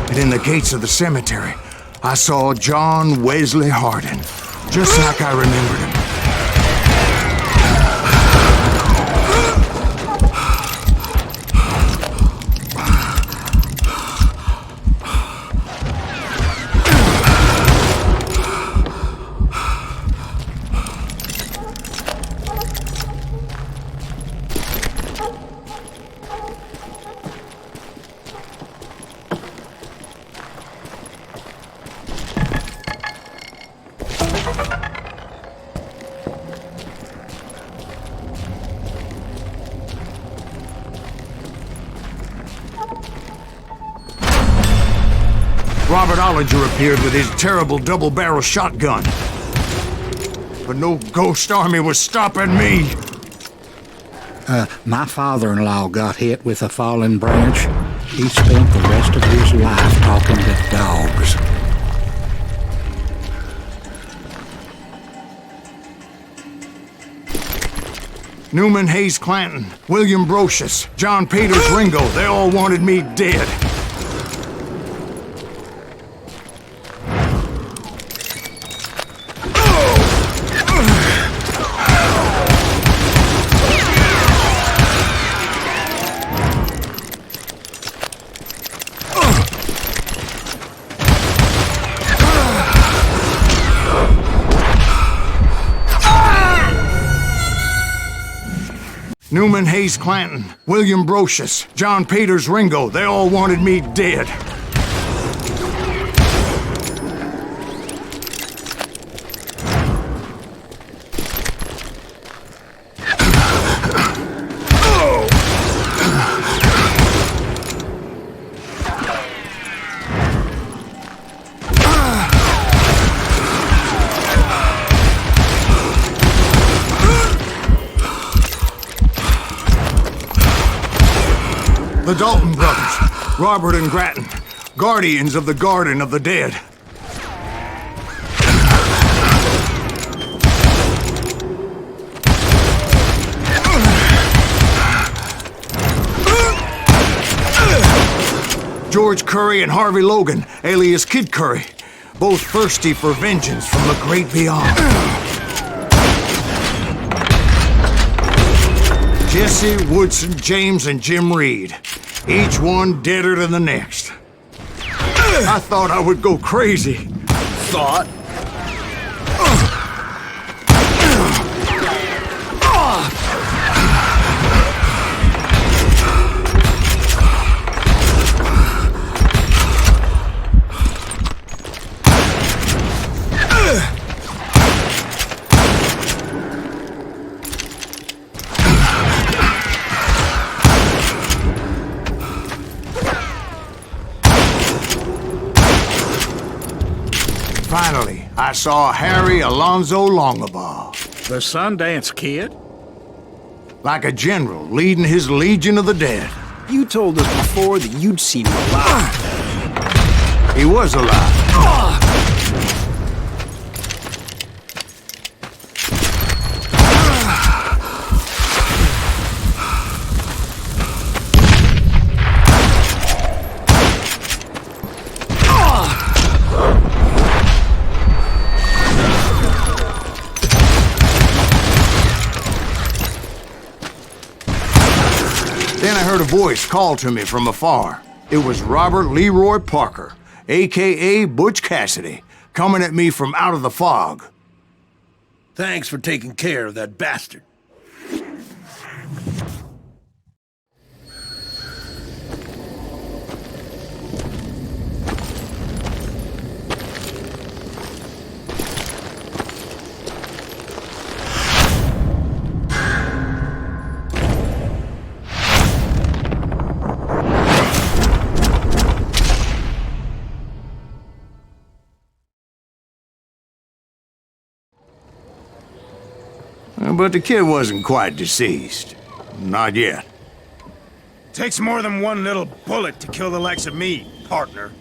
And in the gates of the cemetery, I saw John Wesley Hardin, just like I remembered him. Robert Ollinger appeared with his terrible double-barrel shotgun. But no ghost army was stopping me. My father-in-law got hit with a fallen branch. He spent the rest of his life talking to dogs. Newman Hayes Clanton, William Brocious, John Peters Ringo, they all wanted me dead. Newman Hayes Clanton, William Brocious, John Peters Ringo, they all wanted me dead. The Dalton brothers, Robert and Grattan, guardians of the Garden of the Dead. George Curry and Harvey Logan, alias Kid Curry, both thirsty for vengeance from the great beyond. Jesse, Woodson, James, and Jim Reed. Each one deader than the next. I thought I would go crazy. Thought? Finally, I saw Harry Alonzo Longabaugh. The Sundance Kid? Like a general leading his Legion of the Dead. You told us before that you'd seen him alive. He was alive. Then I heard a voice call to me from afar. It was Robert Leroy Parker, a.k.a. Butch Cassidy, coming at me from out of the fog. Thanks for taking care of that bastard. But the kid wasn't quite deceased. Not yet. Takes more than one little bullet to kill the likes of me, partner.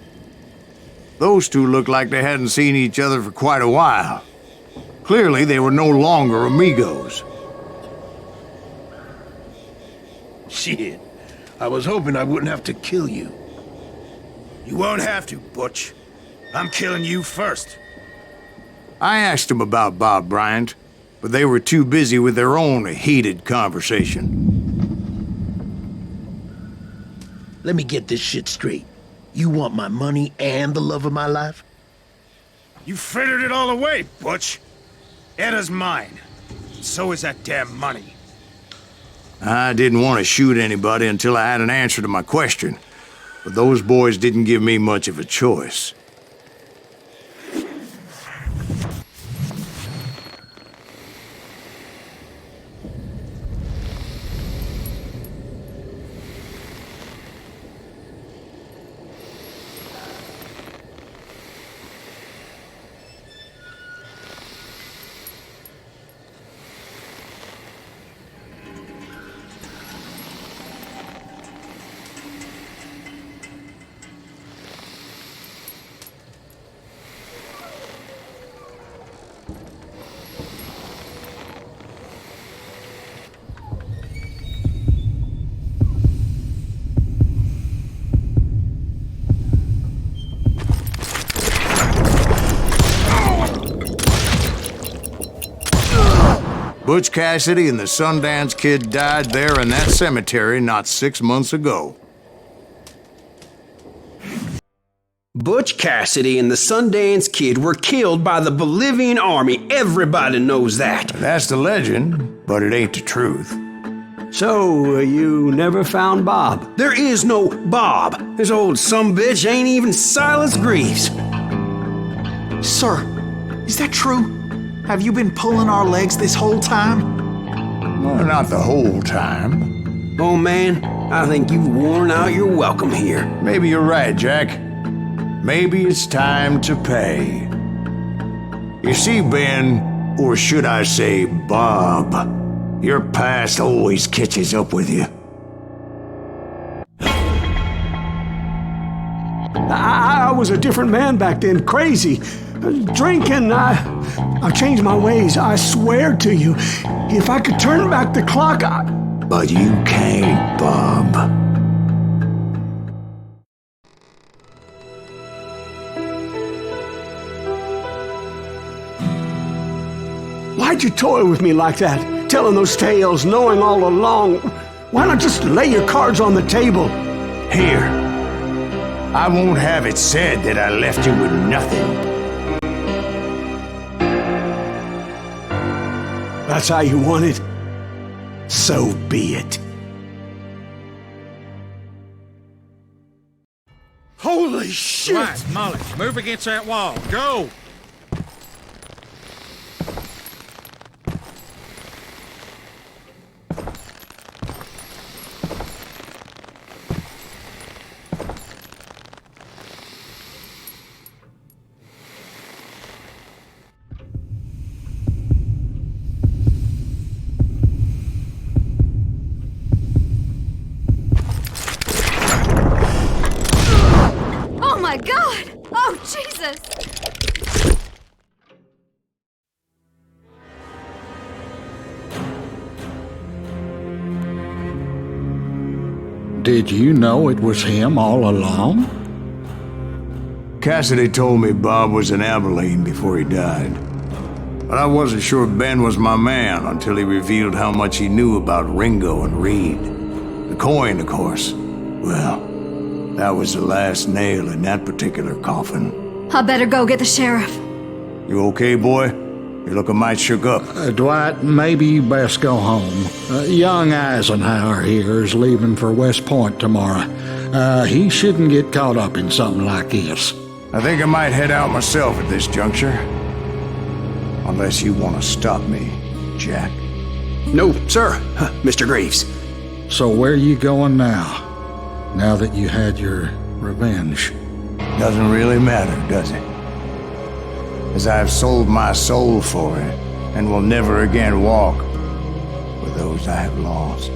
Those two looked like they hadn't seen each other for quite a while. Clearly, they were no longer amigos. Shit. I was hoping I wouldn't have to kill you. You won't have to, Butch. I'm killing you first. I asked them about Bob Bryant, but they were too busy with their own heated conversation. Let me get this shit straight. You want my money and the love of my life? You frittered it all away, Butch. Etta's mine. So is that damn money. I didn't want to shoot anybody until I had an answer to my question, but those boys didn't give me much of a choice. Butch Cassidy and the Sundance Kid died there in that cemetery not 6 months ago. Butch Cassidy and the Sundance Kid were killed by the Bolivian army. Everybody knows that. That's the legend, but it ain't the truth. So, you never found Bob? There is no Bob. This old sumbitch ain't even Silas Greaves. Sir, is that true? Have you been pulling our legs this whole time? Well, not the whole time. Oh man, I think you've worn out your welcome here. Maybe you're right, Jack. Maybe it's time to pay. You see, Ben, or should I say Bob, your past always catches up with you. I was a different man back then, crazy. Drinking, I changed my ways, I swear to you. If I could turn back the clock, But you can't, Bob. Why'd you toy with me like that? Telling those tales, knowing all along. Why not just lay your cards on the table? Here. I won't have it said that I left you with nothing. That's how you want it? So be it. Holy shit! Right, Molly, move against that wall. Go! Oh my God! Oh, Jesus! Did you know it was him all along? Cassidy told me Bob was in Abilene before he died. But I wasn't sure Ben was my man until he revealed how much he knew about Ringo and Reed. The coin, of course. Well, that was the last nail in that particular coffin. I better go get the sheriff. You okay, boy? You're looking mighty shook up. Dwight, maybe you best go home. Young Eisenhower here is leaving for West Point tomorrow. He shouldn't get caught up in something like this. I think I might head out myself at this juncture. Unless you want to stop me, Jack. No, sir, Mr. Greaves. So where you going now? Now that you had your revenge? Doesn't really matter, does it? As I've sold my soul for it, and will never again walk with those I have lost.